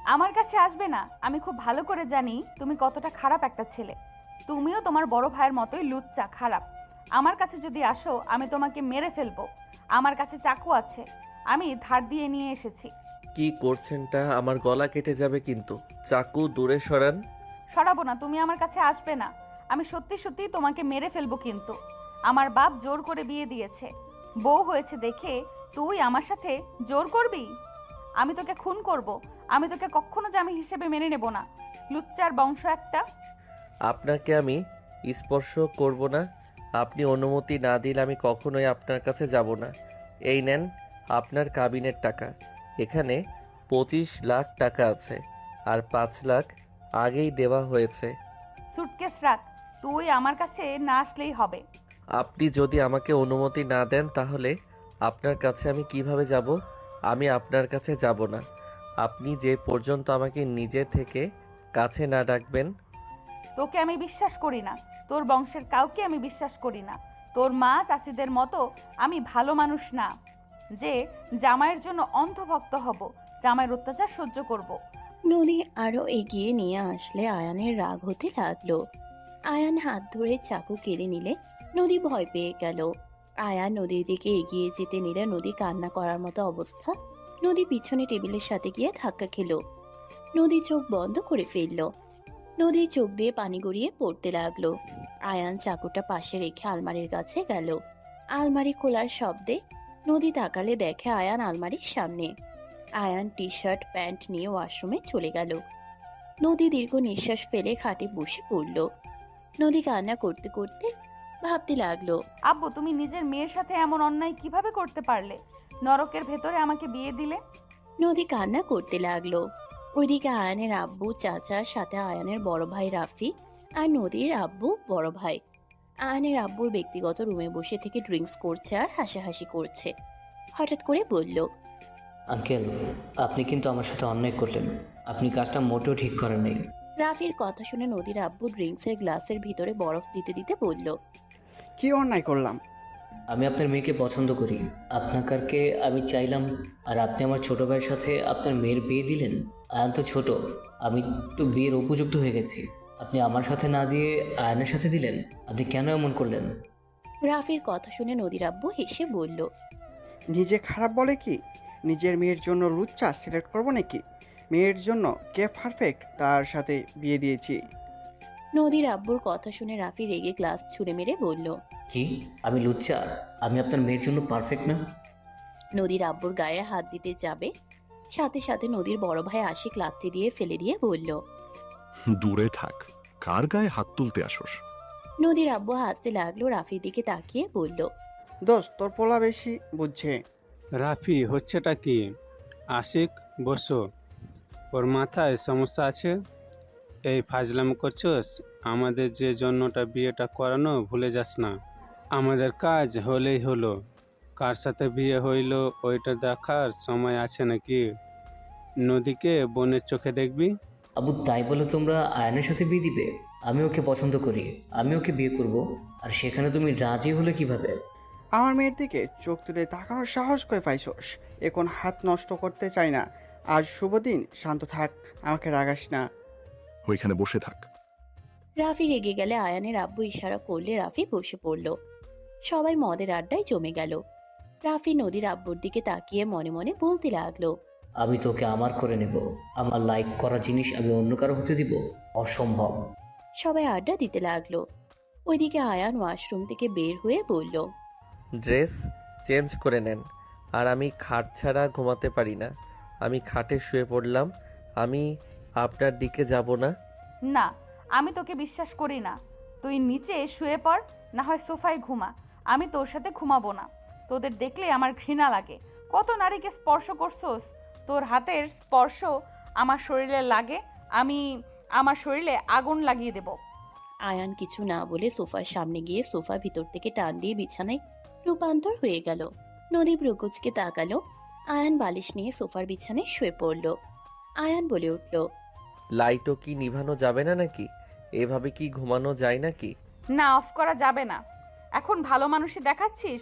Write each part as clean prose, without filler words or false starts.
আমার কাছে আসবে না। আমি খুব ভালো করে জানি তুমি কতটা খারাপ একটা ছেলে। তুমিও তোমার বড় ভাইয়ের মতোই লুচ্চা, খারাপ। আমার কাছে যদি আসো আমি তোমাকে মেরে ফেলবো। আমার কাছে চাকু আছে, আমি ধার দিয়ে নিয়ে এসেছি। কি করছেনটা? আমার গলা কেটে যাবে কিন্তু। চাকু দূরে সরান। সরাবো না, তুমি আমার কাছে আসবে না। আমি সত্যি সত্যি তোমাকে মেরে ফেলবো কিন্তু। আমার বাপ জোর করে বিয়ে দিয়েছে, বউ হয়েছে দেখে তুই আমার সাথে জোর করবি? আমি তোকে খুন করব। আমি তোকে কখনো জামাই হিসেবে মেনে নেব না, লুচ্চার বংশ একটা। আপনাকে আমি স্পর্শ করব না। আপনি অনুমতি না দিলে আমি কখনোই আপনার কাছে যাব না। এই নেন আপনার কাবিনের টাকা। এখানে 25 লাখ টাকা আছে, আর 5 লাখ আগেই দেওয়া হয়েছে। সুটকেস রাখ, তুই আমার কাছে না আসলেই হবে। আপনি যদি আমাকে অনুমতি না দেন তাহলে আপনার কাছে আমি কিভাবে যাব? আমি আপনার কাছে যাব না, আপনি যে পর্যন্ত আমাকে নিজে থেকে কাছে না ডাকবেন। তোকে আমি বিশ্বাস করি না, তোর বংশের কাউকে আমি বিশ্বাস করি না। তোর মা চাচিদের মতো আমি ভালো মানুষ না যে জামাইয়ের জন্য অন্ধভক্ত হব, জামাইয়ের অত্যাচার সহ্য করব। নদী আরো এগিয়ে নিয়ে আসলে আয়ানের রাগ হতে লাগলো। আয়ান হাত ধরে চাকু কেড়ে নিলে নদী ভয় পেয়ে গেল। আয়ান নদীর দিকে এগিয়ে যেতে নিলে নদী কান্না করার মতো অবস্থা। নদী পিছনে টেবিলের সাথে গিয়ে ধাক্কা খেলো। নদী চোখ বন্ধ করে ফেললো। নদীর চোখ দিয়ে পানি গড়িয়ে পড়তে লাগলো। আয়ান চাকুটা পাশে রেখে আলমারির কাছে গেল। আলমারি খোলার শব্দে নদী তাকালে দেখে আয়ান আলমারির সামনে। আয়ান টি শার্ট প্যান্ট নিয়ে ওয়াশরুমে চলে গেল। নদী দীর্ঘ নিঃশ্বাস ফেলে খাটে বসে পড়ল। নদী কান্না করতে করতে ভাবতে লাগলো, আব্বু, তুমি নিজের মেয়ের সাথে এমন অন্যায় কিভাবে করতে পারলে? নরকের ভেতরে আমাকে বিয়ে দিলে। নদী কান্না করতে লাগলো। ওইদিকে আয়ানের আব্বু চাচার সাথে আয়ানের বড় ভাই রাফি আর নদীর আব্বু বড় ভাই। আয়ানের আব্বুর ব্যক্তিগত রুমে বসে থেকে ড্রিঙ্কস করছে আর হাসাহাসি করছে। হঠাৎ করে বলল, আঙ্কেল, আপনি কিন্তু আমার সাথে অন্যায় করলেন। আপনি কাজটা মোটেও ঠিক করেন নাই। রাফির কথা শুনে নদীর আব্বু ড্রিঙ্কসের গ্লাসের ভিতরে বরফ দিতে দিতে বলল, কি অন্যায় করলাম? আমি আপনার মেয়েকে পছন্দ করি। আপনাকে আমি চাইলাম, আর আপনি আমার ছোট ভাইয়ের সাথে আপনার মেয়ের বিয়ে দিলেন। আয়ান তো ছোট, আমি তো বিয়ের উপযুক্ত হয়ে গেছি। আপনি আমার সাথে না দিয়ে আয়নের সাথে দিলেন। আপনি কেন এমন করলেন? রাফির কথা শুনে নদীর আব্বু হেসে বলল, নিজে খারাপ বলে কি? নিজের মেয়ের জন্য লুচ্চা সিলেক্ট করবো নাকি? মেয়ের জন্য কে পারফেক্ট তার সাথে বিয়ে দিয়েছি। নদীর আব্বুর কথা শুনে রাফি রেগে গ্লাস ছুঁড়ে মেরে বলল, কি? আমি লুচ্চা? আমি আপনার মেয়ের জন্য পারফেক্ট না? নদীর আব্বুর গায়ে হাত দিতে যাবে, সাথে সাথে নদীর বড় ভাই আশিক লাথি দিয়ে ফেলে দিয়ে বলল, দূরে থাক, কার গায়ে হাত তুলতে আসোস? নদীর আব্বু হাসতে লাগলো। রাফির দিকে তাকিয়ে বলল, দোস্ত, তোর পোলা বেশি বুঝছে। রাফি, হচ্ছেটা কি? আশিক, বসো। ওর মাথায় সমস্যা আছে। এই ফাজলামো করছোস? আমাদের যে জন্যটা বিয়েটা করানো ভুলে যাস না। আমাদের কাজ হলেই হলো, কার সাথে বিয়ে হইল ওইটা দেখার সময় আছে নাকি? নদীকে বোনের চোখে দেখবি? আবু, তাই বলে তোমরা আয়নের সাথে বিয়ে দিবে? আমি ওকে পছন্দ করি, আমি ওকে বিয়ে করব। আর সেখানে তুমি রাজি হলে কিভাবে? আমার মেয়ের দিকে চোখ তুলে তাকানোর সাহস করে পাইছস? এখন হাত নষ্ট করতে চাই না। আজ শুভ দিন, শান্ত থাক, আমাকে রাগাস না। ওইখানে বসে থাক। রাফি রেগে গেলে আয়ানের আব্বু ইশারা করলে রাফি বসে পড়ল। সবাই মদের আড্ডায় জমে গেল। রাফি নদীর আব্বুর দিকে তাকিয়ে মনে মনে বলতে লাগলো, আমি তোকে আমার করে নেব। আমার লাইক করা জিনিস আমি অন্য কারো হতে দিব? অসম্ভব। সবাই আড্ডা দিতে লাগলো। ওইদিকে আয়ান ওয়াশরুম থেকে বের হয়ে বলল, ড্রেস চেঞ্জ করে নেন। আর আমি খাট ছাড়া ঘুমাতে পারি না। আমি খাটে শুয়ে পড়লাম। আমি আপনার দিকে যাব না। না, আমি তোকে বিশ্বাস করি না। তুই নিচে শুয়ে পড়, না হয় সোফায় ঘুমা। আমি তোর সাথে ঘুমাবো না। তোদের দেখলে আমার ঘৃণা লাগে। কত নারীকে স্পর্শ করছোস, তোর হাতের স্পর্শ আমার শরীরে লাগে, আমি আমার শরীরে আগুন লাগিয়ে দেব। আয়ান কিছু না বলে সোফার সামনে গিয়ে সোফা ভিতর থেকে টান দিয়ে বিছানায় রূপান্তর হয়ে গেল। নদী প্রকোচকে তাকালো। আয়ান বালিশ নিয়ে সোফার বিছানায় শুয়ে পড়ল। আয়ান বলে উঠল, লাইটও কি নিভানো যাবে না নাকি? এভাবে কি ঘুমানো যায় নাকি? না, অফ করা যাবে না। এখন ভালো মানুষই দেখাচ্ছিস?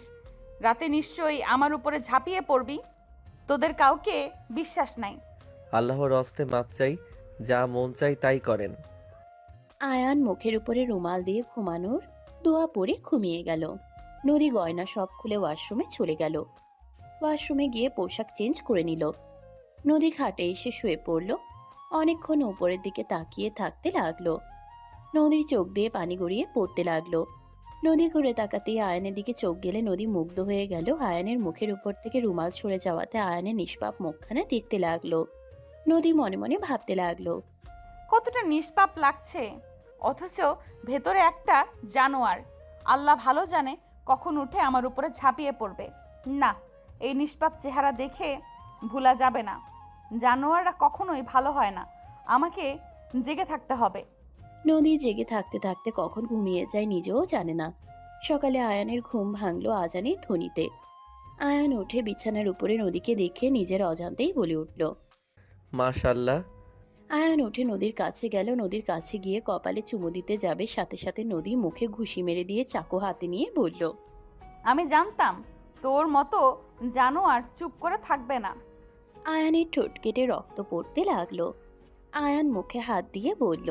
রাতে নিশ্চয়ই আমার উপরে ঝাঁপিয়ে পড়বি। তোদের কাউকে বিশ্বাস নাই। আল্লাহর হস্তে মাপ চাই, যা মন চাই তাই করেন। আয়ান মুখের উপরে রুমাল দিয়ে ঘুমানোর দোয়া পরে ঘুমিয়ে গেল। নদী গয়না সব খুলে ওয়াশরুমে চলে গেল। ওয়াশরুমে গিয়ে পোশাক চেঞ্জ করে নিল। নদী খাটে এসে শুয়ে পড়ল। অনেকক্ষণ উপরের দিকে তাকিয়ে থাকতে লাগলো। নদীর চোখ দিয়ে পানি গড়িয়ে পড়তে লাগলো। নদী ঘুরে তাকাতেই আয়ানের দিকে চোখ গেলে নদী মুগ্ধ হয়ে গেল। আয়ানের মুখের উপর থেকে রুমাল সরে যাওয়াতে আয়ানের নিষ্পাপ মুখখানা দেখতে লাগলো। নদী মনে মনে ভাবতে লাগলো, কতটা নিষ্পাপ লাগছে, অথচ ভেতরে একটা জানোয়ার। আল্লাহ ভালো জানে কখন উঠে আমার উপরে ঝাঁপিয়ে পড়বে। না, এই নিষ্পাপ চেহারা দেখে ভোলা যাবে না। জানোয়াররা কখনোই ভালো হয় না। আমাকে জেগে থাকতে হবে। নদী জেগে থাকতে থাকতে কখন ঘুমিয়ে যায় নিজেও জানে না। সকালে আয়ানের ঘুম ভাঙলো আজানের ধ্বনিতে। আয়ান উঠে বিছানার উপরে নদীকে দেখে নিজের অজান্তেই বলে উঠল। মাশাল্লাহ। আয়ান উঠে নদীর কাছে গেল। নদীর কাছে গিয়ে কপালে চুমু দিতে যাবে, সাথে সাথে নদী মুখে ঘুষি মেরে দিয়ে চাকু হাতে নিয়ে বলল, আমি জানতাম তোর মতো জানোয়ার চুপ করে থাকবে না। আয়ানের ঠোঁট কেটে রক্ত পড়তে লাগলো। আয়ান মুখে হাত দিয়ে বলল,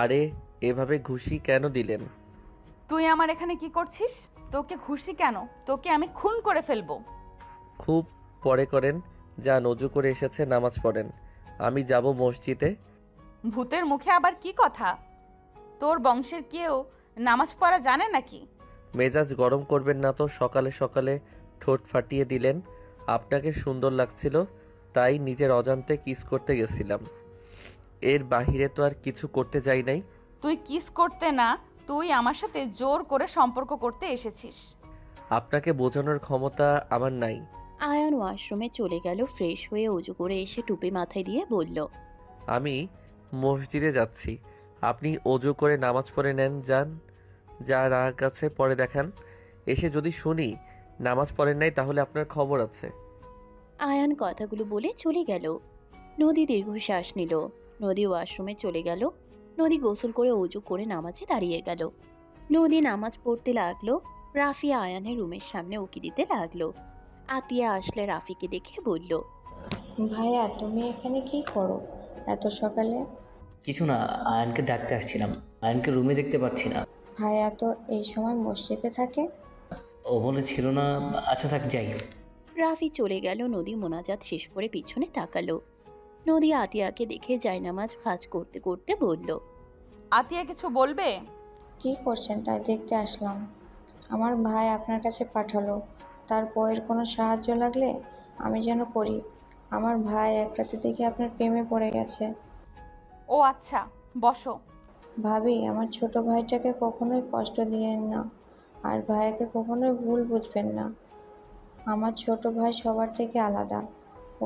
আরে এভাবে ঘুষি কেন দিলেন? তুই আমার এখানে কি করছিস? তোকে খুশি কেন? তোকে আমি খুন করে ফেলবো। খুব পরে করেন, যা নজু করে এসেছে নামাজ পড়েন। আমি যাব মসজিদে। ভূতের মুখে আবার কি কথা? তোর বংশের কেউ নামাজ পড়া জানে নাকি? মেজাজ গরম করবেন না তো। সকালে সকালে ঠোঁট ফাটিয়ে দিলেন। আপনাকে সুন্দর লাগছিল, তাই নিজের অজান্তে কিস করতে গেছিলাম। এর বাহিরে তো আর কিছু করতে যাই নাই। তুই কিস করতে না, তুই আমার সাথে জোর করে সম্পর্ক করতে এসেছিস। আপনাকে বোঝানোর ক্ষমতা আমার নাই। আয়ান ওয়াশরুমে চলে গেল। ফ্রেশ হয়ে উজু করে এসে টুপি মাথায় দিয়ে বলল, আমি মসজিদে যাচ্ছি, আপনি অজু করে নামাজ পড়ে নেন। যান, যা রাগ আছে পরে দেখান। এসে যদি শুনি নামাজ পড়েন নাই, তাহলে আপনার খবর আছে। আয়ান কথাগুলো বলে চলে গেল। নদী দীর্ঘশ্বাস নিল। নদী ওয়াশরুমে চলে গেল। নদী গোসল করে অজু করে নামাজে দাঁড়িয়ে গেল। নদী নামাজ পড়তে লাগলো। রাফি আয়ানের রুমের সামনে উকি দিতে লাগলো। আতিয়া আসলে রাফিকে দেখে বলল, ভাইয়া তুমি এখানে কি করো এত সকালে? কিছু না, আয়ানকে ডাকতে আসছিলাম। আয়ানকে রুমে দেখতে পাচ্ছি না। ভাইয়া তো এই সময় মসজিদে থাকে। ও বলেছিল না। আচ্ছা থাক, যাই। রাফি চলে গেল। নদী মোনাজাত শেষ করে পিছনে তাকালো। নদী আতিয়াকে দেখে জায়নামাজ ভাঁজ করতে করতে বলল, আতিয়া কিছু বলবে? কি করছেন তাই দেখতে আসলাম। আমার ভাই আপনার কাছে পাঠালো, তার বইয়ের কোনো সাহায্য লাগলে আমি যেন করি। আমার ভাই এক রাতে দেখে আপনার প্রেমে পড়ে গেছে। ও আচ্ছা, বসো। ভাবি, আমার ছোট ভাইটাকে কখনোই কষ্ট দিয়েন না, আর ভাইয়াকে কখনোই ভুল বুঝবেন না। আমার ছোট ভাই সবার থেকে আলাদা।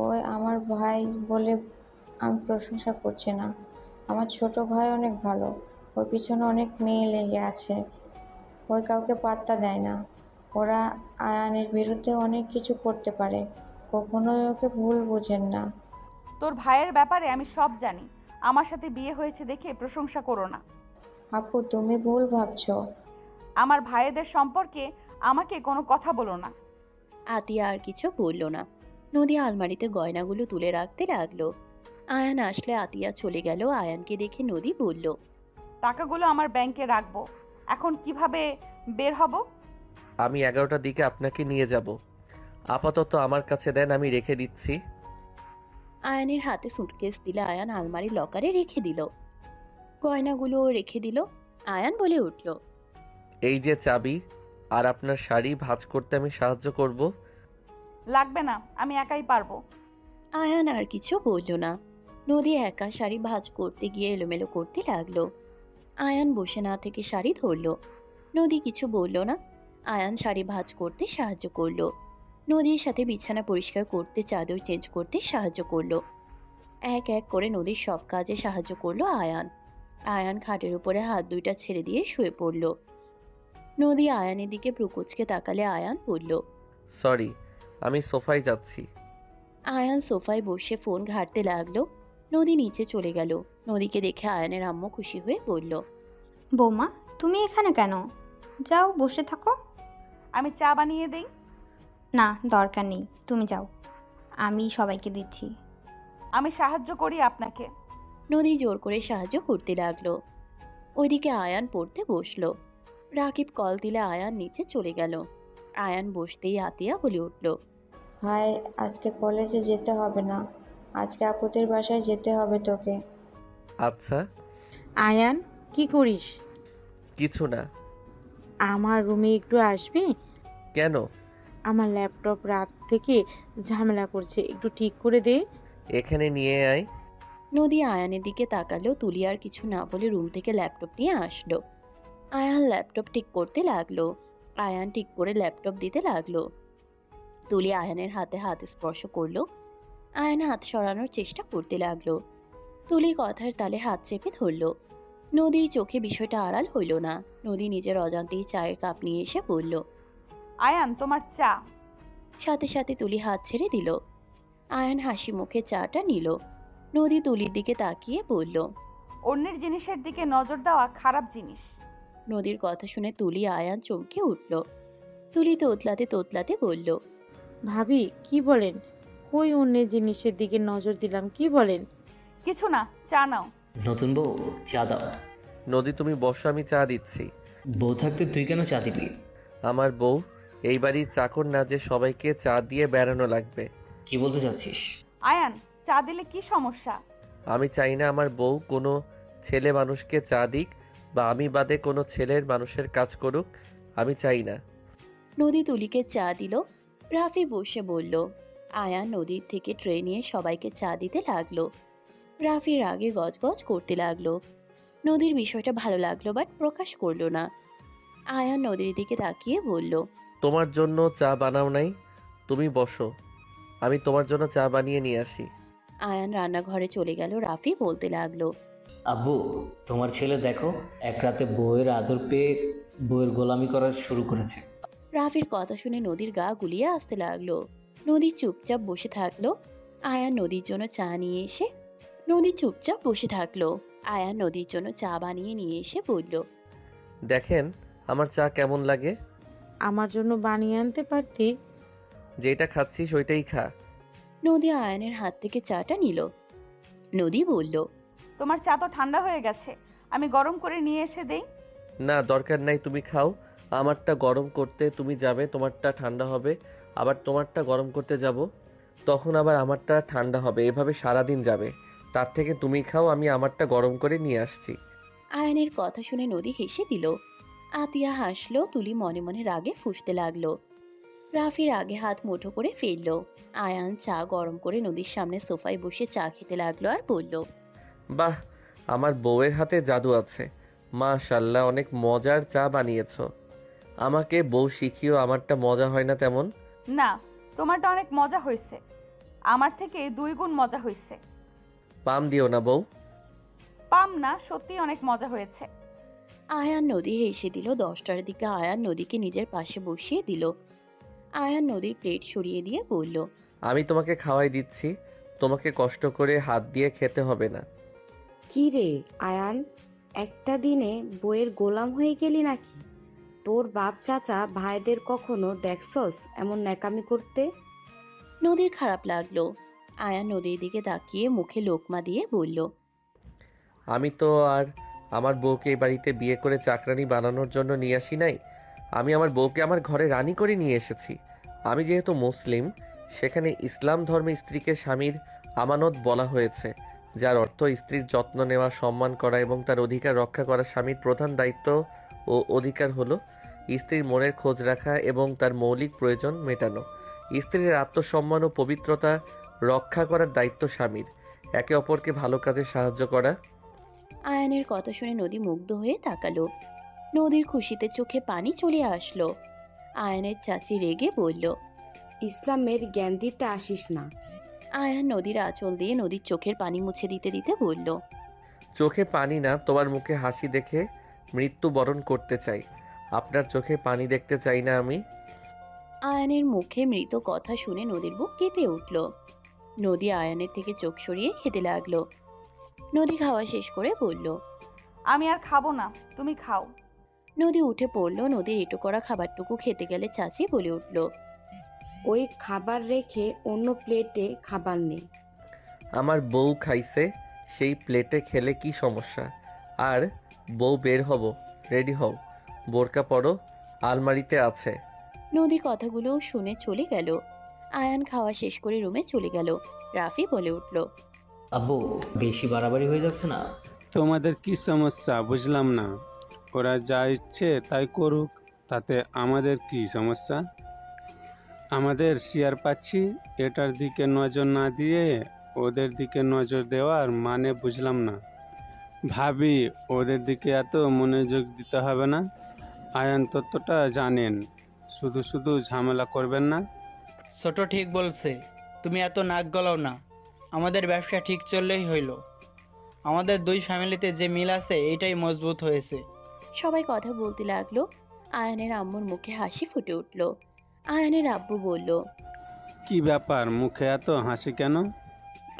ওই আমার ভাই বলে আমি প্রশংসা করছি না। আমার ছোট ভাই অনেক ভালো, ওর পিছনে অনেক মেয়ে লেগে আছে। ওই কাউকে পাত্তা দেয় না। ওরা আয়ানের বিরুদ্ধে অনেক কিছু করতে পারে, কখনোই ওকে ভুল বুঝেন না। তোর ভাইয়ের ব্যাপারে আমি সব জানি। আমার সাথে বিয়ে হয়েছে দেখে প্রশংসা করো না। আপু, তুমি ভুল ভাবছো। আমার ভাইয়েদের সম্পর্কে আমাকে কোনো কথা বলো না। আতিয়া আর কিছু বলল না। নদী আলমারিতে গয়নাগুলো তুলে রাখতে লাগলো। আয়ান আসলে আতিয়া চলে গেল। আয়ানকে দেখে নদী বলল, টাকাগুলো আমার ব্যাংকে রাখবো। এখন কিভাবে বের হব? আমি 11টার দিকে আপনাকে নিয়ে যাব। আপাতত আমার কাছে দেন, আমি রেখে দিচ্ছি। আয়ানের হাতে সুটকেস দিলে আয়ান আলমারির লকারে রেখে দিল। গয়নাগুলো রেখে দিল। আয়ান বলে উঠল, এই যে চাবি, আর আপনার শাড়ি ভাঁজ করতে আমি সাহায্য করব। লাগবে না, আমি একাই পারবো। আয়ান আর কিছু বলল না। নদী একা শাড়ি ভাঁজ করতে গিয়ে এলোমেলো করতে লাগলো। আয়ান বসে না থেকে শাড়ি ধরলো। নদী কিছু বলল না। আয়ান শাড়ি ভাঁজ করতে সাহায্য করলো। নদীর সাথে বিছানা পরিষ্কার করতে, চাদর চেঞ্জ করতে সাহায্য করলো। এক এক করে নদীর সব কাজে সাহায্য করলো আয়ান। আয়ান খাটের উপরে হাত দুইটা ছেড়ে দিয়ে শুয়ে পড়ল। নদী আয়ানের দিকে প্রকুচকে তাকালে আয়ান বলল, সরি, আমি সোফায় যাচ্ছি। আয়ান সোফায় বসে ফোন ঘাঁটতে লাগলো। নদী নিচে চলে গেল। নদীকে দেখে আয়ানের আম্মু খুশি হয়ে বলল, বৌমা, তুমি এখানে কেন? যাও বসে থাকো। আমি চা বানিয়ে দেই। না, দরকার নেই, তুমি যাও, আমি সবাইকে দিচ্ছি। আমি সাহায্য করি আপনাকে। নদী জোর করে সাহায্য করতে লাগলো। ওইদিকে আয়ান পড়তে বসলো। রাকিব কল দিলে আয়ান নিচে চলে গেল। আয়ান বসতেই আতিয়া বলে উঠল, ভাই আজকে কলেজে যেতে হবে না, আজকে আপুদের বাসায় যেতে হবে তোকে। আচ্ছা। আয়ান কি করিস? কিছু না। আমার রুমে একটু আসবি? কেন? আমার ল্যাপটপ রাত থেকে ঝামেলা করছে, একটু ঠিক করে দে। এখানে নিয়ে আয়। নদী আয়ানের দিকে তাকালো। তুলি আর কিছু না বলে রুম থেকে ল্যাপটপ নিয়ে আসলো। আয়ান ল্যাপটপ ঠিক করতে লাগলো। আয়ান ঠিক করে ল্যাপটপ দিতে লাগলো। তুলি আয়ানের হাতে হাত স্পর্শ করলো। আয়ান হাত সরানোর চেষ্টা করতে লাগলো। তুলি কথার তালে হাত চেপে ধরলো। নদীর চোখে বিষয়টা আড়াল হইল না। নদী নিজের অজান্তেই চায়ের কাপ নিয়ে এসে বলল, আয়ান তোমার চা। সাথে সাথে তুলি হাত ছেড়ে দিল। আয়ান হাসি মুখে চাটা নিল। নদী তুলির দিকে তাকিয়ে বলল, অন্যের জিনিসের দিকে নজর দেওয়া খারাপ জিনিস। নদীর কথা শুনে তুলি আয়ান চমকে উঠল। তুলি তোতলাতে তোতলাতে বলল, ভাবি কি বলেন? কই অন্যের জিনিসের দিকে নজর দিলাম, কি বলেন? কিছু না, চা নাও। নতুন বউ, চা দাও। নদী তুমি বসো, আমি চা দিচ্ছি। বউ থাকতে তুই কেন চা দিবি? আমার বউ এই বাড়ির চাকর না যে সবাইকে চা দিয়ে বেড়ানো লাগবে। কি বলতে চাচ্ছিস? আয়ান, চা দিলে কি সমস্যা? আমি চাই না আমার বউ কোনো ছেলে মানুষকে চা দিক বা আমি বাদে কোনো ছেলের মানুষের কাজ করুক। আমি চাই না। নদী তুলিকে চা দিল। রাফি বসে বলল। আয়ান নদীর থেকে ট্রে নিয়ে সবাইকে চা দিতে লাগলো। রাফি রাগে গজগজ করতে লাগলো। নদীর বিষয়টা ভালো লাগলো বাট প্রকাশ করলো না। আয়ান নদীর দিকে তাকিয়ে বলল, তোমার জন্য চা বানাও নাই? তুমি বসো, আমি তোমার জন্য চা বানিয়ে নিয়ে আসি। আয়ান রান্নাঘরে চলে গেল। রাফি বলতে লাগলো, আব্বু, তোমার ছেলে দেখো এক রাতে বউয়ের আদর পেয়ে বউয়ের গোলামি করা শুরু করেছে। রাফির কথা শুনে নদীর গা গুলিয়ে আসতে লাগলো। নদী চুপচাপ বসে থাকলো। আয়ান নদীর জন্য চা নিয়ে এসে নদী চুপচাপ বসে থাকলো। আয়ান নদীর জন্য চা বানিয়ে নিয়ে এসে বলল, দেখেন আমার চা কেমন লাগে। আমার জন্য বানিয়ে আনতে পারতি। যেটা খাচ্ছিস ওইটাই খা। নদী আয়ানের হাত থেকে চাটা নিল। নদী বলল, তোমার চা তো ঠান্ডা হয়ে গেছে, আমি গরম করে নিয়ে এসে দেই। না দরকার নাই, তুমি খাও। আমারটা গরম করতে তুমি যাবে, তোমারটা ঠান্ডা হবে, আবার তোমারটা গরম করতে যাব, তখন আবার আমারটা ঠান্ডা হবে, এভাবে সারাদিন যাবে। তার থেকে তুমি খাও, আমি আমারটা গরম করে নিয়ে আসছি। আয়ানের কথা শুনে নদী হেসে দিল। আতিয়া হাসলো। তুলি মনে মনে রাগে ফুঁসতে লাগলো। রাফির আগে হাত মুঠো করে ফেললো। আয়ান চা গরম করে নদীর সামনে সোফায় বসে চা খেতে লাগলো আর বলল, বাহ, আমার বউয়ের হাতে জাদু আছে। মাশাল্লাহ, অনেক মজার চা বানিয়েছ। আমাকে বউ শিখিও, আমারটা মজা হয় না তেমন। না, তোমারটা অনেক মজা হয়েছে, আমার থেকে 2 গুণ মজা হয়েছে। পাম দিও না বউ। পাম না, সত্যি অনেক মজা হয়েছে। আয়ান নদী হেসে দিল। 10টার দিকে আয়ান নদীকে নিজের পাশে বসিয়ে দিল। আয়ান নদীর প্লেট সরিয়ে দিয়ে বলল, আমি তোমাকে খাওয়াই দিচ্ছি, তোমাকে কষ্ট করে হাত দিয়ে খেতে হবে না। কি রে আয়ান, একটা দিনে বইয়ের গোলাম হয়ে গেলি নাকি? তোর বাপ চাচা ভাইদের কখনো দেখছস এমন ন্যাকামি করতে? নদীর খারাপ লাগলো। আয়ান নদীর দিকে তাকিয়ে মুখে লোকমা দিয়ে বলল, আমি তো আর আমার বউকে এই বাড়িতে বিয়ে করে চাকরানি বানানোর জন্য নিয়ে আসি নাই। আমি আমার বউকে আমার ঘরে রানী করে নিয়ে এসেছি। আমি যেহেতু মুসলিম, সেখানে ইসলাম ধর্মে স্ত্রীকে স্বামীর আমানত বলা হয়েছে, যার অর্থ স্ত্রীর যত্ন নেওয়া, সম্মান করা এবং তার অধিকার রক্ষা করা। স্বামীর প্রধান দায়িত্ব ও অধিকার হলো স্ত্রীর মনের খোঁজ রাখা এবং তার মৌলিক প্রয়োজন মেটানো। স্ত্রীর আত্মসম্মান ও পবিত্রতা রক্ষা করার দায়িত্ব স্বামীর। একে অপরকে ভালো কাজে সাহায্য করা। আয়ানের কথা শুনে নদী মুগ্ধ হয়ে তাকালো। নদীর খুশিতে চোখে পানি চলে আসলো। আয়ানের চাচি রেগে বলল, ইসলামের জ্ঞান দিতে আসিস না। আয়ান নদীর আঁচল দিয়ে নদীর চোখের পানি মুছে দিতে দিতে বলল, চোখে পানি না, তোমার মুখে হাসি দেখে মৃত্যুবরণ করতে চাই। আপনার চোখে পানি দেখতে চাই না আমি। আয়ানের মুখে মৃত কথা শুনে নদীর বুক কেঁপে উঠল। নদী আয়ানের থেকে চোখ সরিয়ে খেতে লাগলো। নদী খাওয়া শেষ করে বলল, আমি আর খাবো না, তুমি খাও। নদী উঠে পড়ল। নদীর এঁটো করা খাবারটুকু খেতে গেলে চাচি বলে উঠল, ওই খাবার রেখে অন্য প্লেটে খাবার নেই। আমার বউ খাইছে, সেই প্লেটে খেলে কি সমস্যা? আর বউ বের হব, রেডি হও, বোরকা পরো, আলমারিতে আছে। নদী কথাগুলো শুনে চলে গেল। আয়ান খাওয়া শেষ করে রুমে চলে গেল। রাফি বলে উঠল, আব্বু বেশি বাড়াবাড়ি হয়ে যাচ্ছে না? তোমাদের কি সমস্যা বুঝলাম না। ওরা যা ইচ্ছে তাই করুক, তাতে আমাদের কি সমস্যা? আমাদের শেয়ার পাচ্ছি, এটার দিকে নজর না দিয়ে ওদের দিকে নজর দেওয়ার মানে বুঝলাম না। ভাবি, ওদের দিকে এত মনোযোগ দিতে হবে না। আয়ান তত্ত্বটা জানেন, শুধু শুধু ঝামেলা করবেন না। ছোট ঠিক বলছে, তুমি এত নাক গলাও না। আমাদের ব্যবসা ঠিক চললেই হইল। আমাদের দুই ফ্যামিলিতে যে মিল আছে এইটাই মজবুত হয়েছে। সবাই কথা বলতে লাগলো। আয়ানের আম্মুর মুখে হাসি ফুটে উঠল। আয়ানের আব্বু বলল, কি ব্যাপার, মুখে এত হাসি কেন?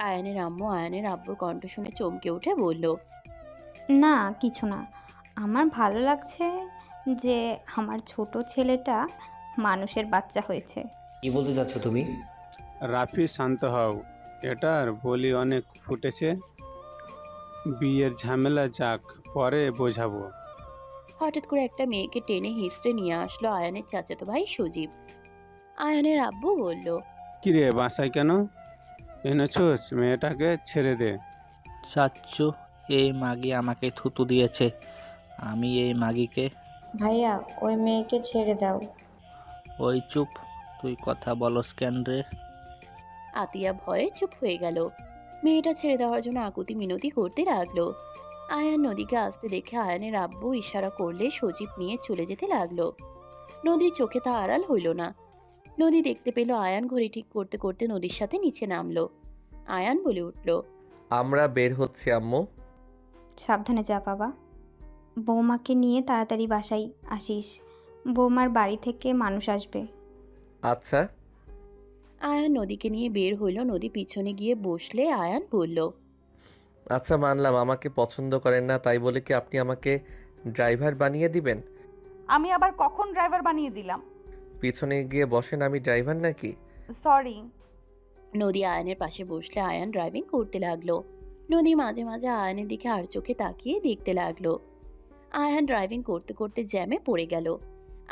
আয়ানের আম্মু আয়ানের আব্বুর কণ্ঠ শুনে চমকে উঠে বলল, না কিছু না, আমার ভালো লাগছে যে আমার ছোট ছেলেটা মানুষের বাচ্চা হয়েছে। কি বলতে চাচ্ছ তুমি? রাফি, শান্ত হও। এটার বলি অনেক ফুটেছে, বিয়ের ঝামেলা যাক, পরে বোঝাবো। হঠাৎ করে একটা মেয়েকে টেনে হিঁচড়ে নিয়ে আসলো আয়ানের চাচাতো ভাই সজীব। আয়ানের আব্বু বলল, কিরে, বাসায় কেন এনেছোস? মেয়েটাকে ছেড়ে দে। চাচ্চু, এই মাগি আমাকে থুতু দিয়েছে, আমি এই মাগিকে। ভাইয়া ওই মেয়েকে ছেড়ে দাও। ওই চুপ, তুই কথা বলস কেন রে? আতিয়া ভয়ে চুপ হয়ে গেল। মেয়েটা ছেড়ে দেওয়ার জন্য আকুতি মিনতি করতে লাগলো। আয়ান নদীকে আসতে দেখে আয়ানের আব্বু ইশারা করলে সজীব নিয়ে চলে যেতে লাগলো। নদীর চোখে তা আড়াল হইল না। নদী দেখতে পেল আয়ান ঘড়ি ঠিক করতে করতে নদীর সাথে নিচে নামলো। আয়ান বলে উঠল, আমরা বের হচ্ছি আম্মু। সাবধানে যা বাবা, বৌমাকে নিয়ে তাড়াতাড়ি বাসায় আসিস, বৌমার বাড়ি থেকে মানুষ আসবে। আচ্ছা। আয়ান নদীকে নিয়ে বের হইল। নদী পিছনে গিয়ে বসলে আয়ান বলল, আচ্ছা মানলাম আমাকে পছন্দ করেন না, তাই বলে কি আপনি আমাকে ড্রাইভার বানিয়ে দিবেন? আমি আবার কখন ড্রাইভার বানিয়ে দিলাম? পিছনে গিয়ে বসেন, আমি ড্রাইভার নাকি? সরি। নদী আয়ানের পাশে বসলে আয়ান ড্রাইভিং করতে লাগলো। নদী মাঝে মাঝে আয়ানের দিকে আর চোখে তাকিয়ে দেখতে লাগলো। আয়ান ড্রাইভিং করতে করতে জ্যামে পড়ে গেল।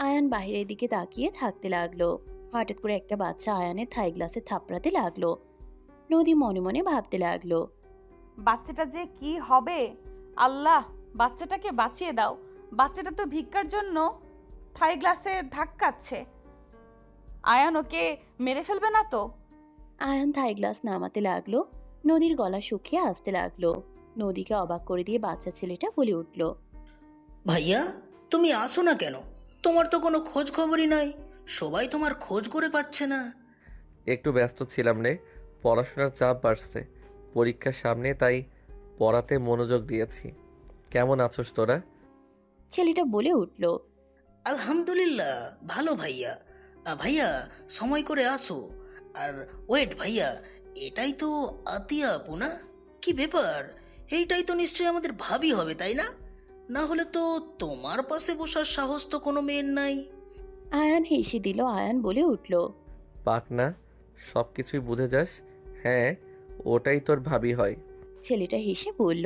আয়ান বাইরের দিকে তাকিয়ে থাকতে লাগলো। হঠাৎ করে একটা বাচ্চা আয়ানের থাই গ্লাসে থাপড়াতে লাগলো। নদী মনে মনে ভাবতে লাগলো, বাচ্চাটা যে কি হবে, আল্লাহ বাচ্চাটাকে বাঁচিয়ে দাও। বাচ্চাটা তো ভিক্ষার জন্য থাই গ্লাসে ধাক্কাচ্ছে। আয়ান ওকে মেরে ফেলবে না তো? আয়ান থাই গ্লাস নামাতে লাগলো। নদীর গলা শুকিয়ে আসতে লাগলো। নদীকে অবাক করে দিয়ে বাচ্চা ছেলেটা বলে উঠল, ভাইয়া তুমি আসো না কেন? তোমার তো কোনো খোঁজ খবরই নাই, সবাই তোমার খোঁজ করে পাচ্ছে না। একটু ব্যস্ত ছিলাম রে, পড়াশোনার চাপ বাড়ছে পরীক্ষার সামনে, তাই পড়াতে মনোযোগ দিয়েছি। কেমন আছোস তোরা? ছেলেটা বলে উঠল, আলহামদুলিল্লাহ ভালো ভাইয়া। ভাইয়া সময় করে আসো। আর ওয়েট ভাইয়া, এটাই তো আতিয়া আপু না? কি ব্যাপার, এইটাই তো নিশ্চয়ই আমাদের ভাবি হবে তাই না? না হলে তো তোমার পাশে বসার সাহস তো কোনো মেয়ের নাই। আয়ান হেসে দিল। আয়ান বলে উঠল, পাক না, সব কিছুই বুঝে যাস। হ্যাঁ, ওটাই তোর ভাবি হয়। ছেলেটা হেসে বলল,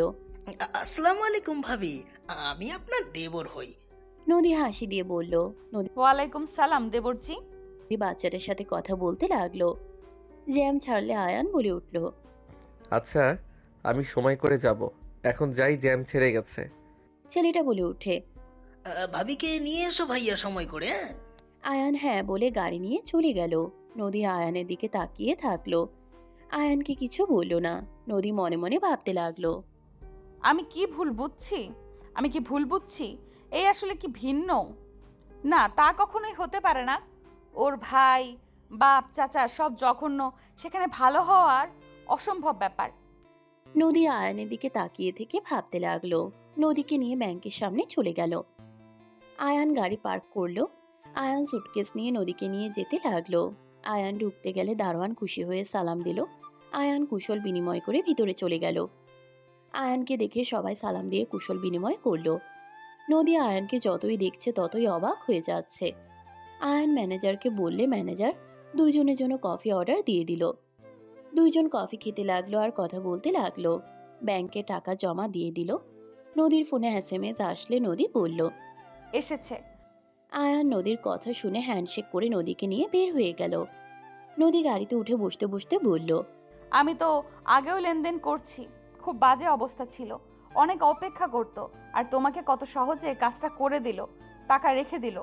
আসসালামু আলাইকুম ভাবি, আমি আপনার দেবর হই। নদী হাসি দিয়ে বলল, নদী ওয়ালাইকুম সালাম দেবরজি। বাচ্চাটার সাথে কথা বলতে লাগলো। জ্যাম ছাড়লে আয়ান বলে উঠল, আচ্ছা আমি সময় করে যাব, এখন যাই, জ্যাম ছেড়ে গেছে। ছেলেটা বলে উঠে, ভাবিকে নিয়ে এসো ভাইয়া সময় করে। হ্যাঁ। আয়ান হ্যাঁ বলে গাড়ি নিয়ে চলে গেল। নদী আয়ানের দিকে তাকিয়ে থাকলো। আয়ানকে কিছু বলল না। নদী মনে মনে ভাবতে লাগলো, আমি কি ভুল বুঝছি? আমি কি ভুল বুঝছি? এই আসলে কি ভিন্ন? না, তা কখনোই হতে পারে না। ওর ভাই, বাপ, চাচা সব জঘন্য, সেখানে ভালো হওয়ার অসম্ভব ব্যাপার। নদী আয়ানের দিকে তাকিয়ে থেকে ভাবতে লাগলো। নদীকে নিয়ে ব্যাংকের সামনে চলে গেল। আয়ান গাড়ি পার্ক করলো। আয়ান সুটকেস নিয়ে নদীকে নিয়ে যেতে লাগলো। আয়ান ঢুকতে গেলে দারোয়ান খুশি হয়ে সালাম দিল। আয়ান কুশল বিনিময় করে ভিতরে চলে গেল। আয়ানকে দেখে সবাই সালাম দিয়ে কুশল বিনিময় করলো। নদী আয়ানকে যতই দেখছে ততই অবাক হয়ে যাচ্ছে। আয়ান ম্যানেজারকে বললে ম্যানেজার দুজনের জন্য কফি অর্ডার দিয়ে দিল। দুইজন কফি খেতে লাগলো আর কথা বলতে লাগলো। ব্যাংকে টাকা জমা দিয়ে দিল। নদীর ফোনে SMS আসলে নদী বলল। এসেছে। আয়ান নদীর কথা শুনে হ্যান্ডশেক করে নদীকে নিয়ে বের হয়ে গেল। নদী গাড়িতে উঠে বসতে বসতে বলল, আমি তো আগেও লেনদেন করছি, খুব বাজে অবস্থা ছিল, অনেক অপেক্ষা করতো, আর তোমাকে কত সহজে কাজটা করে দিল, টাকা রেখে দিল।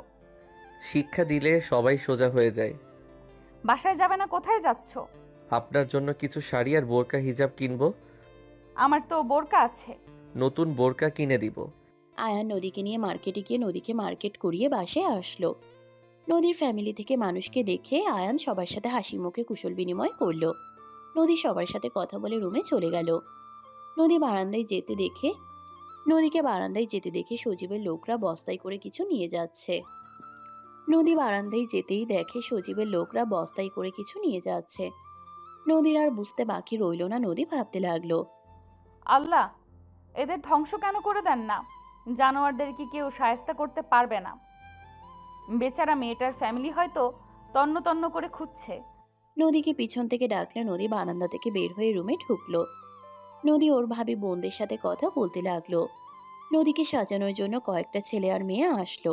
শিক্ষা দিলে সবাই সোজা হয়ে যায়। বাসায় যাবে না, কোথায় যাচ্ছ? আপনার জন্য কিছু শাড়ি আর বোরকা হিজাব কিনবো। আমার তো বোরকা আছে। নতুন বোরকা কিনে দিব। আয়ান নদীকে নিয়ে মার্কেটে গিয়ে নদীকে মার্কেট করিয়ে বাসায় আসলো। নদীর ফ্যামিলি থেকে মানুষকে দেখে আয়ান সবার সাথে হাসি মুখে কুশল বিনিময় করলো। নদী সবার সাথে কথা বলে রুমে চলে গেল। নদীকে বারান্দায় যেতে দেখে সজীবের লোকরা বস্তায় করে কিছু নিয়ে যাচ্ছে। নদীর আর বুঝতে বাকি রইল না। নদী ভাবতে লাগলো, আল্লাহ, এদের ধ্বংস কেন করে দেন না? জানোয়ারদের কি কেউ শায়েস্তা করতে পারবে না? বেচারা মেয়েটার ফ্যামিলি হয়তো তন্ন তন্ন করে খুঁজছে। নদীকে পিছন থেকে ডাকলে নদী বারান্দা থেকে বের হয়ে রুমে ঢুকলো। নদী ওর ভাবি বোনদের সাথে কথা বলতে লাগলো। নদীকে সাজানোর জন্য কয়েকটা ছেলে আর মেয়ে আসলো।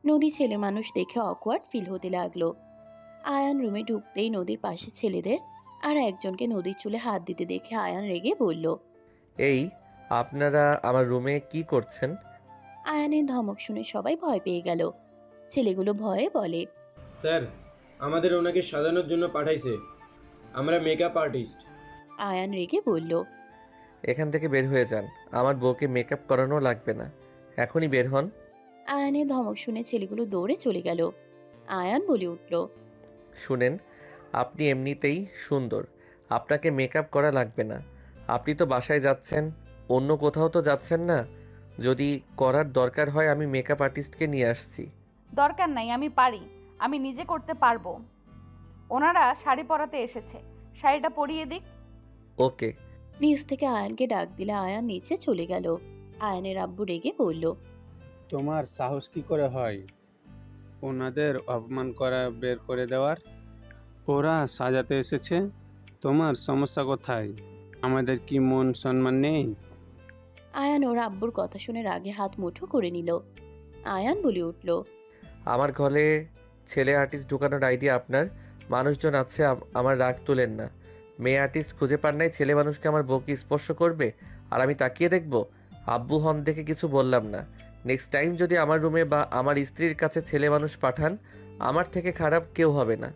নদী ছেলে মানুষ দেখে অকওয়ার্ড ফিল হতে লাগলো। আয়ান রুমে ঢুকতেই নদীর পাশে ছেলেদের আর একজনকে নদীর চুলে হাত দিতে দেখে আয়ান রেগে বলল, এই আপনারা আমার রুমে কি করছেন? আয়ানের ধমক শুনে সবাই ভয় পেয়ে গেল। ছেলেগুলো ভয়ে বলে, স্যার, আমাদের ওনাকে সাজানোর জন্য পাঠাইছে, আমরা মেকআপ আর্টিস্ট। আয়ান রেগে বলল, এখান থেকে বের হয়ে যান, আমার বউকে মেকআপ করানো লাগবে না, এখনই বের হন। আয়ানের ধমক শুনে ছেলেগুলো দৌড়ে চলে গেল। আয়ান বলে উঠল, শুনেন, আপনি এমনিতেই সুন্দর, আপনাকে মেকআপ করা লাগবে না। আপনি তো বাসায় যাচ্ছেন, অন্য কোথাও তো যাচ্ছেন না। যদি করার দরকার হয় আমি মেকআপ আর্টিস্টকে নিয়ে আসছি। দরকার নাই, আমি পারি, আমি নিজে করতে পারবো। ওনারা শাড়ি পরাতে এসেছে, শাড়িটা পরিয়ে দিক। ওকে। নিচ থেকে আয়ানকে ডাক দিলে আয়ান নিচে চলে গেল। আয়ানের আব্বু রেগে বলল, তোমার সাহস কি করে হয় ওনাদের অপমান করা, বের করে দেওয়ার? ওরা সাজাতে এসেছে, তোমার সমস্যা কোথায়? আমাদের কি মন সম্মান নেই? আয়ান ওর আব্বুর কথা শুনে রাগে হাত মুঠো করে নিল। আয়ান বলে উঠল, আমার ঘরে ছেলে আর্টিস্ট ঢুকানোর আইডিয়া আপনার। মানুষজন আছে, আমার রাগ তোলেন না। মেয়ে আর্টিস্ট খুঁজে পান নাই, ছেলে মানুষকে আমার বউকে স্পর্শ করবে আর আমি তাকিয়ে দেখব? আব্বু হন দেখে কিছু বললাম না। নেক্সট টাইম যদি আমার রুমে বা আমার স্ত্রীর কাছে ছেলে মানুষ পাঠান, আমার থেকে খারাপ কেউ হবে না।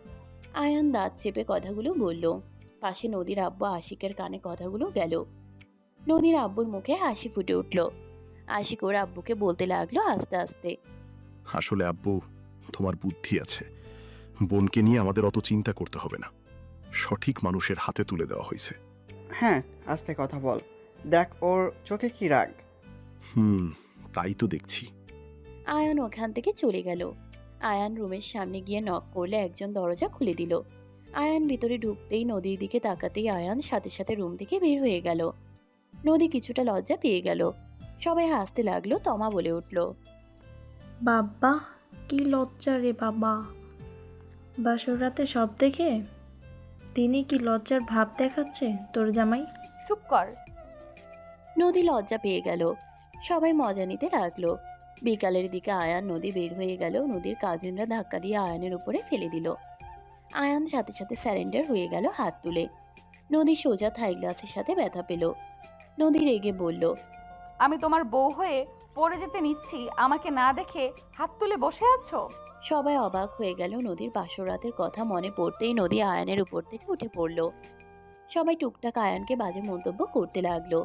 আয়ান দাঁত চেপে কথাগুলো বলল। পাশে নদীর আব্বু আশিকের কানে কথাগুলো গেল। নদীর আব্বুর মুখে হাসি ফুটে উঠল। আশিক ওর আব্বুকে বলতে লাগলো আস্তে আস্তে, আসলে আব্বু, তোমার বুদ্ধি আছে। বোনকে নিয়ে আমাদের অত চিন্তা করতে হবে না, সঠিক মানুষের হাতে তুলে দেওয়া হয়েছে। হ্যাঁ, আস্তে কথা বল, দেখ ওর চোখে কি রাগ। তাই তো দেখছি। আয়ান ওখান থেকে চলে গেল। আয়ান রুমের সামনে গিয়ে নক করলে একজন দরজা খুলে দিল। আয়ান ভিতরে ঢুকতেই নদীর দিকে তাকাতেই আয়ান সাথে সাথে রুম থেকে বের হয়ে গেল। নদী কিছুটা লজ্জা পেয়ে গেল। সবাই হাসতে লাগলো। তমা বলে উঠল, বাবা, কি লজ্জা রে বাবা! বাসর রাতে সব দেখে তিনি কি লজ্জার ভাব দেখাচ্ছে তোর জামাই? চুপ কর। নদী লজ্জা পেয়ে গেল। সবাই মজা নিতে লাগলো। বিকালের দিকে আয়ান নদী বের হয়ে গেল। নদীর কাজিনরা ধাক্কা দিয়ে আয়ানের উপরে ফেলে দিল। আয়ান সাথে সাথে স্যারেন্ডার হয়ে গেল হাত তুলে। নদী সোজা থাই গ্লাসের সাথে ব্যথা পেল। নদী রেগে বলল, আমি তোমার বউ হয়ে পড়ে যেতে নিচ্ছি, আমাকে না দেখে হাত তুলে বসে আছো? সবাই অবাক হয়ে গেল। নদীর বাসর রাতের কথা মনে পড়তেই নদী আয়ানের উপর থেকে উঠে পড়ল। সবাই টুকটাক আয়ানকে বাজে মন্তব্য করতে লাগলো।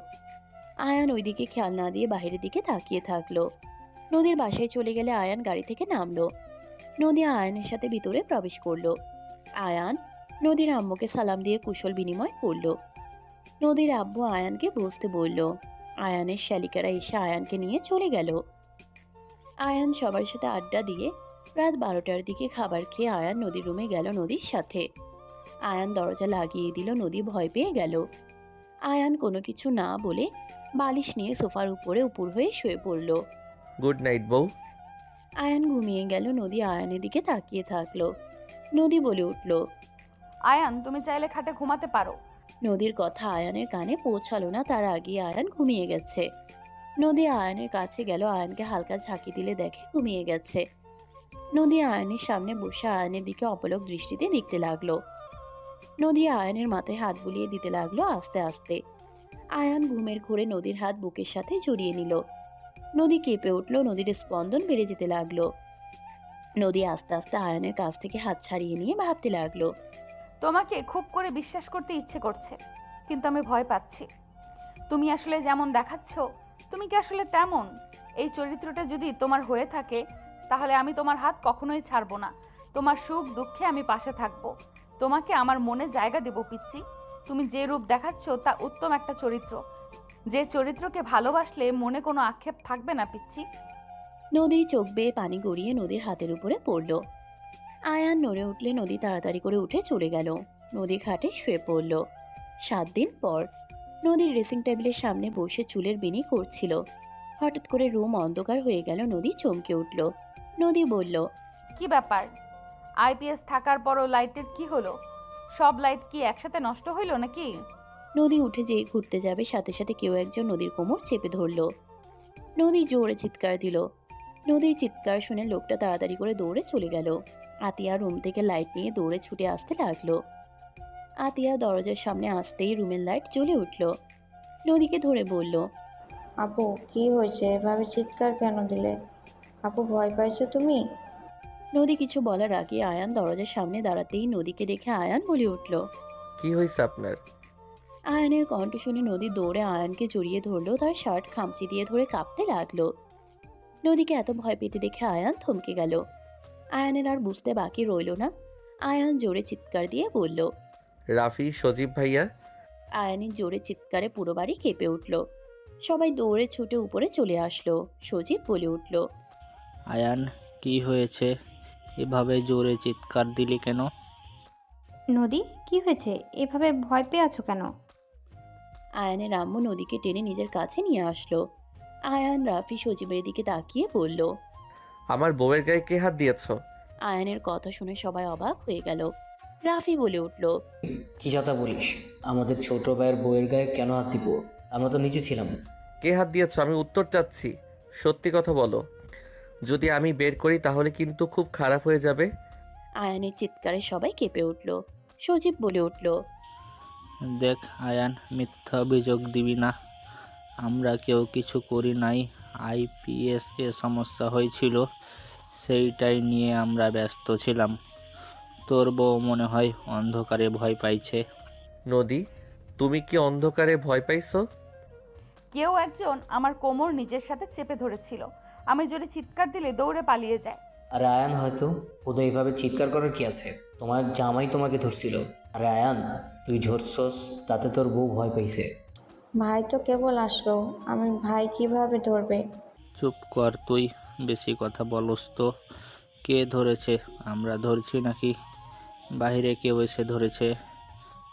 আয়ান ওইদিকে খেয়াল না দিয়ে বাইরের দিকে তাকিয়ে থাকলো। নদীর বাসায় চলে গেলে আয়ান গাড়ি থেকে নামলো। নদী আয়ানের সাথে ভিতরে প্রবেশ করলো। আয়ান নদীর আম্মুকে সালাম দিয়ে কুশল বিনিময় করলো। নদীর আব্বু আয়ানকে বসতে বলল। আয়ানের শালিকারা এসে আয়ানকে নিয়ে চলে গেল। আয়ান সবার সাথে আড্ডা দিয়ে রাত 12টার দিকে খাবার খেয়ে আয়ান নদীর রুমে গেল নদীর সাথে। আয়ান দরজা লাগিয়ে দিল। নদী ভয় পেয়ে গেল। আয়ান কোনো কিছু না বলে বালিশ নিয়ে সোফার উপরে উপুর হয়ে শুয়ে পড়ল। গুড নাইট বউ। আয়ান ঘুমিয়ে গেল। নদী আয়ানের দিকে তাকিয়ে থাকলো। নদী বলে উঠল, আয়ান তুমি চাইলে খাটে ঘুমাতে পারো। নদীর কথা আয়ানের কানে পৌঁছালো না, তার আগে আয়ান ঘুমিয়ে গেছে। নদী আয়ানের কাছে গেল, আয়ানকে হালকা ঝাঁকি দিলে দেখে ঘুমিয়ে গেছে। নদী আয়ানের সামনে বসে আয়ানের দিকে অপলক দৃষ্টিতে দেখতে লাগলো। নদী আয়ানের মাথায় হাত বুলিয়ে দিতে লাগলো আস্তে আস্তে। আয়ান ঘুমের ঘোরে নদীর হাত বুকের সাথে জড়িয়ে নিল। নদী কেঁপে উঠল, নদীর স্পন্দন বেড়ে যেতে লাগলো। নদী আস্তে আস্তে আয়ানের কাছ থেকে হাত ছাড়িয়ে নিয়ে ভাবতে লাগলো। তোমাকে খুব করে বিশ্বাস করতে ইচ্ছে করছে, কিন্তু আমি ভয় পাচ্ছি। তুমি আসলে যেমন দেখাচ্ছ, তুমি কি আসলে তেমন? এই চরিত্রটা যদি তোমার হয়ে থাকে, তাহলে আমি তোমার হাত কখনোই ছাড়বো না। তোমার সুখ দুঃখে আমি পাশে থাকবো। তোমাকে আমার মনে জায়গা দেবো পিচ্চি। তুমি যে রূপ দেখাচ্ছ তা উত্তম একটা চরিত্র, যে চরিত্রকে ভালোবাসলে মনে কোনো আক্ষেপ থাকবে না পিচ্চি। নদীর চোখ বেয়ে পানি গড়িয়ে নদীর হাতের উপরে পড়ল। আয়ান নড়ে উঠলে নদী তাড়াতাড়ি করে উঠে চলে গেল। নদী খাটে শুয়ে পড়ল। 7 দিন পর নদীর ড্রেসিং টেবিলের সামনে বসে চুলের বিনি করছিল। হঠাৎ করে রুম অন্ধকার হয়ে গেল। নদী চমকে উঠল। নদী বলল, কি ব্যাপার? আইপিএস থাকার পরও লাইটের কি হলো? সব লাইট কি একসাথে নষ্ট হইলো নাকি? নদী উঠে যেই ঘুরতে যাবে, সাথে সাথে কেউ একজন নদীর কোমর চেপে ধরল। নদী জোরে চিৎকার দিল। নদীর চিৎকার শুনে লোকটা তাড়াতাড়ি করে দৌড়ে চলে গেল। আতিয়া রুম থেকে লাইট নিয়ে দৌড়ে ছুটে আসতে লাগলো। আতিয়া দরজার সামনে আসতেই রুমের লাইট জ্বলে উঠল। নদীকে ধরে বলল, আপু কি হয়েছে, এভাবে চিৎকার কেন দিলে? আপু ভয় পাইছো তুমি? নদী কিছু বলার আগে আয়ান দরজার সামনে দাঁড়াতেই নদীকে দেখে আয়ান বলে উঠল। কি হয়েছে আপনার? আয়ানের কণ্ঠ শুনে নদী দৌড়ে আয়ানকে জড়িয়ে ধরলো। তার শার্ট খামচি দিয়ে ধরে কাঁপতে লাগলো। নদীকে এত ভয় পেতে দেখে আয়ান থমকে গেল। আয়ানের আর বুঝতে বাকি রইল না। আয়ান জোরে চিৎকার দিয়ে বলল, রাফি, সজীব ভাইয়া। আয়ানের জোরে চিৎকারে পুরো বাড়ি কেঁপে উঠল। সবাই দৌড়ে ছুটে উপরে চলে আসলো। সজীব বলে উঠল, আয়ান, কি হয়েছে? এভাবে জোরে চিৎকার দিলি কেন? নদী কি হয়েছে? এভাবে ভয় পেয়ে আছো কেন? আয়ানের আম্মু নদীকে টেনে নিজের কাছে নিয়ে আসলো। আয়ান রাফি সজীবের দিকে তাকিয়ে বলল, আমার বউয়ের গায়ে কে হাত দিয়েছ? আয়ানের কথা শুনে সবাই অবাক হয়ে গেল। রাফি বলে উঠল, কি কথা বলিস? আমাদের ছোট ভাইয়ের বউয়ের গায়ে কেন হাত দিব? আমরা তো নিচে ছিলাম। কে হাত দিয়েছ? আমি উত্তর চাচ্ছি, সত্যি কথা বলো। যদি আমি বের করি তাহলে কিন্তু খুব খারাপ হয়ে যাবে। আয়ানের চিৎকারে সবাই কেঁপে উঠল। সজীব বলে উঠল, দেখ আয়ান, মিথ্যা অভিযোগ দিবি না। আমরা কেউ কিছু করি নাই। আইপিএস এ সমস্যা হয়েছিল, সেইটাই নিয়ে আমরা ব্যস্ত ছিলাম। তোর বউ মনে হয় অন্ধকারে ভয় পাইছে। নদী, তুমি কি অন্ধকারে ভয় পাইছো? কেউ একজন আমার কোমর নিজের সাথে চেপে ধরেছিল। আমি জোরে চিৎকার দিলে দৌড়ে পালিয়ে যায়। আর আয়ান হয়তো ওদের এইভাবে চিৎকার করার কি আছে? তোমার জামাই তোমাকে ধরছিল। আর আয়ান, তুই ঝরছস, তাতে তোর বউ ভয় পাইছে। ভাই তো কেবল আসলো, আমি ভাই কিভাবে ধরবে? চুপ কর তুই, বেশি কথা বলস তো। কে ধরেছে? আমরা ধরছি নাকি বাইরে কেউ এসে ধরেছে?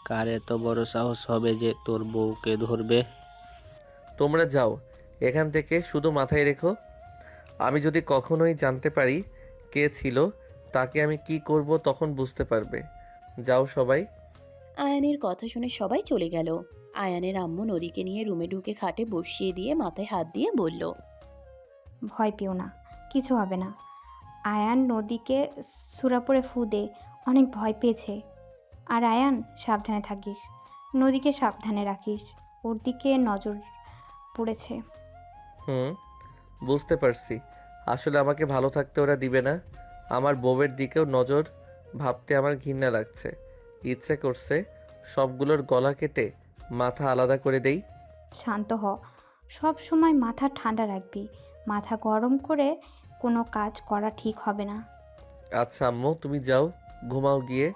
কার এত বড় সাহস হবে যে তোর বউকে ধরবে? তোমরা যাও এখান থেকে, শুধু মাথায় রেখো, আমি যদি কখনোই জানতে পারি কে ছিল, তাকে আমি কি করব তখন বুঝতে পারবে। যাও সবাই। আয়ানের কথা শুনে সবাই চলে গেল। আয়ানের আম্মু নদীকে নিয়ে রুমে ঢুকে খাটে বসিয়ে দিয়ে মাথায় হাত দিয়ে বলল, ভয় পেও না, কিছু হবে না। আয়ান নদীকে সুরাপুরে ফু দে, অনেক ভয় পেয়েছে। আর আয়ান সাবধানে থাকিস, নদীকে সাবধানে রাখিস, ওর দিকে নজর পড়েছে। বুঝতে পারছি। আসলে আমাকে ভালো থাকতে ওরা দিবে না। আমার বউয়ের দিকেও নজর ভাবতে আমার ঘৃণা লাগছে। ইচ্ছে করছে সবগুলোর গলা কেটে মাথা আলাদা করে দেই। শান্ত হ, সব সময় মাথা ঠান্ডা রাখবি। মাথা গরম করে কোনো কাজ করা ঠিক হবে না। আচ্ছা আম্মু, তুমি যাও, ঘুমাও গিয়ে,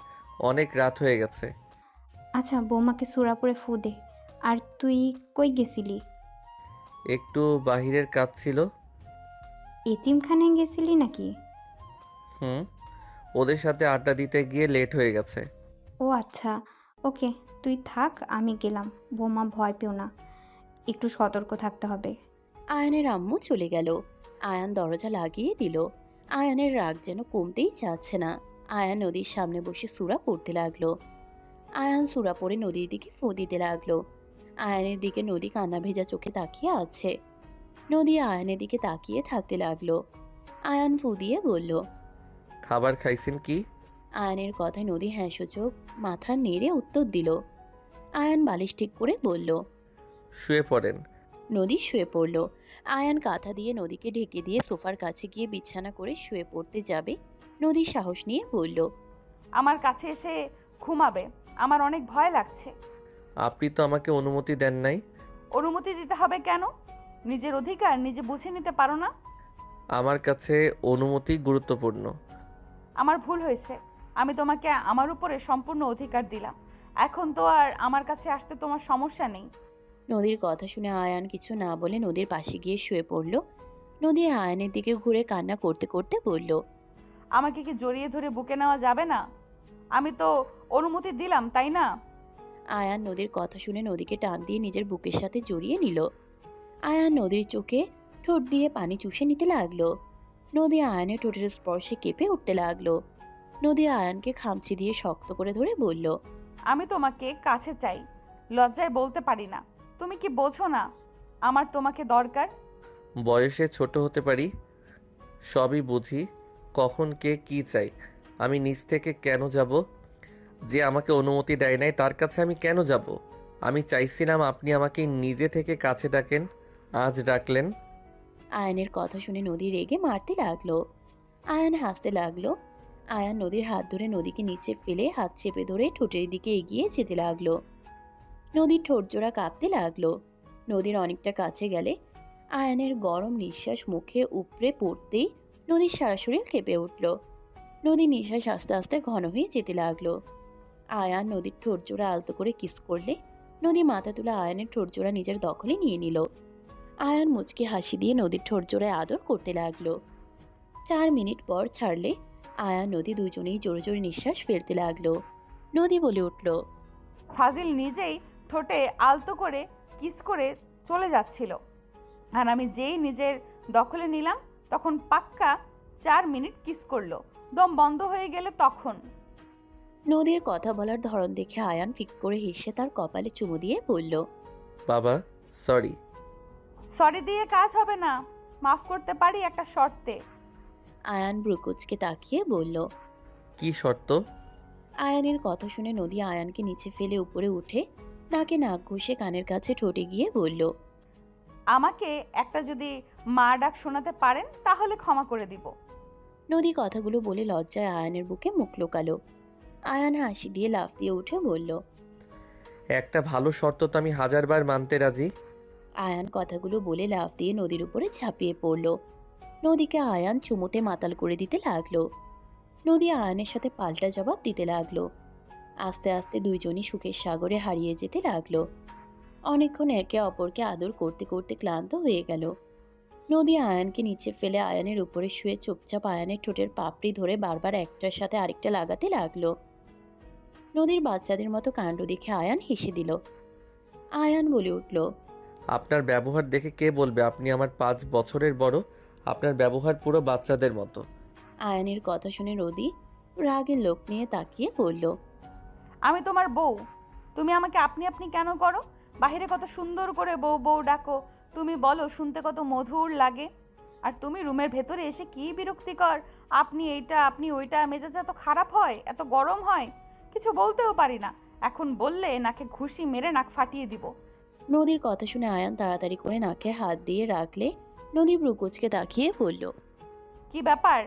অনেক রাত হয়ে গেছে। আচ্ছা, বৌমাকে সুরাপুরে ফু দে। আর তুই কই গেছিলি? একটু বাহিরের কাজ ছিল। এতিমখানে গেছিলি নাকি? ওদের সাথে আড্ডা দিতে গিয়ে লেট হয়ে গেছে। ও আচ্ছা, ওকে, তুই থাক, আমি গেলাম। বৌমা ভয় পেও না, একটু সতর্ক থাকতে হবে। আয়ানের আম্মু চলে গেল। আয়ান দরজা লাগিয়ে দিল। আয়ানের রাগ যেন কমতেই চাচ্ছে না। আয়ান নদীর সামনে বসে সূরা পড়তে লাগলো। আয়ান সুরা পড়ে নদীর দিকে ফু দিতে লাগলো। আয়ানের দিকে নদী কান্না ভেজা চোখে তাকিয়ে আছে। নদী আয়ানের দিকে তাকিয়ে থাকতে লাগলো। আয়ান ফু দিয়ে বলল, খাবার খাইছেন কি? আয়ানের কথায় নদী হ্যাঁ সূচক মাথা নেড়ে উত্তর দিল। আয়ান বালিশ ঠিক করে বলল। শুয়ে পড়েন। নদী শুয়ে পড়ল। আয়ান কাঁথা দিয়ে নদীকে ঢেকে দিয়ে সোফার কাছে গিয়ে বিছানা করে শুয়ে পড়তে যাবে। নদী সাহস নিয়ে বলল, আমার কাছে এসে ঘুমাবে, আমার অনেক ভয় লাগছে। আপনি তো আমাকে অনুমতি দেন নাই। অনুমতি দিতে হবে কেন? নিজের অধিকার নিজে বুঝে নিতে পারো না? আমার কাছে অনুমতি গুরুত্বপূর্ণ। আমার ভুল হয়েছে, আমি তোমাকে আমার উপরে সম্পূর্ণ অধিকার দিলাম, এখন তো আর আমার কাছে আসতে তোমার সমস্যা নেই। নদীর কথা শুনে আয়ান কিছু না বলে নদীর পাশে গিয়ে শুয়ে পড়ল। নদী আয়ানের দিকে ঘুরে কান্না করতে করতে বলল, আমাকে কি জড়িয়ে ধরে বুকে নেওয়া যাবে না? আমি তো অনুমতি দিলাম, তাই না? আয়ান নদীর কথা শুনে নদীকে টান দিয়ে নিজের বুকের সাথে জড়িয়ে নিল। আয়ান নদীর চোখে ঠোঁট দিয়ে পানি চুষে নিতে লাগলো। নদী আয়ানের ঠোঁটের স্পর্শে কেঁপে উঠতে লাগলো। নদী আয়ানকে খামচি দিয়ে শক্ত করে ধরে বলল, আমি তোমাকে কাছে চাই, লজ্জায় বলতে পারি না। তুমি কি বোঝো না আমার তোমাকে দরকার? বয়সে ছোট হতে পারি, সবই বুঝি কখন কে কি চাই। আমি নিজ থেকে কেন যাব? যে আমাকে অনুমতি দেয় নাই তার কাছে আমি কেন যাব? আমি চাইছিলাম আপনি আমাকে নিজে থেকে কাছে ডাকেন, আজ ডাকলেন। আয়ানের কথা শুনে নদী রেগে মারতে লাগলো। আয়ান হাসতে লাগলো। আয়ান নদীর হাত ধরে নদীকে নিচে ফেলে হাত চেপে ধরে ঠোঁটের দিকে এগিয়ে যেতে লাগলো। নদীর ঠোঁট জোড়া কাঁপতে লাগলো। নদীর অনেকটা কাছে গেলে আয়ানের গরম নিঃশ্বাস মুখে উপড়ে পড়তেই নদীর সারা শরীর কেঁপে উঠল। নদীর নিঃশ্বাস আস্তে আস্তে ঘন হয়ে যেতে লাগলো। আয়ান নদীর ঠোঁট জোড়া আলতো করে কিস করলে নদী মাথা তুলে আয়ানের ঠোঁট জোড়া নিজের দখলে নিয়ে নিল। আয়ান মুচকি হাসি দিয়ে নদীর ঠোঁট জোড়ায় আদর করতে লাগলো। 4 মিনিট পর ছাড়লে আয়ান নদী দুজনেই জোরে জোরে নিঃশ্বাস ফেলতে লাগলো। নদী বলে উঠল, ফাজিল নিজেই ঠোঁটে আলতো করে কিস করে চলে যাচ্ছিল, আর আমি যেই নিজের দখলে নিলাম তখন পাক্কা 4 মিনিট কিস করলো। দম বন্ধ হয়ে গেলে তখন। নদীর কথা বলার ধরন দেখে আয়ান ফিক করে হেসে তার কপালে চুমু দিয়ে বলল, বাবা সরি। সরি দিয়ে কাজ হবে না, মাফ করতে পারি একটা শর্তে। আয়ান ব্রুকুচকে তাকিয়ে বলল, কি শর্ত? আয়ানের কথা শুনে নদী আয়ানকে নিচে ফেলে উপরে উঠে নাকে নাক ঘষে কানের কাছে ঠোঁটে গিয়ে বলল, আমাকে একটা যদি মা ডাক শোনাতে পারেন তাহলে ক্ষমা করে দিব। নদী কথাগুলো বলে লজ্জায় আয়ানের বুকে মুখ লুকালো। আয়ান হাসি দিয়ে লাফ দিয়ে উঠে বলল, একটা ভালো শর্ত তো আমি 1000বার মানতে রাজি। আয়ান কথাগুলো বলে লাফ দিয়ে নদীর উপরে ঝাঁপিয়ে পড়ল। নদীকে আয়ান চুমুতে মাতাল করে দিতে লাগলো। নদী আয়ানের সাথে পাল্টা জবাব দিতে লাগলো। আস্তে আস্তে দুইজনই সুখের সাগরে হারিয়ে যেতে লাগলো। অনেকক্ষণ একে অপরকে আদর করতে করতে ক্লান্ত হয়ে গেল। নদী আয়ানকে নিচে ফেলে আয়ানের উপরে শুয়ে চুপচাপ আয়ানের ঠোঁটের পাপড়ি ধরে বারবার একটার সাথে আরেকটা লাগাতে লাগলো। নদীর বাচ্চাদের মতো কাণ্ড দেখে আয়ান হেসে দিল। আয়ান বলে উঠল, আপনার ব্যবহার দেখে কে বলবে আপনি আমার 5 বছরের বড়? আপনার ব্যবহার পুরো বাচ্চাদের মতো। আয়ানের কথা শুনে নদী রাগের লোক নিয়ে তাকিয়ে বলল, আমি তোমার বউ, তুমি আমাকে আপনি আপনি কেন করো? বাহিরে কত সুন্দর করে বউ বউ ডাকো, তুমি বলো শুনতে কত মধুর লাগে, আর তুমি রুমের ভেতরে এসে কি বিরক্তিকর আপনি এইটা আপনি ওইটা, মেজাজ এত খারাপ হয়, এত গরম হয়, কিছু বলতেও পারি না। এখন বললে নাকে ঘুষি মেরে নাক ফাটিয়ে দিব। নদীর কথা শুনে আয়ান তাড়াতাড়ি করে নাকে হাত দিয়ে রাখলে নদী ব্রুকুচকে তাকিয়ে বলল, কি ব্যাপার,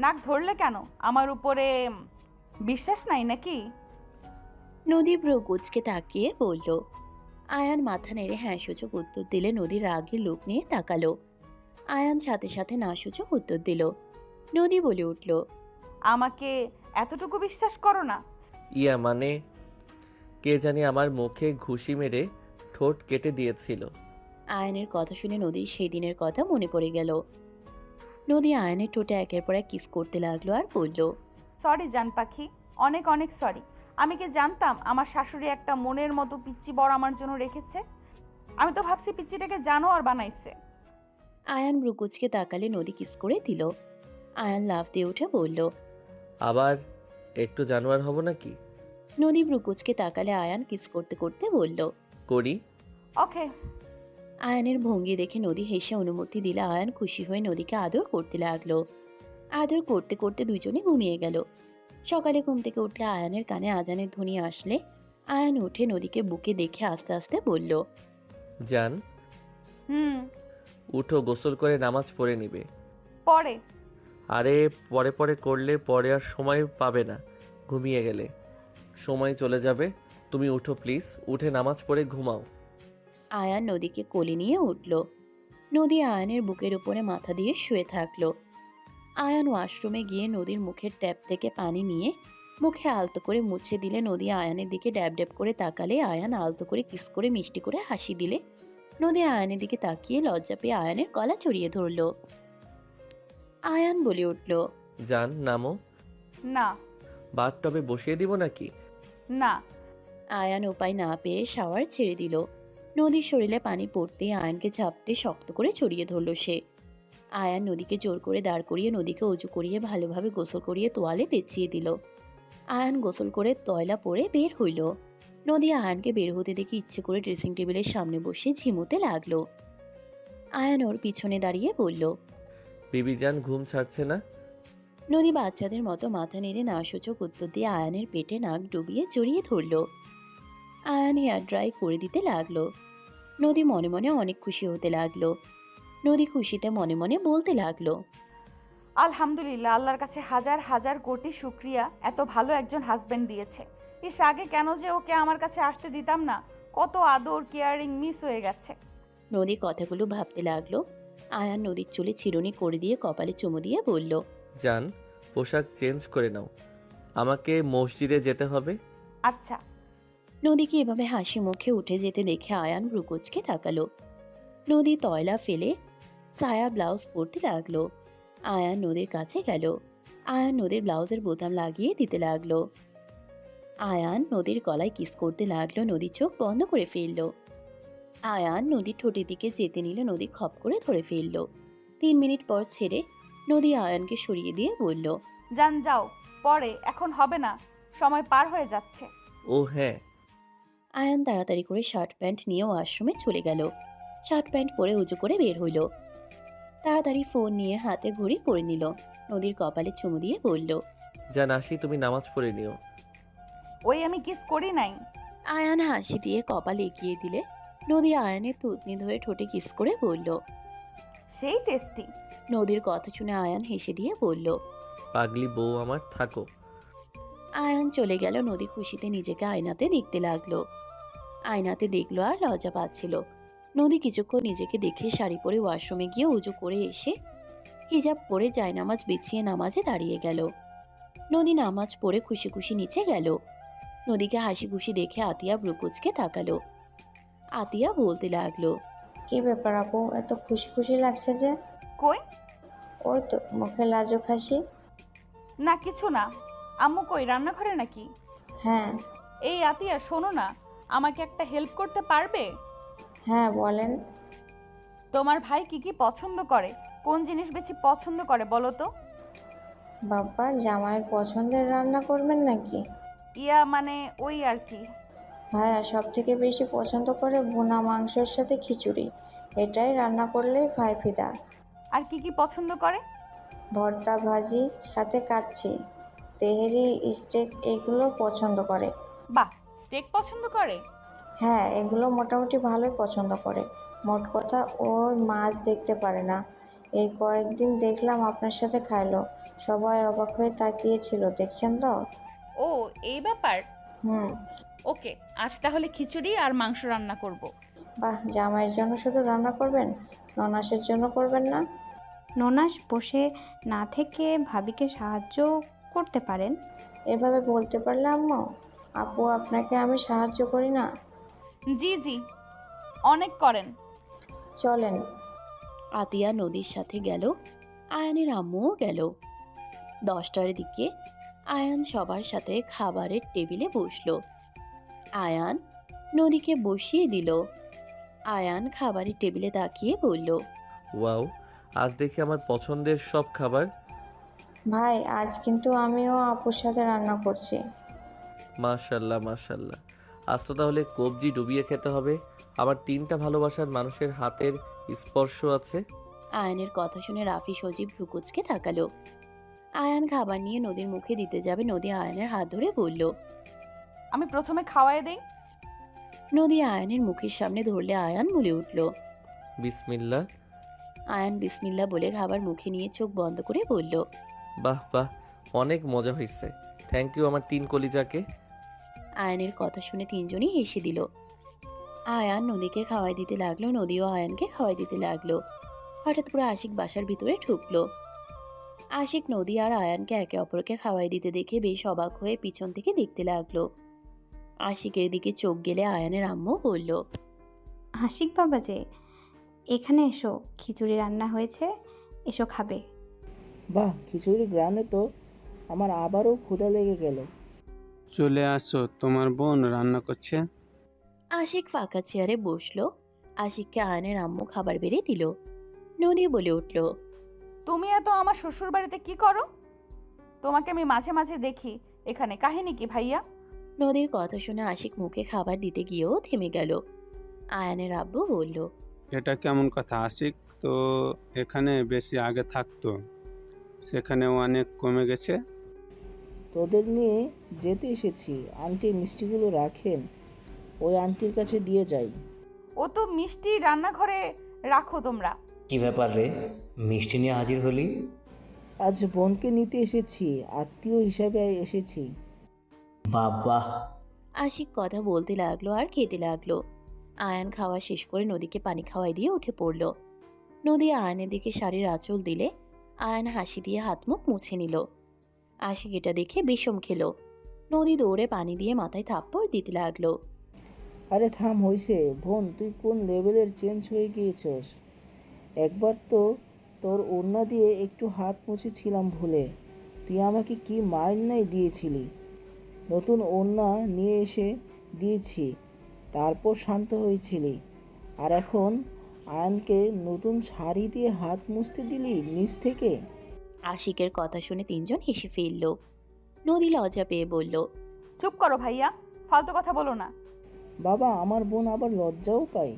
নাক ধরলে কেন? আমার উপরে বিশ্বাস নাই নাকি? নদী ব্রুকুচকে তাকিয়ে বলল। আয়ান মাথা নেড়ে হ্যাঁ সূচক উত্তর দিলে নদী রাগের লোক নিয়ে তাকালো। আয়ান সাথে সাথে না সূচক উত্তর দিল। নদী বলে উঠল, আমাকে এতটুকু বিশ্বাস করো না? ইয়া মানে কে জানি আমার মুখে ঘুষি মেরে ঠোঁট কেটে দিয়েছিল। আয়ানের কথা শুনে নদীর সেই দিনের কথা মনে পড়ে গেল। নদী আয়ানের ঠোঁটে একের পর এক কিস করতে লাগলো আর বলল, সরি জান পাখি, অনেক অনেক সরি। আমি কি জানতাম আমার শাশুড়ি একটা মনের মতো পিচ্চি বর আমার জন্য রেখেছে? আমি তো ভাবছি পিচ্চিটাকে জানোয়ার বানাইছে। আয়ান ব্রুকুচকে তাকালে নদী কিস করে দিল। আয়ান লাফ দিয়ে উঠে বলল, আবার একটু জানোয়ার হব নাকি? নদী ব্রুকুচকে তাকালে আয়ান কিস করতে করতে বলল, করি। ওকে। আয়ানের ভঙ্গি দেখে নদী হেসে অনুমতি দিলে আয়ান খুশি হয়ে নদীকে আদর করতে লাগলো। আদর করতে করতে দুজনে ঘুমিয়ে গেল। সকালে ঘুম থেকে উঠলে আয়ানের কানে আজানের ধ্বনি আসলে আয়ান উঠে নদীকে বুকে দেখে আস্তে আস্তে বলল, জান, হুম। উঠো, গোসল করে নামাজ পড়ে নিবে। পরে। আরে পরে পরে করলে পরে আর সময় পাবে না, ঘুমিয়ে গেলে সময় চলে যাবে। তুমি উঠো প্লিজ, উঠে নামাজ পড়ে ঘুমাও। আয়ান নদীকে কোলে নিয়ে উঠল। নদী আয়ানের বুকের উপরে মাথা দিয়ে শুয়ে থাকলো। আয়ান ওয়াশরুমে গিয়ে নদীর মুখের ট্যাপ থেকে পানি নিয়ে মুখে আলতো করে মুছে দিলে নদী আয়ানের দিকে ড্যাব ড্যাব করে তাকালে আয়ান আলতো করে কিস করে মিষ্টি করে হাসি দিলে নদী আয়ানের দিকে তাকিয়ে লজ্জা পেয়ে আয়ানের গলা জড়িয়ে ধরল। আয়ান বলে উঠল, জান, নামো। না। বাথটবে বসিয়ে দিব নাকি? না। আয়ান উপায় না পেয়ে শাওয়ার ছেড়ে দিল। নদীর শরীরে পানি পড়তেই আয়ানকে ঝাপটে শক্ত করে জড়িয়ে ধরল সে। আয়ান নদীকে জোর করে দাঁড় করিয়ে নদীকে উঁচু করিয়ে ভালোভাবে গোসল করিয়ে তোয়ালে পেঁচিয়ে দিল। আয়ান গোসল করে তয়লা পরে বের হইল। নদী আয়ানকে বের হতে দেখে ইচ্ছে করে ড্রেসিং টেবিলের সামনে বসে ঝিমোতে লাগলো। আয়ান ওর পিছনে দাঁড়িয়ে বলল, বিবি জান, ঘুম ছাড়ছে না? নদী বাচ্চাদের মতো মাথা নেড়ে না সূচক উত্তর দিয়ে আয়ানের পেটে নাক ডুবিয়ে জড়িয়ে ধরল। আয়ান হেয়ার ড্রাই করে দিতে লাগলো। নদী মনে মনে অনেক খুশি হতে লাগলো। নদী খুশিতে মনে মনে বলতে লাগলো, আলহামদুলিল্লাহ, আল্লাহর কাছে হাজার হাজার কোটি শুক্রিয়া, এত ভালো একজন হাজবেন্ড দিয়েছে। ইস, আগে কেন যে ওকে আমার কাছে আসতে দিতাম না, কত আদর কেয়ারিং মিস হয়ে গেছে। নদী কথাগুলো ভাবতে লাগলো। আয়ান নদীর চুলে চিরুনি করে দিয়ে কপালে চুমু দিয়ে বলল, জান, পোশাক চেঞ্জ করে নাও, আমাকে মসজিদে যেতে হবে। আচ্ছা। নদীকে এভাবে হাসি মুখে উঠে যেতে দেখে আয়ান ভ্রুকুচকে তাকালো। নদী তয়লা ফেলে সায়া ব্লাউজ পরতে লাগলো। আয়ান নদীর কাছে গেল। আয়ান নদীর ব্লাউজের বোতাম লাগিয়ে দিতে লাগলো। আয়ান নদীর গলায় কিস করতে লাগলো। নদী চোখ বন্ধ করে ফেললো। আয়ান নদীর ঠোঁটের দিকে যেতে নিলে নদী খপ করে ধরে ফেললো। 3 মিনিট পর ছেড়ে নদী আয়ানকে সরিয়ে দিয়ে বলল, যান, যাও, পরে, এখন হবে না, সময় পার হয়ে যাচ্ছে। ও হ্যাঁ। আয়ান তাড়াতাড়ি করে শার্ট প্যান্ট নিয়ে ওয়াশরুমে চলে গেল। শার্ট প্যান্ট পরে উজু করে বের হইল। তাড়াতাড়ি ফোন নিয়ে হাতে ঘড়ি পরে নিল। নদীর কপালে চুমু দিয়ে বলল, জান, আসি, তুমি নামাজ পড়ে নিও। ওই আমি কিস করি নাই। আয়ান হাসি দিয়ে কপাল এগিয়ে দিলে নদী আয়ানের থুতনি ধরে ঠোঁটে কিস করে বলল, সেই টেস্টি। নদীর কথা শুনে আয়ান হেসে দিয়ে বলল, পাগলি বউ আমার, থাকো। আয়ান চলে গেল। নদী খুশিতে নিজেকে আয়নাতে দেখতে লাগলো। আয়নাতে দেখলো আর লজ্জা পাচ্ছিল। নদী কিছুক্ষণ নিজেকে দেখে শাড়ি পরে ওয়াশরুমে গিয়ে উজু করে এসে হিজাব পরে জায়নামাজ বিছিয়ে নামাজে দাঁড়িয়ে গেল। নদী নামাজ পড়ে খুশি খুশি নিচে গেল। নদীকে হাসি খুশি দেখে আতিয়া ব্রুকুচকে তাকালো। আতিয়া বলতে লাগলো, কি ব্যাপার আপু, এত খুশি খুশি লাগছে যে? কই? ওই তো মুখে লাজুক হাসি। না, কিছু না। আম্মু কই, রান্নাঘরে নাকি? হ্যাঁ। এই আতিয়া, শোনো না, আমাকে একটা হেল্প করতে পারবে? হ্যাঁ, বলেন। তোমার ভাই কি কি পছন্দ করে, কোন জিনিস বেশি পছন্দ করে বলো তো? বাবা, জামাইয়ের পছন্দের রান্না করবেন নাকি? ইয়া মানে ওই আর কি। ভাইয়া সব থেকে বেশি পছন্দ করে ভুনা মাংসের সাথে খিচুড়ি। এটাই রান্না করলেই ভাই ফিদা। আর কি কি পছন্দ করে? ভর্তা, ভাজি, সাথে কাচ্চি, তেহেরি, স্টেক এগুলো পছন্দ করে। বাহ, স্টেক পছন্দ করে? হ্যাঁ, এগুলো মোটামুটি ভালোই পছন্দ করে। মোট কথা ও মাছ দেখতে পারে না। এই কয়েকদিন দেখলাম আপনার সাথে খাইলো, সবাই অবাক হয়ে তাকিয়েছিল, দেখছেন তো? ও, এই ব্যাপার। হুম। ওকে, আজ তাহলে খিচুড়ি আর মাংস রান্না করব। বাহ, জামাইয়ের জন্য শুধু রান্না করবেন, ননাসের জন্য করবেন না? ননাস বসে না থেকে ভাবিকে সাহায্য করতে পারেন। এভাবে বলতে পারলে আম্মু, আপু আপনাকে আমি সাহায্য করি না? জি জি, অনেক করেন। চলেন। আতিয়া নদীর সাথে গেল। আয়ানের আম্মুও গেল। 10টার দিকে আয়ান সবার সাথে খাবারের টেবিলে বসলো। আয়ান নদীকে বসিয়ে দিল। আয়ান খাবারের টেবিলে তাকিয়ে বলল, ওয়াও, আজ দেখি আমার পছন্দের সব খাবার। ভাই, আজ কিন্তু আমিও আপুর সাথে রান্না করছি। মাশাল্লাহ মাশাল্লাহ। আজ তো তাহলে কবজি ডুবিয়ে খেতে হবে। আমার 3টা ভালোবাসার মানুষের হাতের স্পর্শ আছে। আয়ানের কথা শুনে রাফি সজীব ভ্রুকুচকে তাকালো। আয়ান খাবার নিয়ে নদীর মুখে দিতে যাবে, নদী আয়ানের হাত ধরে বলল। আমি প্রথমে খাওয়াই দেই। নদী আয়ানের মুখের সামনে ধরলে আয়ান বলে উঠল। বিসমিল্লাহ। আয়ান বিসমিল্লা বলে খাবার মুখে নিয়ে চোখ বন্ধ করে বলল। বাহ বাহ, অনেক মজা হয়েছে। থ্যাংক ইউ আমার 3 কলিজাকে। আয়ানের কথা শুনে তিনজনই হেসে দিল। আয়ান নদীকে খাওয়াই দিতে লাগলো, নদীও আয়ানকে খাওয়াই দিতে লাগলো। হঠাৎ করে আশিক বাসার ভিতরে ঢুকলো। আশিক নদী আর আয়ানকে একে অপরকে খাওয়াই দিতে দেখে বেশ অবাক হয়ে পিছন থেকে দেখতে লাগলো। আশিকের দিকে চোখ গেলে আয়ানের আম্মু বলল। আশিক বাবা যে, এখানে এসো, খিচুড়ি রান্না হয়েছে, এসো খাবে। বাহ, খিচুড়ি গ্রানে তো আমার আবারও ক্ষুধা লেগে গেল। চলে আসো, তোমার বোন রান্না করছে। আশিক ফাঁকা চেয়ারে বসলো। আশিককে আয়ানের আম্মু খাবার বেড়ে দিল। নদী বলে উঠল। তুমি এত আমার শ্বশুর বাড়িতে কি করো? তোমাকে আমি মাঝে মাঝে দেখি এখানে, কাহিনী কি ভাইয়া? নদীর কথা শুনে আশিক মুখে খাবার দিতে গিয়েও থেমে গেল। আয়ানের আব্বু বলল। এটা কেমন কথা? আশিক তো এখানে বেশি আগে থাকতো, সেখানে অনেক কমে গেছে। তোদের নিয়ে যেতে এসেছি। আন্টি মিষ্টিগুলো রাখেন, ওই আন্টির কাছে দিয়ে যাই। ও তো মিষ্টি রান্নাঘরে রাখো তোমরা। কি ব্যাপার রে, মিষ্টি নিয়ে হাজির হলি? আজ বোনকে নিতে এসেছি, আত্মীয় হিসাবে এসেছি। বাবা। আশিক কথা বলতে লাগলো আর খেতে লাগলো। আয়ান খাওয়া শেষ করে নদীকে পানি খাওয়াই দিয়ে উঠে পড়ল। নদী আয়ানের দিকে শাড়ির আঁচল দিলে আয়ান হাসি দিয়ে হাত মুখ মুছে নিল। আশিক এটা দেখে বিষম খেলো। নদী দৌড়ে পানি দিয়ে মাথায় থাপ্পড় দিতে লাগলো। আরে থাম, হইছে। বোন, তুই কোন লেভেলের চেঞ্জ হয়ে গিয়েছস। একবার তো তোর ওড়না দিয়ে একটু হাত মুছেছিলাম ভুলে, তুই আমাকে কি মাইর নাই দিয়েছিলি। নতুন ওড়না নিয়ে এসে দিয়েছি, তারপর শান্ত হয়েছিলি। আর এখন আয়নকে নতুন শাড়ি দিয়ে হাত মুছতে দিলি নিচ থেকে। আশিকের কথা শুনে তিনজন হেসে ফেলল। নদী লজ্জা পেয়ে বলল। চুপ করো ভাইয়া, ফালতু কথা বলো না। বাবা, আমার বোন আবার লজ্জাও পায়।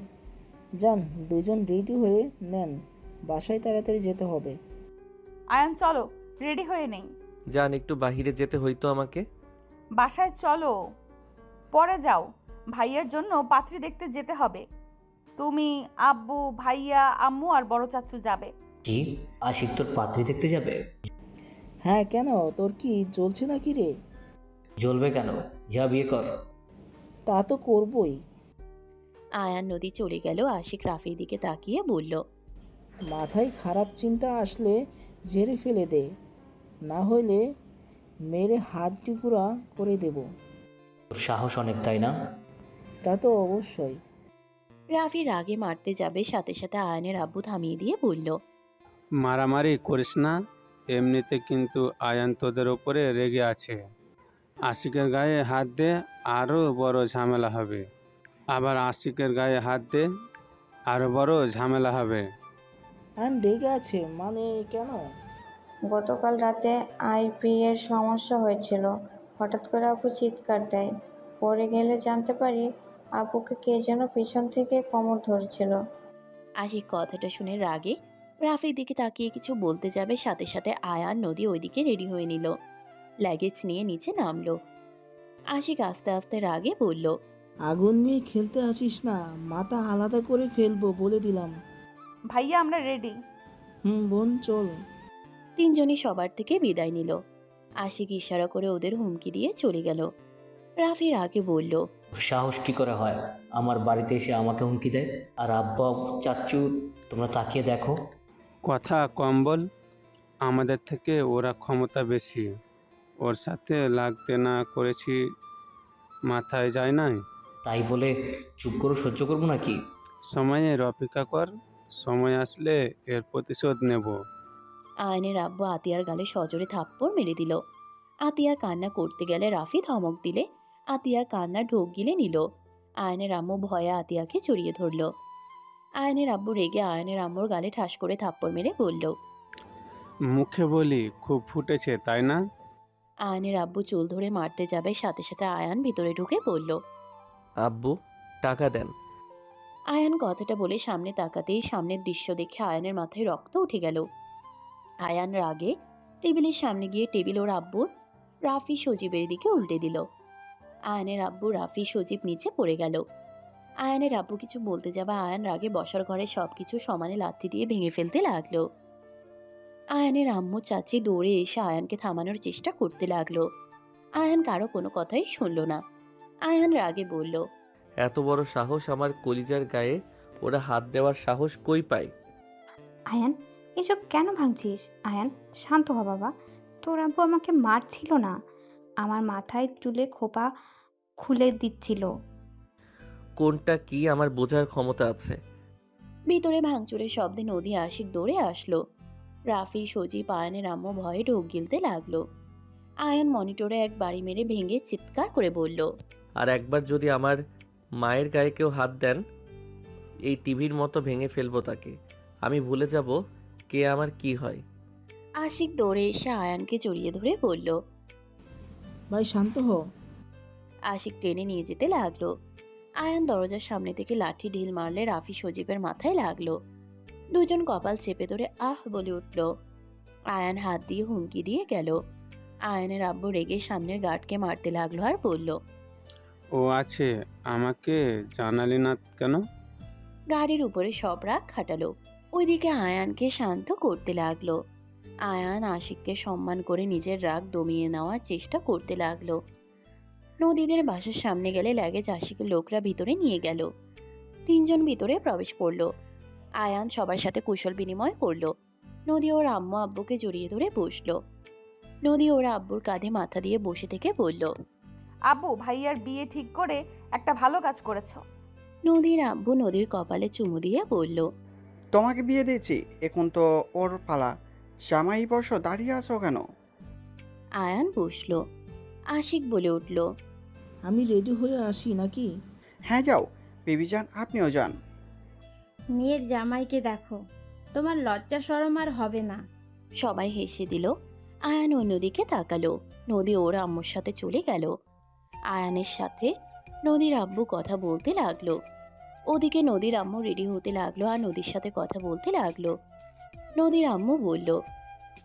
যান, দুজন রেডি হয়ে নেন, বাসায় তাড়াতাড়ি যেতে হবে। আয়ান চলো, রেডি হয়ে নেই। যান, একটু বাহিরে যেতে হইতো আমাকে। বাসায় চলো, পরে যাও, ভাইয়ার জন্য পাত্রী দেখতে যেতে হবে। তুমি, আব্বু, ভাইয়া, আম্মু আর বড় চাচু যাবে। কি, আশিক তোর পাত্রী দেখতে যাবে? হ্যাঁ, কেন, তোর কি জ্বলছে নাকি রে? জ্বলবে কেন, যা বিয়ে কর। তা তো করবই। আয়ান নদী চলে গেল। আশিক রাফির দিকে তাকিয়ে বলল। মাথায় খারাপ চিন্তা আসলে ঝেড়ে ফেলে দে, না হইলে মেরে হাত টুকরা করে দেব। তোর সাহস অনেক, তাই না? তা তো অবশ্যই। রাফি রাগে মারতে যাবে, সাথে সাথে আয়ানের আব্বু থামিয়ে দিয়ে বলল। মারামারি করিস না, এমনিতে কিন্তু আয়ান তোদের ওপরে রেগে আছে। আশিকের গায়ে হাত দে, আরও বড় ঝামেলা হবে। আবার আশিকের গায়ে হাত দে, আরও বড় ঝামেলা হবে। আর রেগে আছে মানে কেন? গতকাল রাতে আইপি এর সমস্যা হয়েছিল। হঠাৎ করে আপু চিৎকার দেয়, পরে গেলে জানতে পারি আপুকে কে যেন পিছন থেকে কোমর ধরেছিল। আশিক কথাটা শুনে রাগে রাফির দিকে তাকিয়ে কিছু বলতে যাবে, সাথে সাথে আয়ান নদী ওইদিকে রেডি হয়ে নিল। লাগেজ নিয়ে নিচে নামলো। আশিক আস্তে আস্তে রাগে বলল। আগুন নিয়ে খেলতে আসিস না, মাথা আলাদা করে ফেলবো বলে দিলাম। ভাইয়া আমরা রেডি। বোন চল। তিনজনই সবার থেকে বিদায় নিল। আশিক ইশারা করে ওদের হুমকি দিয়ে চলে গেল। রাফি রাগে বলল। সাহস কি করে হয় আমার বাড়িতে এসে আমাকে হুমকি দেয়? আর আব্বা চাচ্চু, তোমরা তাকিয়ে দেখো। কথা কম বল, আমাদের থেকে ওরা ক্ষমতা বেশি। ওর সাথে লাগতে না করেছি মাথায় যায় নাই? তাই বলে চুপ করে সহ্য করবো নাকি? সময়ের অপেক্ষা কর, সময় আসলে এর প্রতিশোধ নেব। আয়নের আব্বু আতিয়ার গালে সজোরে থাপ্পড় মেরে দিল। আতিয়া কান্না করতে গেলে রাফি ধমক দিলে আতিয়া কান্না ঢোক গিলে নিল। আয়নের আম্মু ভয়ে আতিয়াকে জড়িয়ে ধরল। আয়নের আব্বু রেগে আয়নের আম্মুর গালে ঠাস করে থাপ্পড় মেরে বলল। মুখে বলি খুব ফুটেছে, তাই না? আয়ানের আব্বু চুল ধরে মারতে যাবে, সাথে সাথে আয়ান ভিতরে ঢুকে বলল, আব্বু টাকা দেন। আয়ান কথাটা বলে সামনে তাকাতেই সামনের দৃশ্য দেখে আয়ানের মাথায় রক্ত উঠে গেল। আয়ান রাগে টেবিলের সামনে গিয়ে টেবিল ওর আব্বুর রাফি সজীবের দিকে উল্টে দিল। আয়ানের আব্বু রাফি সজীব নিচে পড়ে গেল। আয়ানের আব্বু কিছু বলতে যাবা আয়ান রাগে বসার ঘরে সবকিছু সমানে লাথি দিয়ে ভেঙে ফেলতে লাগলো। আয়ানের আম্মু চাচি দৌড়ে এসে আয়ানকে থামানোর চেষ্টা করতে লাগলো। আয়ান কারো কোনো কথাই শুনল না। আয়ান রাগে বলল, এত বড় সাহস আমার কলিজার গায়ে, ওরা হাত দেওয়ার সাহস কই পায়? আয়ান, এসব কেন ভাঙছিস? আয়ান, শান্ত হ বাবা। তোর আব্বু আমাকে মারছিল না, আমার মাথায় চুলে খোপা খুলে দিচ্ছিল। কোনটা কি আমার বোঝার ক্ষমতা আছে? ভিতরে ভাঙচুরের শব্দে নদী আশিক দৌড়ে আসলো। রাফি সজীব আয়ানের আম্মু ভয়ে ঢোক গিলতে লাগলো। আয়ান মনিটরে এক বাড়ি মেরে ভেঙে চিৎকার করে বলল, আর একবার যদি আমার মায়ের গায়ে কেউ হাত দেন, এই টিভির মতো ভেঙে ফেলবো তাকে। আমি ভুলে যাব কে আমার কি হয়। আশিক দৌড়ে এসে আয়ানকে জড়িয়ে ধরে বলল, ভাই শান্ত হ। আশিক টেনে নিয়ে যেতে লাগলো। আয়ান দরজার সামনে থেকে লাঠি ঢিল মারলে রাফি সজীবের মাথায় লাগলো। দুজন কপাল চেপে ধরে আহ বলে উঠল। আয়ান হাত দিয়ে হুমকি দিয়ে গেল। আয়ানের আব্বু রেগে সামনের গার্ডকে মারতে লাগলো আর বলল, ও আছে, আমাকে জানালি না কেন? গাড়ির উপরে সব রাগ খাটালো। ওইদিকে আয়ানকে শান্ত করতে লাগলো। আয়ান আশিককে সম্মান করে নিজের রাগ দমিয়ে নেওয়ার চেষ্টা করতে লাগলো। নদীদের বাসার সামনে গেলে লাগেজ আশিকের লোকরা ভিতরে নিয়ে গেল। তিনজন ভিতরে প্রবেশ করলো। আয়ান সবার সাথে কুশল বিনিময় করলো। নদী ওর আম্মু আব্বুকে জড়িয়ে ধরে বসলো। নদী ওর আব্বুর কাঁধে মাথা দিয়ে বসে থেকে বলল, আব্বু, ভাইয়ার বিয়ে ঠিক করে একটা ভালো কাজ করেছো। নদীর আব্বু নদীর কপালে চুমু দিয়ে বলল, তোমাকে বিয়ে দিয়েছি, এখন তো ওর পালা। জামাই বসো, দাঁড়িয়ে আছো কেন? আয়ান বসলো। আশিক বলে উঠল, আমি রেডি হয়ে আসি নাকি? হ্যাঁ যাও, বেবি যান, আপনিও যান। মেয়ের জামাইকে দেখো, তোমার লজ্জা শরম আর হবে না। সবাই হেসে দিল। আয়ান অন্যদিকে তাকালো। নদী ওর আম্মুর সাথে চলে গেল। আয়ানের সাথে নদীর আব্বু কথা বলতে লাগলো। ওদিকে নদীর আম্মু রেডি হতে লাগলো আর নদীর সাথে কথা বলতে লাগলো। নদীর আম্মু বলল,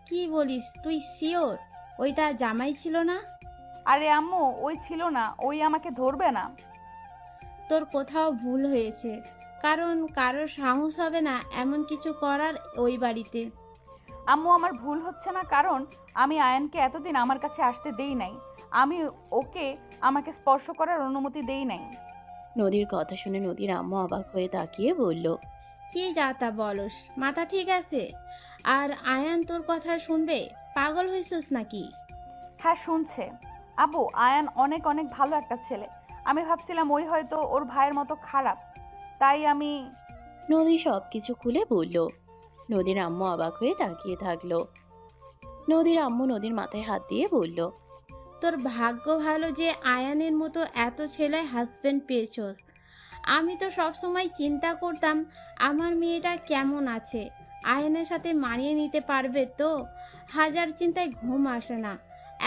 কি বলিস তুই? শিওর ওইটা জামাই ছিল না? আরে আম্মু, ওই ছিল না, ওই আমাকে ধরবে না। তোর কোথাও ভুল হয়েছে, কারণ কারোর সাহস হবে না এমন কিছু করার ওই বাড়িতে। আম্মু, আমার ভুল হচ্ছে না, কারণ আমি আয়ানকে এতদিন আমার কাছে আসতে দেই নাই। আমি ওকে আমাকে স্পর্শ করার অনুমতি দেই নাই। নদীর কথা শুনে নদীর আম্মু অবাক হয়ে তাকিয়ে বলল, কি যা তা বলস? মাথা ঠিক আছে? আর আয়ান তোর কথা শুনবে? পাগল হয়েছিস নাকি? হ্যাঁ, শুনছে। আব্বু, আয়ান অনেক অনেক ভালো একটা ছেলে। আমি ভাবছিলাম ওই হয়তো ওর ভাইয়ের মতো খারাপ, তাই আমি। নদী সবকিছু খুলে বলল। নদীর আম্মু অবাক হয়ে তাকিয়ে থাকলো। নদীর আম্মু নদীর মাথায় হাত দিয়ে বলল, তোর ভাগ্য ভালো যে আয়ানের মতো এত ছেলে হাজবেন্ড পেয়েছস। আমি তো সবসময় চিন্তা করতাম আমার মেয়েটা কেমন আছে, আয়ানের সাথে মানিয়ে নিতে পারবে তো। হাজার চিন্তায় ঘুম আসে না।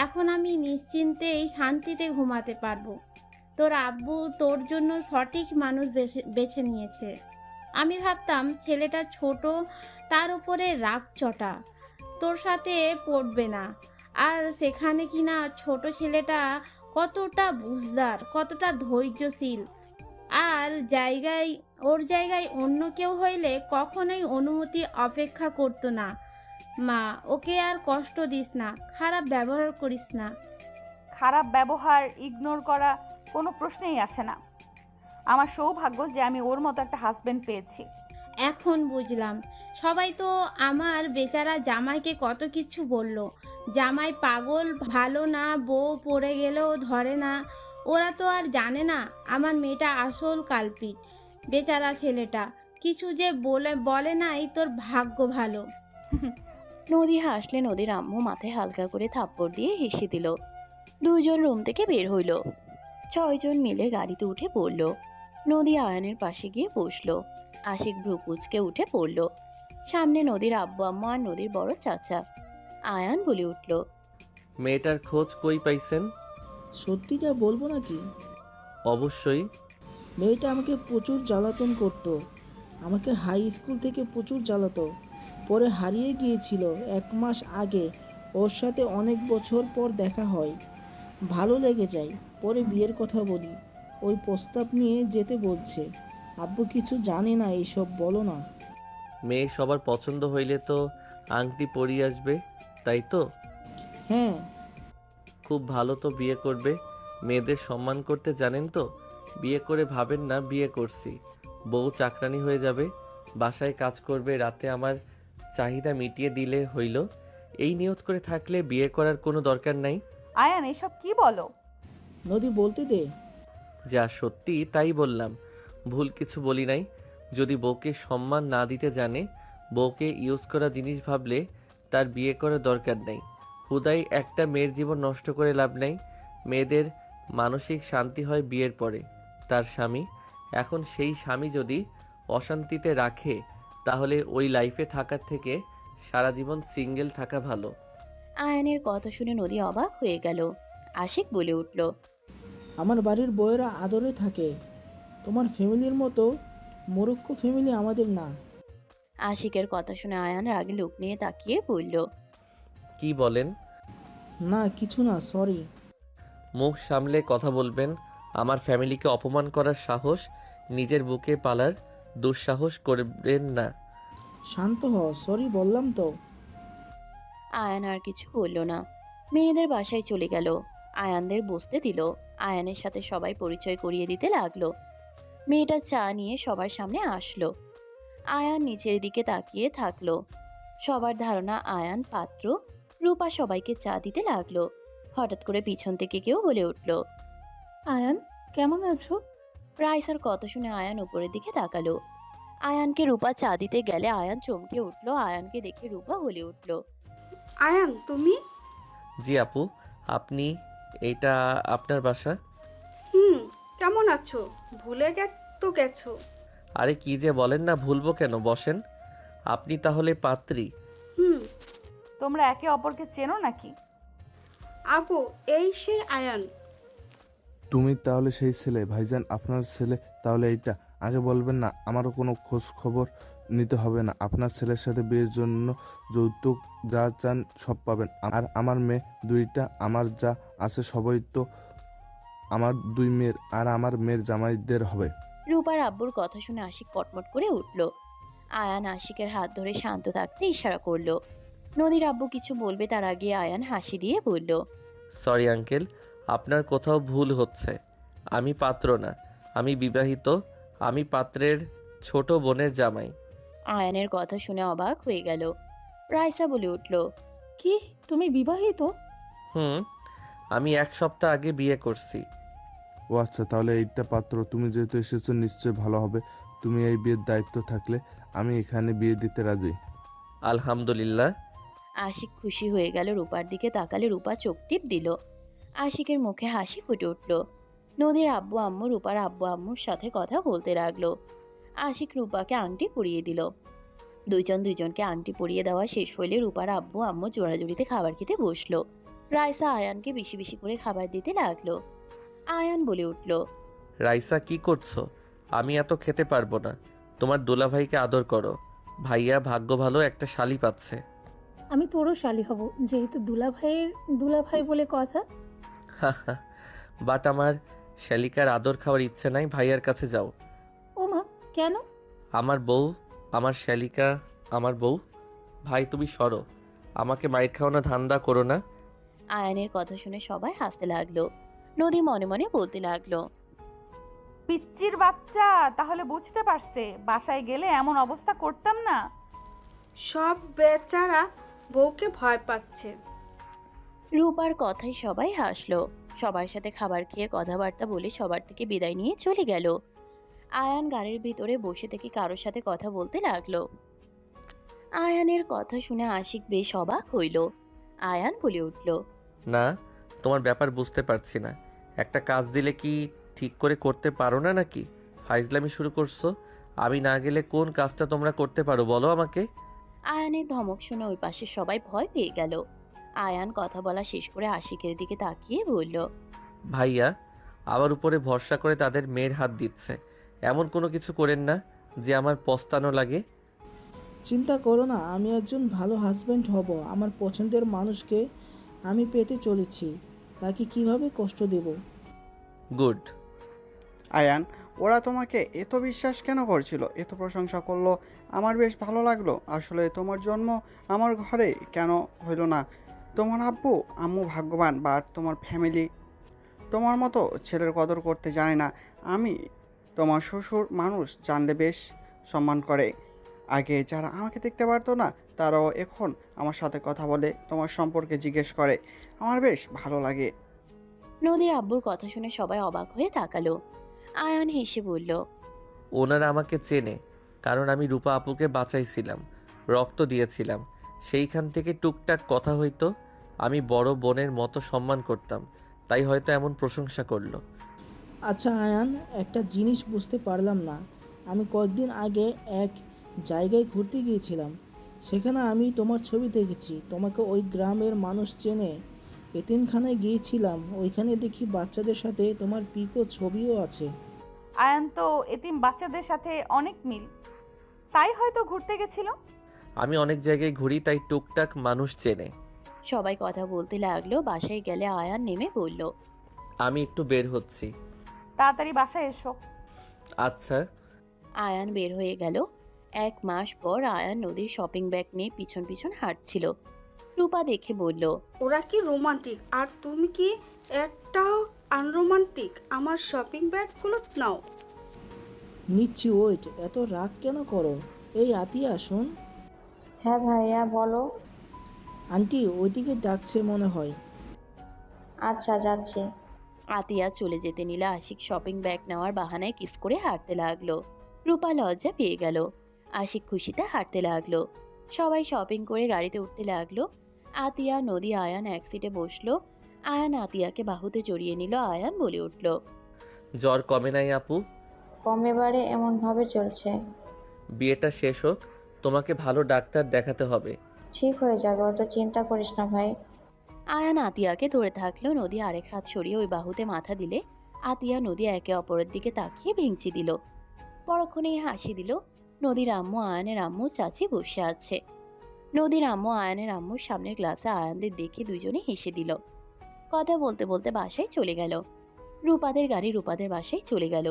এখন আমি নিশ্চিন্তেই শান্তিতে ঘুমাতে পারবো। তোর আব্বু তোর জন্য সঠিক মানুষ বেছে নিয়েছে। আমি ভাবতাম ছেলেটা ছোট, তার উপরে রাগ চটা, তোর সাথে পড়বে না। আর সেখানে কিনা ছোট ছেলেটা কতটা বুঝদার, কতটা ধৈর্যশীল। আর ওর জায়গায় অন্য কেউ হইলে কখনোই অনুমতি অপেক্ষা করতো না। মা, ওকে আর কষ্ট দিস না, খারাপ ব্যবহার করিস না। খারাপ ব্যবহার ইগনোর করা কোনো প্রশ্নেই আসে না। আমার সৌভাগ্য যে আমি ওর মতো একটা হাজবেন্ড পেয়েছি। এখন বুঝলাম। সবাই তো আমার বেচারা জামাইকে কত কিছু বলল। জামাই পাগল, ভালো না, বউ পড়ে গেলেও ধরে না। ওরা তো আর জানে না আমার মেয়েটা আসল কালপিট। বেচারা ছেলেটা কিছু যে বলে নাই। তোর ভাগ্য ভালো। নদী হাসলে নদীর আম্মু মাথায় হালকা করে থাপ্পড় দিয়ে হেসে দিল। দুজন রুম থেকে বের হইল। 6 জন মিলে গাড়িতে উঠে পড়ল। নদী আয়ানের পাশে গিয়ে বসলো। আশিক ভ্রু কুঁচকে উঠে পড়ল। সামনে নদীর আব্বু আম্মু আর নদীর বড় চাচা। আয়ান বলে উঠল, মেয়েটার খোঁজ কই পাইছেন? সত্যিটা বলবো নাকি? অবশ্যই। মেয়েটা আমাকে প্রচুর জ্বালাতন করতো, আমাকে হাই স্কুল থেকে প্রচুর জ্বালাতো, পরে হারিয়ে গিয়েছিল 1 মাস আগে। ওর সাথে অনেক বছর পর দেখা হয়, ভালো লেগে যায়, পরে বিয়ের কথা বলি, ওই প্রস্তাব নিয়ে যেতে বলছে। আব্বু কিছু জানে না এইসব, বলো না। মেয়ে সবার পছন্দ হইলে তো আংটি পরিয়ে আসবে, তাই তো? হ্যাঁ। খুব ভালো তো, বিয়ে করবে। মেয়েদের সম্মান করতে জানেন তো। বিয়ে করে ভাবেন না বিয়ে করছি, বউ চাকরানি হয়ে যাবে, বাসায় কাজ করবে, রাতে আমার চাহিদা মিটিয়ে দিলে হইল। এই নিয়ত করে থাকলে বিয়ে করার কোনো দরকার নাই। আয়ান এসব কি বলো? নদী বলতে দে। যা সত্যি তাই বললাম, ভুল কিছু বলি নাই। যদি বউকে সম্মান না দিতে জানে, বউকে ইউজ করা জিনিস ভাবলে তার বিয়ে করার দরকার নেই। হুদাই একটা মেয়ের জীবন নষ্ট করে লাভ নাই। মেয়েদের মানসিক শান্তি হয় বিয়ের পরে, তার স্বামী। এখন সেই স্বামী যদি অশান্তিতে রাখে, তাহলে ওই লাইফে থাকার থেকে সারা জীবন সিঙ্গেল থাকা ভালো। আয়ানের কথা শুনে নদী অবাক হয়ে গেল। আশিক বলে উঠল, আমার বাড়ির বউয়েরা আদরে থাকে, তোমার ফ্যামিলির মতো মোরক্ষ ফ্যামিলি আমাদের না। আশিকের কথা শুনে আয়ান রাগে লোক নিয়ে তাকিয়ে বলল, কি বলেন? না কিছু না, সরি। মুখ সামলে কথা বলবেন। আমার ফ্যামিলিকে অপমান করার সাহস নিজের বুকে পালার দুঃসাহস করবেন না। শান্ত হ, সরি বললাম তো। আয়ান আর কিছু বলল না। মেয়েদের বাসায় চলে গেল, আয়ানদের বসতে দিল। আয়ানের সাথে সবাই পরিচয় করিয়ে দিতে লাগলো। মেয়েটা চা নিয়ে সবার সামনে আসলো। আয়ান নিচের দিকে তাকিয়ে থাকলো। সবার ধারণা আয়ান পাত্র। রূপা সবাইকে চা দিতে লাগলো। হঠাৎ করে পিছন থেকে কেউ বলে উঠল, আয়ান কেমন আছো? রাইসার কথা শুনে আয়ান উপরের দিকে তাকালো। আয়ানকে রূপা চা দিতে গেলে আয়ান চমকে উঠলো। আয়ানকে দেখে রূপা বলে উঠল, আয়ান তুমি? জি আপু, আপনি? এইটা আপনার বাসা? কেমন আছো? ভুলে গেছো? আরে কি যে বলেন না, ভুলবো কেন, বসেন। আপনি তাহলে পাত্রী? তোমরা একে অপরকে চেনো নাকি? আপু, এই সেই আয়ান। তুমি তাহলে সেই ছেলে? ভাইজান আপনার ছেলে তাহলে এইটা? আগে বলবেন না, আমারও কোনো খোঁজ খবর নিতে হবে না। আপনার ছেলের সাথে বিয়ের জন্য যৌতুক যা চান সব পাবেন। আর আমার মেয়ে দুইটা, আমার যা আছে সবই তো আমার 2 মেয়ের আর আমার মেয়ের জামাইদের হবে। রূপার আব্বুর কথা শুনে আশিক কটমট করে উঠল। আয়ান আশিকের হাত ধরে শান্ত থাকতে ইশারা করলো। নদীর আব্বু কিছু বলবে তার আগে আয়ান হাসি দিয়ে বলল, সরি আঙ্কেল, আপনার কোথাও ভুল হচ্ছে। আমি পাত্র না, আমি বিবাহিত। আমি পাত্রের ছোট বোনের জামাই। আয়ানের কথা শুনে অবাক হয়ে গেল। রাইসা বলে উঠল, কি তুমি বিবাহিত? আমি 1 সপ্তাহ আগে বিয়ে করছি। ও আচ্ছা, তাহলে এইটা পাত্র। তুমি যেহেতু এসেছো নিশ্চয়ই ভালো হবে। তুমি এই বিয়ের দায়িত্ব থাকলে আমি এখানে বিয়ে দিতে রাজি। আলহামদুলিল্লাহ। আশিক খুশি হয়ে গেল। রূপার দিকে তাকালে রূপা চোখ টিপ দিল। আশিকের মুখে হাসি ফুটে উঠল। নদীর আব্বু আম্মু রূপার আব্বু আম্মুর সাথে কথা বলতে লাগলো। আশিক রূপাকে আংটি পরিয়ে দিল। দুইজনকে আংটি পরিয়ে দেওয়া শেষ হইলে রূপার আব্বু আম্মু জোড়াজুড়িতে খাবার খেতে বসলো। রাইসা আয়ানকে বেশি বেশি করে খাবার দিতে লাগলো। আয়ান বলে উঠল, রাইসা কি করছো? আমি এত খেতে পারবো না। তোমার দুলাভাইকে আদর করো। ভাইয়া ভাগ্য ভালো, একটা শালি পাচ্ছে। আমি তোরও শালি হব, যেহেতু দুলাভাই বলে কথা। বাট আমার শালিকার আদর খাওয়ার ইচ্ছে নাই। ভাইয়ার কাছে যাও। ও মা, কেন? আমার বউ, আমার শালিকা, আমার বউ। ভাই তুমি সরো, আমাকে মাইর খাওয়ানো ধান্দা করো না। আয়ানের কথা শুনে সবাই হাসতে লাগলো। নদী মনে মনে বলতে লাগলো, পিচ্চির বাচ্চা তাহলে বুঝতে পারছে বাসায় গেলে এমন অবস্থা করতাম না। সব বেচারা বউকে ভয় পাচ্ছে। রূপার কথাই সবাই হাসলো। সবার সাথে খাবার খেয়ে কথাবার্তা বলে সবার থেকে বিদায় নিয়ে চলে গেল। আয়ান গাড়ির ভিতরে বসে থেকে কারোর সাথে কথা বলতে লাগলো। আয়ানের কথা শুনে আশিক বেশ অবাক হইল। আয়ান বলে উঠল, না, তোমার ব্যাপার বুঝতে পারছি না। একটা কাজ দিলে কি ঠিক করে করতে পারো না নাকি? ফাইজলামি শুরু করছো। আমি না গেলে কোন কাজটা তোমরা করতে পারো বলো আমাকে? আয়ানের ধমক শুনে ওই পাশে সবাই ভয় পেয়ে গেল। আয়ান কথা বলা শেষ করে আশিকের দিকে তাকিয়ে বলল, ভাইয়া আমার উপরে ভরসা করে তাদের মেয়ের হাত দিচ্ছে, এমন কোনো কিছু করেন না যে আমার পস্তানো লাগে। চিন্তা করো না, আমি একজন ভালো হাজব্যান্ড হব। আমার পছন্দের মানুষকে আমি পেতে চলেছি, তাকে কিভাবে কষ্ট দেব? গুড। আয়ান, ওরা তোমাকে এত বিশ্বাস কেন করছিল, এত প্রশংসা করলো, আমার বেশ ভালো লাগলো। আসলে তোমার জন্ম আমার ঘরে কেন হইল না? তোমার আব্বু আম্মু ভাগ্যবান, বাট তোমার ফ্যামিলি তোমার মতো ছেলের কদর করতে জানে না। আমি তোমার শ্বশুর মানুষ জানলে বেশ সম্মান করে। আগে যারা আমাকে দেখতে পারতো না তারাও এখন আমার সাথে কথা বলে, তোমার সম্পর্কে জিজ্ঞেস করে। আমার বেশ ভালো লাগে। নদীর আব্বুর কথা শুনে সবাই অবাক হয়ে তাকালো। আয়ান হেসে বলল, ওনারা আমাকে চেনে, কারণ আমি রূপা আপুকে বাঁচাইছিলাম, রক্ত দিয়েছিলাম। সেইখান থেকে টুকটাক কথা হইতো, আমি বড় বোনের মতো সম্মান করতাম, তাই হয়তো এমন প্রশংসা করলো। আচ্ছা আয়ান, একটা জিনিস বুঝতে পারলাম না। আমি কয়েকদিন আগে এক জায়গায় ঘুরতে গিয়েছিলাম, সেখানে আমি তোমার ছবি দেখেছি। তোমাকে ওই গ্রামের মানুষ চেনে। এতিমখানায় গিয়েছিলাম, ওইখানে দেখি বাচ্চাদের সাথে তোমার পিকো ছবিও আছে। আয়ান তো এতিম বাচ্চাদের সাথে অনেক মিল, তাই হয়তো ঘুরতে গেছিল। আমি অনেক জায়গায় ঘুরি, তাই টুকটাক মানুষ চেনে। সবাই কথা বলতে লাগলো। বাসায় গেলে আয়ান নেমে বলল, আমি একটু বের হচ্ছি। তাড়াতাড়ি বাসায় এসো। আচ্ছা। আয়ান বের হয়ে গেল। 1 মাস পর আয়ান নদীর শপিং ব্যাগ নিয়ে পিছন পিছন হাঁটছিল। রূপা দেখে বলল, ওরা কি রোমান্টিক আর তুমি কি একটাও আনরোমান্টিক? আমার শপিং ব্যাগগুলো নাও। নিচ্ছি, ওয়েট, এত রাগ কেন করো? এই আতিয়া শুন। হ্যাঁ ভাইয়া বলো। আন্টি ওইদিকে ডাকছে মনে হয়। আচ্ছা যাচ্ছি। আতিয়া চলে যেতে নিলে আশিক শপিং ব্যাগ নেওয়ার বাহানায় কিস করে হাঁটতে লাগলো। রূপা লজ্জা পেয়ে গেল। আশিক খুশিতে হাঁটতে লাগলো। সবাই শপিং করে গাড়িতে উঠতে লাগলো। আতিয়া নদী আয়ান এক সিটে বসলো। আয়ান আতিয়াকে বাহুতে জড়িয়ে নিল। আয়ান বলে উঠল, জ্বর কমে নাই আপু? কমেবারে এমনভাবে চলছে। বিয়েটা শেষ হোক, তোমাকে ভালো ডাক্তার দেখাতে হবে। ঠিক হয়ে যাবে, অত চিন্তা করিস না ভাই। আয়ান আতিয়াকে ধরে থাকলো। নদী আরেক হাত সরিয়ে ওই বাহুতে মাথা দিলে আতিয়া নদী একে অপরের দিকে তাকিয়ে ভেঙচি দিল। পরক্ষণেই হাসি দিল। নদীর আম্মু আয়ানের আম্মু চাচি বসে আছে। নদীর আম্মু আয়ানের আম্মুর সামনের গ্লাসে আয়ানদের দেখে দুজনে হেসে দিল। কথা বলতে বলতে বাসায় চলে গেল। রূপাদের গাড়ি রূপাদের বাসায় চলে গেল।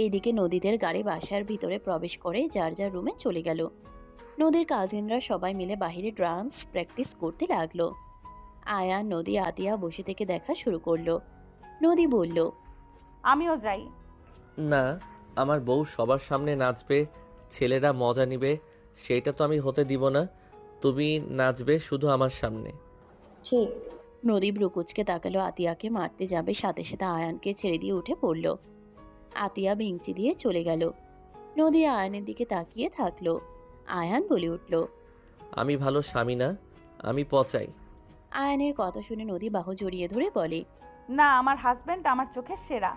এইদিকে নদীদের গাড়ি বাসার ভিতরে প্রবেশ করে যার যার রুমে চলে গেল। নদীর কাজিনরা সবাই মিলে বাহিরে ডান্স প্র্যাকটিস করতে লাগলো। আয়ান নদী আতিয়া বসে থেকে দেখা শুরু করলো। নদী বলল, আমিও যাই। না, আমার বউ সবার সামনে নাচবে, ছেলেরা মজা নিবে, সেইটা তো আমি হতে দিব না। তুমি নাচবে শুধু আমার সামনে। ঠিক। নদী ব্রুকুচকে তাকালো। আতিয়াকে মারতে যাবে, সাথে সাথে আয়ানকে ছেড়ে দিয়ে উঠে পড়ল। আতিয়া ভেঙচি দিয়ে চলে গেল। নদী আয়ানের দিকে তাকিয়ে থাকলো। আয়ান বলে উঠল, আমি ভালো স্বামী না, আমি পচাই। আয়ানের কথা শুনে নদী বাহু জড়িয়ে ধরে বলে, না, আমার হাজবেন্ড আমার চোখের সেরা।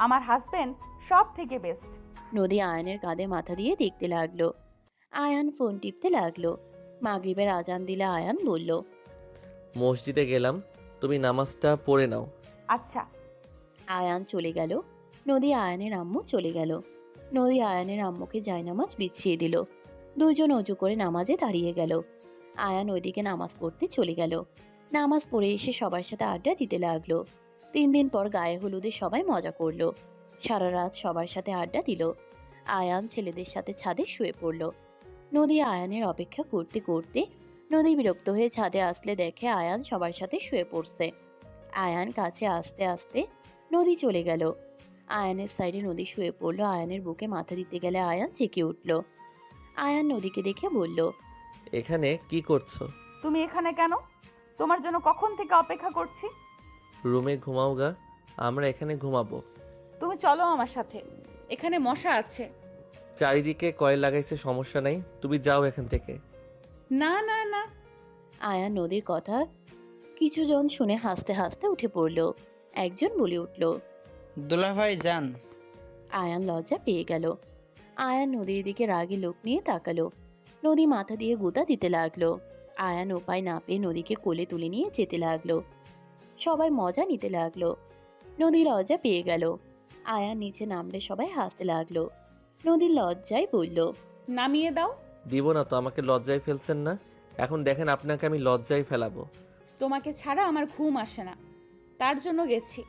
আমার হাজবেন্ড সব থেকে বেস্ট। নদী আয়ানের কাঁধে মাথা দিয়ে দেখতে লাগলো। আয়ান ফোন টিপতে লাগলো। মাগরিবের আজান দিলে আয়ান বলল, মসজিদে গেলাম, তুমি নামাজটা পড়ে নাও। আচ্ছা। আয়ান চলে গেল। নদী আয়ানের আম্মু চলে গেল। নদী আয়ানের আম্মুকে জায়নামাজ বিছিয়ে দিল। দুজন অজু করে নামাজে দাঁড়িয়ে গেল। আয়ান ওইদিকে নামাজ পড়তে চলে গেল। নামাজ পড়ে এসে সবার সাথে আড্ডা দিতে লাগলো। 3 দিন পর গায়ে হলুদে সবাই মজা করলো। সারা রাত সবার সাথে আড্ডা দিল। আয়ান ছেলেদের সাথে ছাদে শুয়ে পড়ল। নদী আয়ানের অপেক্ষা করতে করতে নদী বিরক্ত হয়ে ছাদে আসলে দেখে আয়ান সবার সাথে শুয়ে পড়ছে। আয়ান কাছে আস্তে আস্তে নদী চলে গেল। আয়ানের সাইডে নদী শুয়ে পড়ল। আয়ানের বুকে মাথা দিতে গেলে আয়ান চেকে উঠল। আয়ান নদীকে দেখে বলল, এখানে কি করছো? তুমি এখানে কেন? তোমার জন্য কখন থেকে অপেক্ষা করছি। রুমে ঘুমাও গা, আমরা এখানে ঘুমাবো। তুমি চলো আমার সাথে, এখানে মশা আছে। চারিদিকে কয়েল লাগাইছে, সমস্যা নাই, তুমি যাও এখান থেকে। না না না। আয়ান নদীর কথা কিছুজন শুনে হাসতে হাসতে উঠে পড়ল। একজন বলে উঠল, দুলাভাই যান। আয়ান লজ্জা পেয়ে গেল। আয়ান নদীর দিকে রাগী লোক নিয়ে তাকালো। নদী মাথা দিয়ে গুঁতা দিতে লাগলো। আয়ান উপায় না পেয়ে নদীকে কোলে তুলে নিয়ে যেতে লাগলো। সবাই মজা নিতে লাগলো। নদী লজ্জা পেয়ে গেল। আয়ান নিচে নামলে সবাই হাসতে লাগলো। নদীর লজ্জায় বলল, নামিয়ে দাও। দিব না তো, আমাকে লজ্জায় ফেলছেন না? এখন দেখেন আপনাকে আমি লজ্জায় ফেলাবো। তোমাকে ছাড়া আমার ঘুম আসে না, তার জন্য গেছি।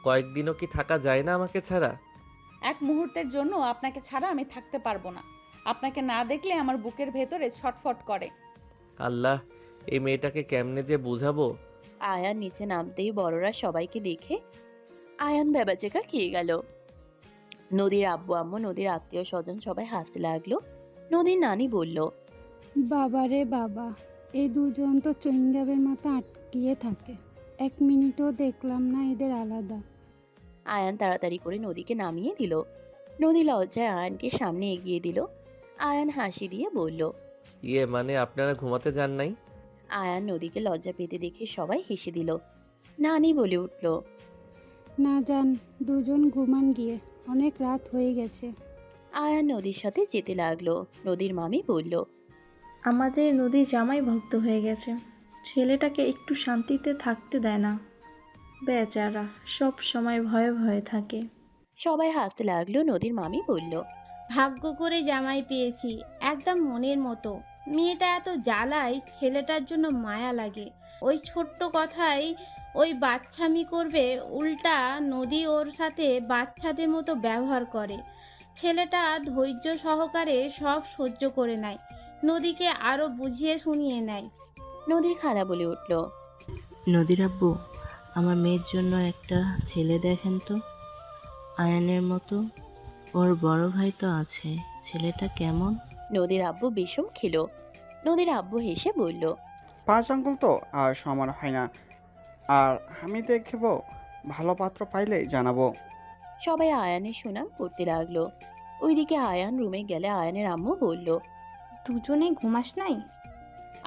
কয়েকদিনও কি থাকা যায় না আমাকে ছাড়া? এক মুহূর্তের জন্য আপনাকে ছাড়া আমি থাকতে পারবো না। আপনাকে না দেখলে আমার বুকের ভেতরে ছটফট করে। আল্লাহ, এই মেয়েটাকে কেমনে যে বুঝাবো। আয়ান নিচে নামতেই বড়রা সবাইকে দেখে আয়ান বেবাচেকা খেয়ে গেল। নদীর আব্বু আম্মু, নদীর আত্মীয় স্বজন সবাই হাসতে লাগলো। নদীর নানি বলল, বাবা রে বাবা, এই দুজন তো চুইংগামের মতো আটকিয়ে থাকে, এক মিনিটও দেখলাম না এদের আলাদা। আয়ান তাড়াতাড়ি করে নদীকে নামিয়ে দিল। নদী লজ্জায় আয়ানকে সামনে এগিয়ে দিল। আয়ান হাসি দিয়ে বলল, ইয়ে মানে আপনারা ঘুমাতে যান নাই? আয়ান নদীকে লজ্জা পেতে দেখে সবাই হেসে দিল। নানি বলে উঠল, না যান, দুজন ঘুমান গিয়ে, অনেক রাত হয়ে গেছে। আয়ান নদীর সাথে যেতে লাগলো। নদীর মামি বলল, আমাদের নদী জামাই ভক্ত হয়ে গেছে, ছেলেটাকে একটু শান্তিতে থাকতে দেয় না, বেচারা সব সময় ভয়ে ভয়ে থাকে। সবাই হাসতে লাগলো। নদীর মামি বলল, ভাগ্য করে জামাই পেয়েছি, একদম মনের মতো। মেয়েটা এত জ্বালায়, ছেলেটার জন্য মায়া লাগে। ওই ছোট্ট কথাই ওই বাচ্চামি করবে, উল্টা নদী ওর সাথে বাচ্চাদের মতো ব্যবহার করে। ছেলেটা ধৈর্য সহকারে সব সহ্য করে নেয়, নদীকে আরও বুঝিয়ে শুনিয়ে নেয়। নদীর খালা বলে উঠল, নদীর আব্বু, আমার মেয়ের জন্য একটা ছেলে দেখেন তো, আয়ানের মতো। ওর বড় ভাই তো আছে, ছেলেটা কেমন? নদীর আব্বু বিষম খেলো। নদীর আব্বু হেসে বলল, 5 আঙ্গুল তো আর সমান হয় না, আর আমি দেখব, ভালো পাত্র পাইলে জানাবো। সবাই আয়ানের সুনাম করতে লাগলো। ওইদিকে আয়ান রুমে গেলে আয়ানের আম্মু বলল, দুজনে ঘুমাস নাই?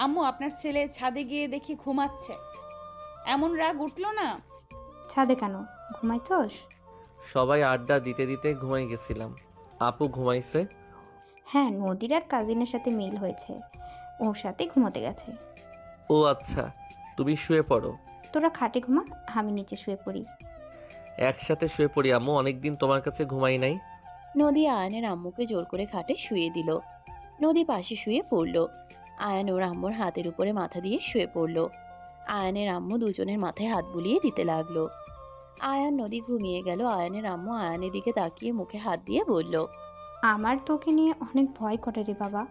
আম্মু, আপনার ছেলে ছাদে গিয়ে দেখি ঘুমাচ্ছে, এমন রাগ উঠলো না? ছাদে কেন, ঘুমাইছস? সবাই আড্ডা দিতে দিতে ঘুমাই গেছিলাম। আপু ঘুমাইছে? হ্যাঁ, নদীর এক কাজিনের সাথে মিল হয়েছে, ওর সাথে ঘুমোতে গেছে। ও আচ্ছা, তুমি শুয়ে পড়ো। তোরা খাটে ঘুমা, আমি নিচে শুয়ে পড়ি। একসাথে শুয়ে পড়ি আম্মু, অনেকদিন তোমার কাছে ঘুমাই নাই। নদী আয়ানের আম্মুকে জোর করে খাটে শুয়ে দিল। নদী পাশে শুয়ে পড়ল। আয়ান ওর আম্মুর হাতের উপরে মাথা দিয়ে শুয়ে পড়ল। আয়ানের আম্মু দুজনের মাথায় হাত বুলিয়ে দিতে লাগলো। আয়ান নদী ঘুমিয়ে গেল। আয়ানের আম্মু আয়ানের দিকে তাকিয়ে মুখে হাত দিয়ে বলল, আমার তোকে নিয়ে অনেক ভয় করে রে বাবা,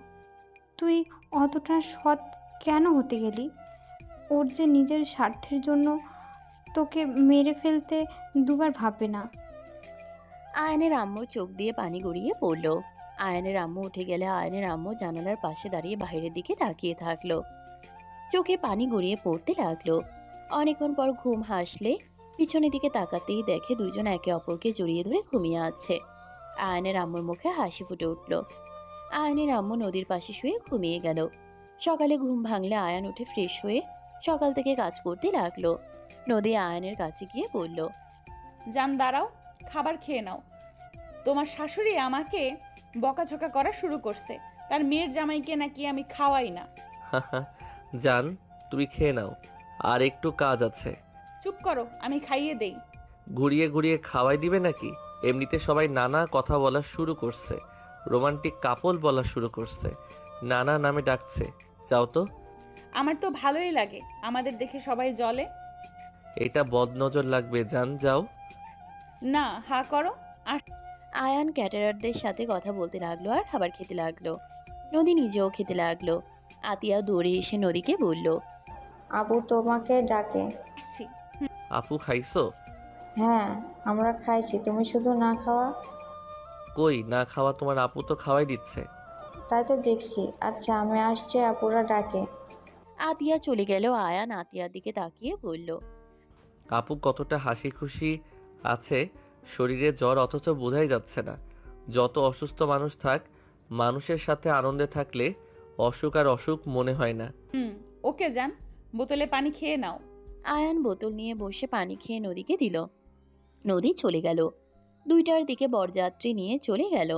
তুই অতটা সৎ কেন হতে গেলি? ওর যে নিজের স্বার্থের জন্য তোকে মেরে ফেলতে দুবার ভাববে না। আয়ানের আম্মুর চোখ দিয়ে পানি গড়িয়ে পড়ল। আয়ানের আম্মু উঠে গেলে আয়ানের আম্মু জানালার পাশে দাঁড়িয়ে বাইরের দিকে তাকিয়ে থাকলো। চোখে পানি গড়িয়ে পড়তে লাগলো। অনেকক্ষণ পর ঘুম হাসলে পিছনের দিকে তাকাতেই দেখে দুজন একে অপরকে জড়িয়ে ধরে ঘুমিয়ে আছে। আয়ানের আম্মুর মুখে হাসি ফুটে উঠল। আয়ানের আম্মু নদীর পাশে শুয়ে ঘুমিয়ে গেল। সকালে ঘুম ভাঙলে আয়ান উঠে ফ্রেশ হয়ে সকাল থেকে কাজ করতে লাগলো। নদী আয়ানের কাছে গিয়ে বলল, জান দাঁড়াও, খাবার খেয়ে নাও। তোমার শাশুড়ি আমাকে বকাঝকা করা শুরু করছে, তার মেয়ের জামাইকে নাকি আমি খাওয়াই না। জান, তুমি খেয়ে নাও, আর একটু কাজ আছে। চুপ করো, আমি খাইয়ে দেই। ঘুরিয়ে ঘুরিয়ে খাওয়াই দিবে নাকি? এমনিতে সবাই নানা কথা বলা শুরু করছে, রোমান্টিক কাপল বলা শুরু করছে, নানা নামে ডাকছে। যাও তো। আমার তো ভালোই লাগে, আমাদের দেখে সবাই জ্বলে। এটা বদনজর লাগবে, জান যাও। না, হা করো। আয়ান ক্যাটারারদের সাথে কথা বলতে লাগলো আর খাবার খেতে লাগলো। নদী নিজেও খেতে লাগলো। আতিয়া দৌড়ে এসে নদীকে বলল, আপু তোমাকে ডাকে। আপু খাইছো? হ্যাঁ, আমরা খাইছি, তুমি শুধু না খাওয়া। কই না খাওয়া, তোমার আপু তো খাওয়াই দিচ্ছে। তাই তো দেখছি। আচ্ছা, আমি আসছি, আপুরা ডাকে। আতিয়া চলে গেল। আয়ান আতিয়ার দিকে তাকিয়ে বলল, আপু কতটা হাসি খুশি আছে, শরীরে জ্বর অথচ বোঝাই যাচ্ছে না। যত অসুস্থ মানুষ থাক, মানুষের সাথে আনন্দে থাকলে অসুখ আর অসুখ মনে হয় না। ওকে যান, বোতলে পানি খেয়ে নাও। আয়ান বোতল নিয়ে বসে পানি খেয়ে নদীকে দিল। নদী চলে গেল। 2টার দিকে বরযাত্রী নিয়ে চলে গেল।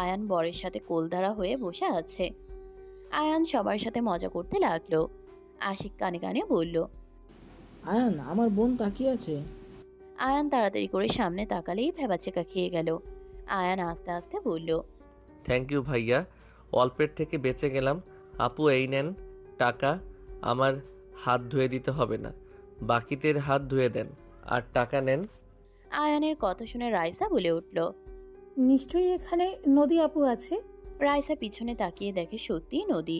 আয়ান বরের সাথে কোলধারা হয়ে বসে আছে। আয়ান সবার সাথে মজা করতে লাগলো। আশিক কানে কানে বলল। আয়ান, আমার বোন তাকিয়ে আছে। আয়ান তাড়াতাড়ি করে সামনে তাকালেই ভেবাচেকা খেয়ে গেল। আয়ান আস্তে আস্তে বলল। থ্যাংক ইউ ভাইয়া, অল্পের থেকে বেঁচে গেলাম। আপু এই নেন টাকা, আমার হাত ধুয়ে দিতে হবে না, বাকিদের হাত ধুয়ে দেন আর টাকা নেন। আয়ানের কথা শুনে রাইসা বলে উঠল। নিশ্চয়ই এখানে নদী আপু আছে। রাইসা পিছনে তাকিয়ে দেখে সত্যি নদী।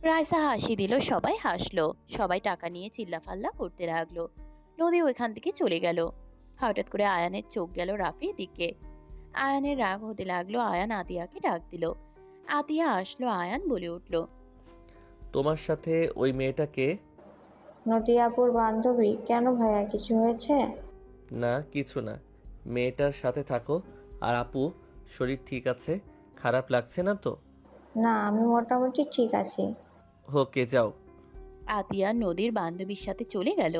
রাইসা হাসি দিল, সবাই হাসলো, সবাই টাকা নিয়ে চিল্লাফাল্লা করতে লাগলো। নদী ওইখান থেকে চলে গেল। হঠাৎ করে আয়ানের চোখ গেল রাফির দিকে। আয়ানের রাগ হতে লাগলো। আয়ান আতিয়াকে ডাক দিল। আতিয়া আসলো। আয়ান বলে উঠল। তোমার সাথে ওই মেয়েটাকে? নদী আপুর বান্ধবী। কেন ভাইয়া, কিছু হয়েছে? না কিছু না, মেয়েটার সাথে থাকো। আর আপু, শরীর ঠিক আছে? খারাপ লাগছে না তো? না, আমি মোটামুটি ঠিক আছি। ওকে যাও। আতিয়া নদীর বান্ধবীর সাথে চলে গেল।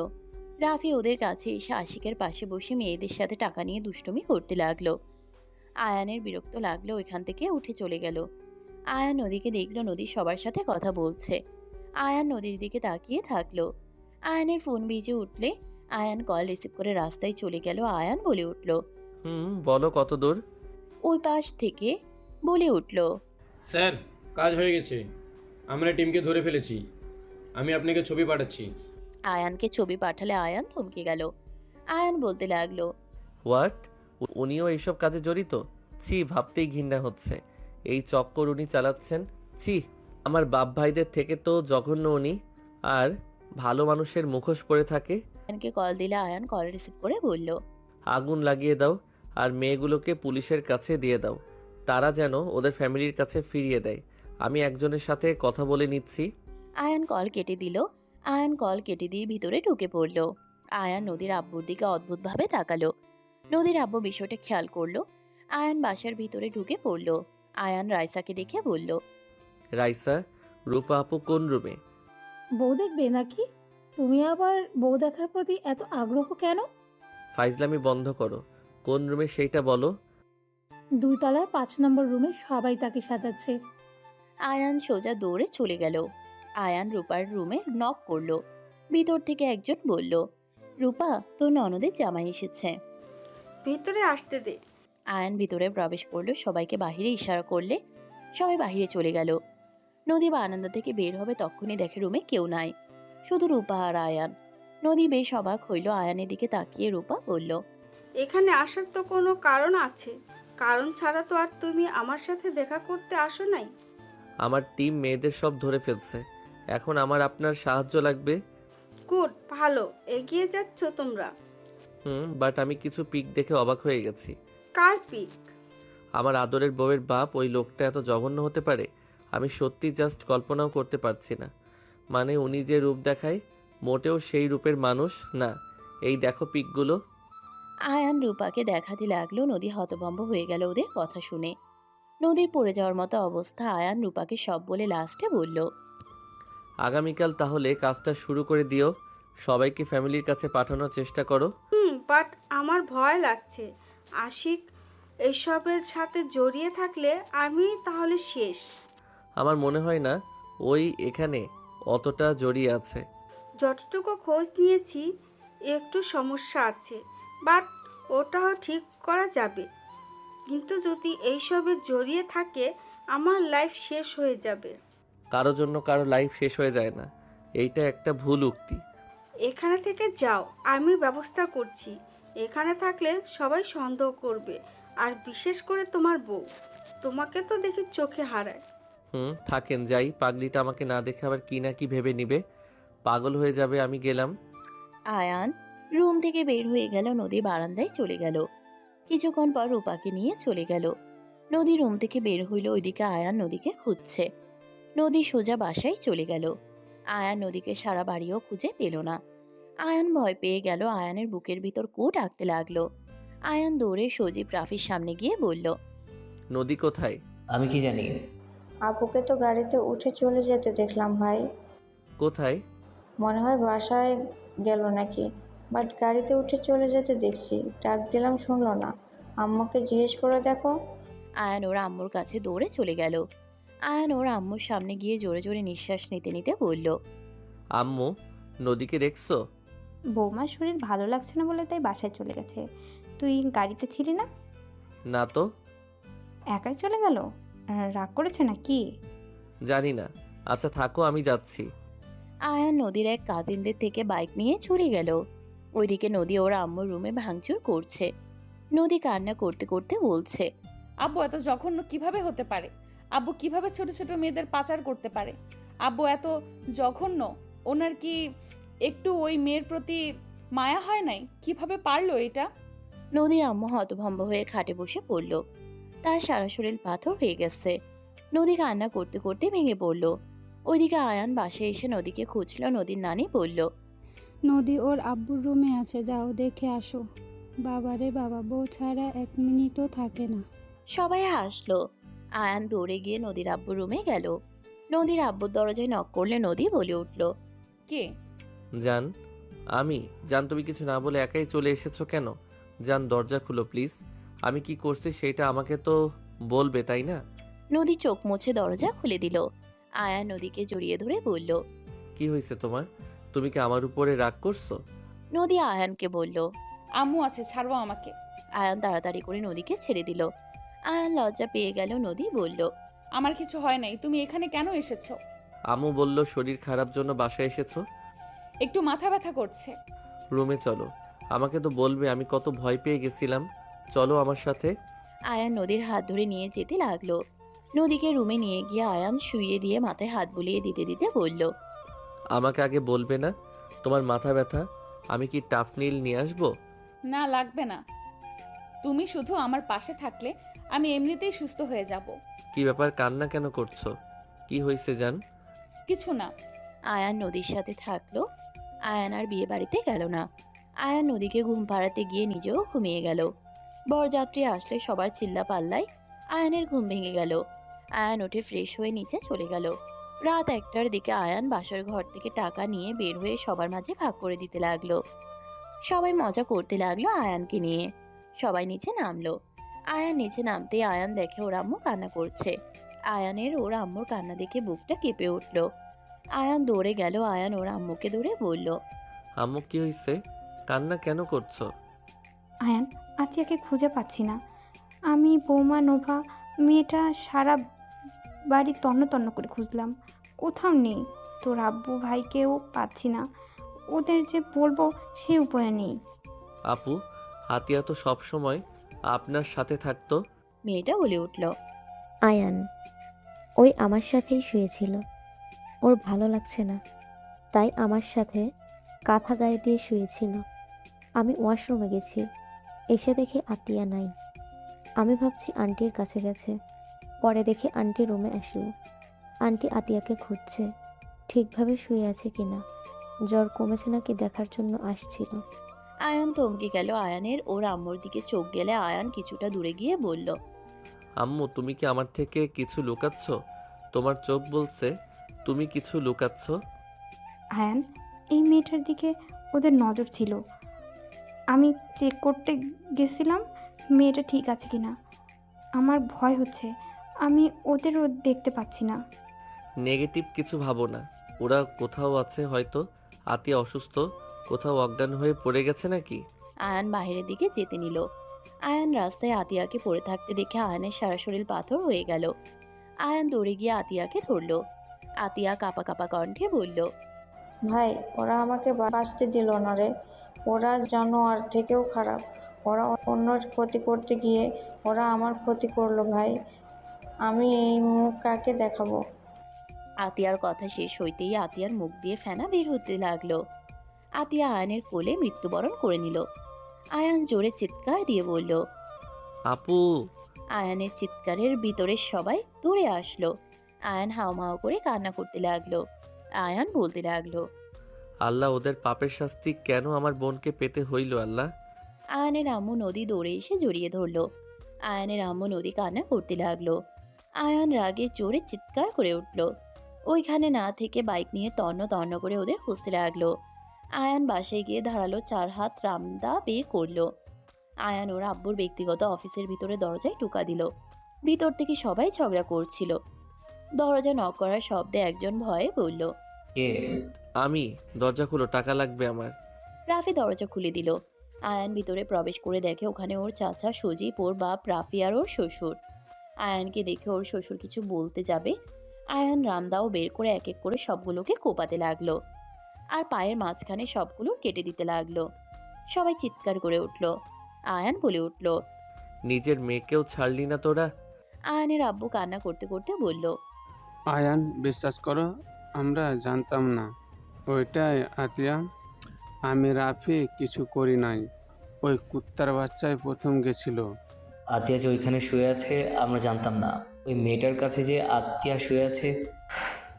রাফি ওদের কাছে এসে আশিকের পাশে বসে মেয়েদের সাথে টাকা নিয়ে দুষ্টুমি করতে লাগলো। আয়ানের বিরক্ত লাগলো, ওইখান থেকে উঠে চলে গেল। আয়ান নদীকে দেখলো নদী সবার সাথে কথা বলছে। আয়ান নদীর দিকে তাকিয়ে থাকলো। আয়ানের ফোন বেজে উঠলে আয়ান কল রিসিভ করে রাস্তায় চলে গেল। আয়ান বলে উঠল। বলো কত দূর? ওই পাশ থেকে বলে উঠল। স্যার, কাজ হয়ে গেছে, আমরা টিমকে ধরে ফেলেছি, আমি আপনাকে ছবি পাঠাচ্ছি। আয়ানকে ছবি পাঠালে আয়ান থমকে গেল। আয়ান বলতে লাগলো। হোয়াট? উনিও এইসব কাজে জড়িত? ছি, ভাবতেই ঘৃণা হচ্ছে। এই চক্কর উনি চালাচ্ছেন। ছি, আমার বাপ ভাইদের থেকে তো জঘন্য উনি। আর ভালো মানুষের মুখোশ পরে থাকে। আয়ানকে কল দিলে আয়ান কল রিসিভ করে বলল। আগুন লাগিয়ে দাও আর মেয়েগুলোকে পুলিশের কাছে দিয়ে দাও, তারা যেন ওদের ফ্যামিলির কাছে ফিরিয়ে দেয়। আমি একজনের সাথে কথা বলে নিচ্ছি। আয়ান কল কেটে দিল। আয়ান কল কেটে দিয়ে ভিতরে ঢুকে পড়ল। আয়ান নদীর আব্বুর দিকে অদ্ভুতভাবে তাকালো। নদীর আব্বু বিষয়টা খেয়াল করলো। আয়ান বাসার ভিতরে ঢুকে পড়ল। আয়ান রাইসাকে দেখে বলল। রাইসা, রূপা আপু কোন রুমে? বউ দেখবে নাকি? তুমি আবার বউ দেখার প্রতি এত আগ্রহ কেন? ফাইজলামি বন্ধ করো, কোন রুমে সেইটা বলো। 2 তলায় 5 নম্বর রুমে সবাই তাকে সাজাচ্ছে। আয়ান সোজা দৌড়ে চলে গেল। আয়ান রূপার রুমে নক করলো। ভিতর থেকে একজন বলল। রূপা, তোর ননদের জামাই এসেছে, ভেতরে আসতে দে। আয়ান ভিতরে প্রবেশ করলো। সবাইকে বাহিরে ইশারা করলে সবাই বাহিরে চলে গেল। নদী বারান্দা থেকে বের হবে তখনই দেখে রুমে কেউ নাই, শুধু রূপা আর আয়ান। নদী বেশ অবাক হইল। আয়ানের দিকে তাকিয়ে রূপা বলল। এখানে আসার তো কোনো কারণ আছে, কারণ ছাড়া তো আর তুমি আমার সাথে দেখা করতে আসো নাই। আমার টিম মেয়েদের সব ধরে ফেলছে, এখন আমার আপনার সাহায্য লাগবে। গুড, ভালো এগিয়ে যাচ্ছ তোমরা। বাট আমি কিছু পিক দেখে অবাক হয়ে গেছি। কার পিক? আমার আদরের বউয়ের বাপ ওই লোকটা এত জঘন্য হতে পারে আমি সত্যি জাস্ট কল্পনাও করতে পারছি না। মানে উনি যে রূপ দেখায় মোটেও সেই রূপের মানুষ না। এই দেখো পিকগুলো। আয়ান রূপাকে দেখাতে লাগলো। নদী হতভম্ব হয়ে গেল ওদের কথা শুনে। নদীর পড়ে যাওয়ার মতো অবস্থা। আয়ান রূপাকে সব বলে লাস্টে বলল। আগামীকাল তাহলে কাজটা শুরু করে দিও, সবাইকে ফ্যামিলির কাছে পাঠানোর চেষ্টা করো। বাট আমার ভয় লাগছে। আশিক এসবের সাথে জড়িয়ে থাকলে আমি তাহলে শেষ। আমার মনে হয় না ওই এখানে অতটা জড়িয়ে আছে। যতটুকু খোঁজ নিয়েছি একটু সমস্যা আছে, বাট ওটাও ঠিক করা যাবে। কিন্তু যদি এইসবে জড়িয়ে থাকে আমার লাইফ শেষ হয়ে যাবে। কারো জন্য কারো লাইফ শেষ হয়ে যায় না, এইটা একটা ভুল উক্তি। এখানে থেকে যাও, আমি ব্যবস্থা করছি। এখানে থাকলে সবাই সন্দেহ করবে, আর বিশেষ করে তোমার বউ। তোমাকে তো দেখি চোখে হারায়। থাকেন যাই, পাগলিটা আমাকে না দেখে আবার কি না কি ভেবে নিবে, পাগল হয়ে যাবে। আমি গেলাম। আয়ান রুম থেকে বের হয়ে গেল। নদী বারান্দায় চলে গেল। কিছুক্ষণ পর রূপাকে নিয়ে চলে গেল। নদী রুম থেকে বের হইল। ওইদিকে আয়ান নদীকে খুঁজছে। নদী সোজা বাসায় চলে গেল। আয়ান নদীকে সারা বাড়িও খুঁজে পেল না। আয়ান ভয় পেয়ে গেল। আয়ানের বুকের ভিতর কু ডাকতে লাগলো। আয়ান দৌড়ে সজীব রাফির সামনে গিয়ে বলল। নদী কোথায়? আমি কি জানি। আপুকে তো গাড়িতে উঠে চলে যেতে দেখলাম ভাই। কোথায়? মনে হয় বাসায় গেল নাকি, বাট গাড়িতে উঠে চলে যেতে দেখছি। ডাক দিলাম শুনলো না। আম্মুকে জিজ্ঞেস করে দেখো। আয়ান ওর আম্মুর কাছে দৌড়ে চলে গেল। আয়ান ওর আম্মুর সামনে গিয়ে জোরে জোরে নিঃশ্বাস নিতে নিতে বলল। আম্মু, নদীকে দেখছো? বৌমার শরীর ভালো লাগছে না বলে তাই বাসায় চলে গেছে। তুই গাড়িতে ছিলি না? না তো। একাই চলে গেল? রাগ করেছে নাকি? জানি না। আচ্ছা থাকো, আমি যাচ্ছি। আয়ান নদীর এক কাজিনদের থেকে বাইক নিয়ে চলে গেল। ওইদিকে নদী ওর আম্মুর রুমে ভাঙচুর করছে। নদী কান্না করতে করতে বলছে, আব্বু এত জঘন্য কিভাবে হতে পারে? আব্বু কিভাবে ছোট ছোট মেয়েদের পাচার করতে পারে? আব্বু এত জঘন্য, ওনার কি একটু ওই মেয়ের প্রতি মায়া হয় নাই? কিভাবে পারলো এটা? নদীর আম্মু হতভম্ব হয়ে খাটে বসে পড়ল। তার সারা শরীর পাথর হয়ে গেছে। নদী কান্না করতে করতে ভেঙে পড়ল। ওইদিকে আয়ান বাসায় এসে নদীকে খুঁজল। নদীর নানি বলল, নদী ওর আব্বুর রুমে আছে, যাও দেখে আসো। বাবারে বাবা, বউ ছাড়া 1 মিনিটও থাকে না। সবাই হাসলো। আয়ান দৌড়ে গিয়ে নদীর আব্বুর রুমে গেল। নদীর আব্বুর দরজায় নক করলে নদী বলে উঠল, কে? জান, আমি। জান, তুমি কিছু না বলে একাই চলে এসেছো কেন? জান, দরজা খুলো প্লিজ। আমি কি করছি সেটা আমাকে তো বলবে, তাই না? নদী চোখ মুছে দরজা খুলে দিল। আয়ান নদীকে জড়িয়ে ধরে বলল, কি হয়েছে তোমার? তুমি কি আমার উপরে রাগ করছো? নদী আয়ানকে বলল, আম্মু আছে, ছাড়বো আমাকে। আয়ান তাড়াতাড়ি করে নদীকে ছেড়ে দিল। আয়ান লজ্জা পেয়ে গেল। নদী বলল, আমার কিছু হয় নাই, তুমি এখানে কেন এসেছো? আম্মু বলল শরীর খারাপ জন্য বাসায় এসেছো। একটু মাথা ব্যথা করছে। রুমে চলো। আমাকে তো বলবে, আমি কত ভয় পেয়ে গেছিলাম। চলো আমার সাথে। আয়ান নদীর হাত ধরে নিয়ে যেতে লাগলো। নদীকে রুমে নিয়ে গিয়ে আয়ান শুইয়ে দিয়ে মাথায় হাত বুলিয়ে দিতে দিতে বলল, আমাকে আগে বলবে না তোমার মাথা ব্যথা? আমি কি টাফ নীল নিয়ে আসবো? না, লাগবে না। তুমি শুধু আমার পাশে থাকলে আমি এমনিতেই সুস্থ হয়ে যাব। কি ব্যাপার, কান্না কেন করছো? কি হয়েছে জান? কিছু না। আয়ান নদীর সাথে থাকলো। আয়ান আর বিয়ে বাড়িতে গেল না। আয়ান নদীকে ঘুম পাড়াতে গিয়ে নিজেও ঘুমিয়ে গেল। বরযাত্রী আসলে সবার চিল্লা পাল্লায় আয়ানের ঘুম ভেঙে গেল। আয়ান উঠে ফ্রেশ হয়ে নিচে চলে গেল। রাত 1টার দিকে আয়ান বাসার ঘর থেকে টাকা নিয়ে বের হয়ে সবার মাঝে ভাগ করে দিতে লাগলো। সবাই মজা করতে লাগলো আয়ানকে নিয়ে। সবাই নিচে নামলো। আয়ান নিচে নামতে আয়ান দেখে ওর আম্মু কান্না করছে। আয়ানের ওর আম্মুর কান্না দেখে বুকটা কেঁপে উঠল। আয়ান দৌড়ে গেল। আয়ান ওর আম্মুকে দৌড়ে বলল, আম্মু কি হয়েছে? কান্না কেন করছো? আয়ান, আতিয়াকে খুঁজে পাচ্ছি না। আমি, বৌমা, নোভা, মেয়েটা সারা বাড়ি তন্ন তন্ন করে খুঁজলাম, কোথাও নেই। তোর আব্বু ভাইকেও পাচ্ছি না। ওদের যে বলবো সেই উপায় নেই। আপু, হাতিয়া তো সব সময় আপনার সাথে থাকতো। মেয়েটা বলে উঠল, আয়ান ওই আমার সাথেই শুয়েছিল। ওর ভালো লাগছে না, তাই আমার সাথে কাঁথা গায়ে দিয়ে শুয়েছিল। আমি ওয়াশরুমে গেছি, এসে দেখি আতিয়া নাই। আমি ভাবছি আন্টির কাছে গেছে। পরে দেখি আন্টি রুমে আসলো। আন্টি আতিয়াকে খুঁজছে, ঠিকভাবে শুয়ে আছে কিনা, জ্বর কমেছে নাকি দেখার জন্য আসছিল। আয়ান থমকে গেল। আয়ানের ওর আম্মুর দিকে চোখ গেলে আয়ান কিছুটা দূরে গিয়ে বলল, আম্মু, তুমি কি আমার থেকে কিছু লুকাচ্ছ? তোমার চোখ বলছে তুমি কিছু লুকাচ্ছ। আয়ান, এই মেয়েটার দিকে ওদের নজর ছিল। আমি চেক করতে গেছিলাম মেয়েটা ঠিক আছে কিনা। আমার ভয় হচ্ছে, আমি ওদেরও দেখতে পাচ্ছি না। নেগেটিভ কিছু ভাবো না। ওরা কোথাও আছে হয়তো। আতিয়া অসুস্থ, কোথাও অজ্ঞান হয়ে পড়ে গেছে নাকি? আয়ান বাহিরের দিকে যেতে নিল। আয়ান রাস্তায় আতিয়াকে পড়ে থাকতে দেখে আয়ানের সারা শরীর পাথর হয়ে গেল। আয়ান দৌড়ে গিয়ে আতিয়াকে ধরল। আতিয়া কাঁপা কাঁপা কণ্ঠে বলল, ভাই, ওরা আমাকে বাঁচতে দিল না রে। ওরা জানোয়ার থেকেও খারাপ। ওরা অন্যর ক্ষতি করতে গিয়ে ওরা আমার ক্ষতি করলো ভাই। আমি এই মুখ কাকে দেখাবো? আতিয়ার কথা শেষ হইতেই আতিয়ার মুখ দিয়ে ফেনা বের হতে লাগলো। আতিয়া আয়ানের কোলে মৃত্যুবরণ করে নিল। আয়ান জোরে চিৎকার দিয়ে বলল, আপু। আয়ানের চিৎকারের ভিতরে সবাই দৌড়ে আসলো। আয়ান হাওমাও করে কান্না করতে লাগলো। আয়ান বলতে লাগলো, আল্লাহ, ওদের পাপের শাস্তি কেন আমার বোনকে পেতে হইল আল্লাহ? আয়ানের আম্মু নদী দৌড়ে এসে জড়িয়ে ধরলো। আয়ানের আম্মু নদী কান্না করতে লাগলো। আয়ান রাগে জোরে চিৎকার করে উঠল। ওইখানে না থেকে বাইক নিয়ে তন্ন তন্ন করে ওদের খুঁজতে লাগলো। আয়ান বাসায় গিয়ে ধারালো 4 হাত রামদা বের করলো। আয়ান ওর আব্বুর ব্যক্তিগত অফিসের ভিতরে দরজায় টোকা দিল। ভিতর থেকে সবাই ঝগড়া করছিল। দরজা নক করার শব্দে একজন ভয়ে বলল, কে? আমি। দরজা খুলো, টাকা লাগবে আমার। রাফি দরজা খুলে দিল। আয়ান ভিতরে প্রবেশ করে দেখে ওখানে ওর চাচা সজীব, ওর বাপ রাফি আর ওর শ্বশুর। আয়ানকে দেখে ওর শ্বশুর কিছু বলতে যাবে, আয়ান রামদাও বের করে এক এক করে সবগুলোকে কোপাতে লাগলো আর পায়ের মাঝখানে সবগুলো কেটে দিতে লাগলো। সবাই চিৎকার করে উঠল। আয়ান বলে উঠল। নিজের মেয়েকেও ছাড়লি না তোরা? আয়ানের আব্বু কান্না করতে করতে বলল, আয়ান, বিশ্বাস করো, আমরা জানতাম না। ওইটাই আতিয়া, আমি রাফি কিছু করি নাই। ওই কুত্তার বাচ্চাই প্রথম গেছিল। আতিয়া যে ওইখানে শুয়ে আছে আমরা জানতাম না। ওই মেয়েটার কাছে যে আতিয়া শুয়ে আছে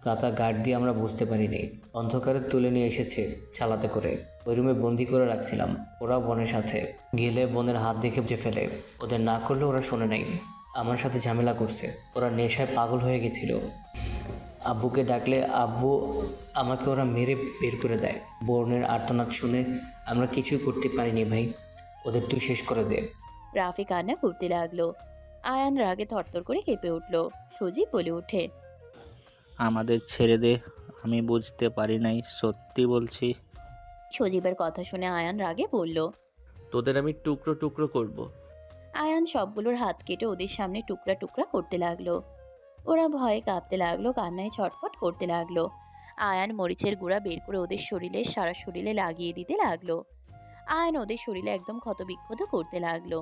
কাঁথা গার্ড দিয়ে আমরা বুঝতে পারিনি। অন্ধকারে তুলে নিয়ে এসেছে চালাতে করে। ওই রুমে বন্দি করে রাখছিলাম। ওরা বোনের সাথে গেলে বোনের হাত দেখে যে ফেলে। ওদের না করলে ওরা শোনে নাই। আমার সাথে ঝামেলা করছে। ওরা নেশায় পাগল হয়ে গেছিল। আব্বুকে ডাকলে আব্বু আমাকে ওরা মেরে বের করে দেয়। বোনের আর্তনাদ শুনে আমরা কিছুই করতে পারিনি ভাই। ওদের তুই শেষ করে দে। রাফি কান্না করতে লাগলো। আয়ান রাগে থরথর করে কেঁপে উঠল। সজীব বলে ওঠে, আমাদের ছেড়ে দে, আমি বুঝতে পারি নাই, সত্যি বলছি। সজীবের কথা শুনে আয়ান রাগে বলল, তোদের আমি টুকরো টুকরো করব। আয়ান সবগুলোর হাত কেটে ওদের সামনে টুকরা টুকরা করতে লাগলো। ওরা ভয়ে কাঁপতে লাগলো, কান্নায় ছটফট করতে লাগলো। আয়ান মরিচের গুঁড়া বের করে ওদের শরীরে সারা শরীরে লাগিয়ে দিতে লাগলো। আয়ান ওদের শরীরে একদম ক্ষতবিক্ষত করতে লাগলো।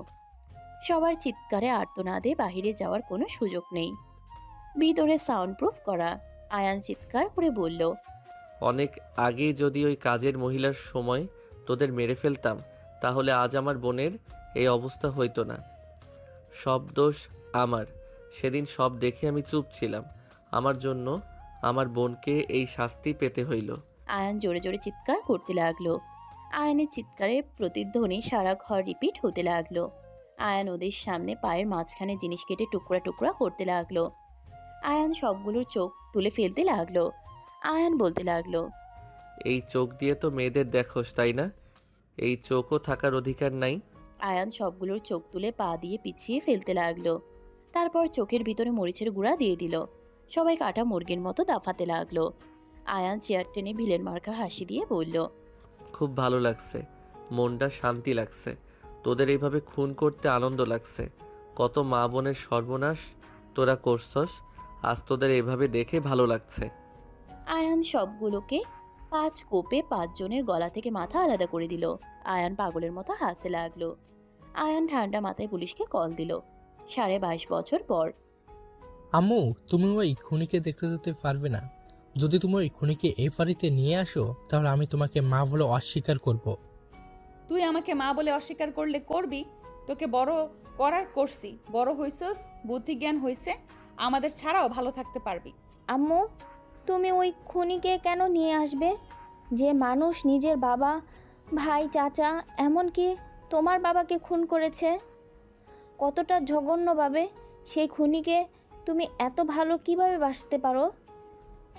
সবার চিৎকারে আর্তনাদে বাহিরে যাওয়ার কোনো সুযোগ নেই। ভিতরে সাউন্ড প্রুফ করা। আয়ান চিৎকার করে বলল, অনেক আগেই যদি ওই কাজের মহিলার সময় তোদের মেরে ফেলতাম তাহলে আজ আমার বোনের এই অবস্থা হইতো না। সব দোষ আমার। সেদিন সব দেখে আমি চুপ ছিলাম। আমার জন্য আমার বোনকে এই শাস্তি পেতে হইল। আয়ান জোরে জোরে চিৎকার করতে লাগলো। আয়ানের চিৎকারের প্রতিধ্বনি সারা ঘর রিপিট হতে লাগলো। আয়ান ওদের সামনে পায়ের মাঝখানে জিনিস কেটে টুকরা টুকরা করতে লাগলো। আয়ান সবগুলোর চোখ তুলে ফেলতে লাগলো। আয়ান বলতে লাগলো, এই চোখ দিয়ে তো মেয়েদের দেখোস, তাই না? এই চোখও থাকার অধিকার নাই? আয়ান সবগুলোর চোখ তুলে পা দিয়ে পিছিয়ে ফেলতে লাগলো। তারপর চোখের ভিতরে মরিচের গুঁড়া দিয়ে দিল। সবাই কাটা মুরগির মতো দাফাতে লাগলো। আয়ান চেয়ার টেনে ভিলেন মার্কা হাসি দিয়ে বলল, খুব ভালো লাগছে, মনটা শান্তি লাগছে। তোদের এইভাবে খুন করতে আনন্দ লাগছে। কত মা বোনের সর্বনাশ তোরা করছস, আজ তোদের এইভাবে দেখে ভালো লাগছে। আয়ান সবগুলোকে 5 কোপে 5 জনের গলা থেকে মাথা আলাদা করে দিল। আয়ান পাগলের মতো হাসতে লাগলো। আয়ান ঠান্ডা মাথায় পুলিশকে কল দিল। 22.5 বছর পর। আম্মু, তুমি ওই খুনিকে দেখতে যেতে পারবে না। যদি তুমি ওই খুনিকে এই বাড়িতে নিয়ে আসো তাহলে আমি তোমাকে মা বলে অস্বীকার করব। তুই আমাকে মা বলে অস্বীকার করলে করবি, তোকে বড় করার করছি। বড় হইছস, বুদ্ধি জ্ঞান হইছে, আমাদের ছাড়াও ভালো থাকতে পারবি। আম্মু, তুমি ওই খুনিকে কেন নিয়ে আসবে? যে মানুষ নিজের বাবা, ভাই, চাচা, এমনকি তোমার বাবাকে খুন করেছে। কতটা জঘন্যভাবে সেই খুনিকে তুমি এত ভালো কিভাবে বাসতে পারো?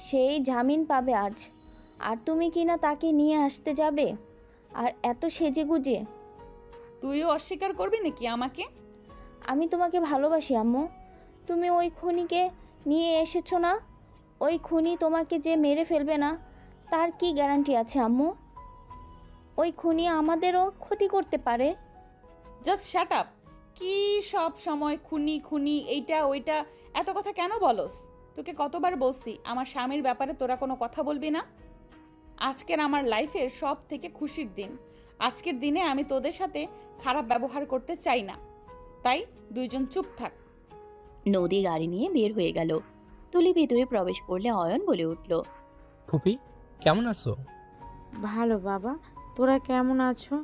সেই জামিন পাবে আজ, আর তুমি কিনা তাকে নিয়ে আসতে যাবে, আর এত সেজেগুজে। তুইও অস্বীকার করবি নাকি আমাকে? আমি তোমাকে ভালোবাসি আম্মু। তুমি ওই খুনিকে নিয়ে এসেছো না। ওই খুনি তোমাকে যে মেরে ফেলবে না তার কি গ্যারান্টি আছে আম্মু? ওই খুনি আমাদেরও ক্ষতি করতে পারে। Just shut up. কি সব সময় খুনি খুনি, এইটা ওইটা, এত কথা কেন বলস? তোকে কতবার বলছি আমার স্বামীর ব্যাপারে তোরা কোনো কথা বলবি না। আজকের আমার লাইফের সব থেকে খুশির দিন। আজকের দিনে আমি তোদের সাথে খারাপ ব্যবহার করতে চাই না, তাই দুইজন চুপ থাক। নদী গাড়ি নিয়ে বের হয়ে গেল। তুলি ভেতরে প্রবেশ করলে অয়ন বলে উঠল, ফুপি, কেমন আছো? ভালো বাবা, তোরা কেমন আছো?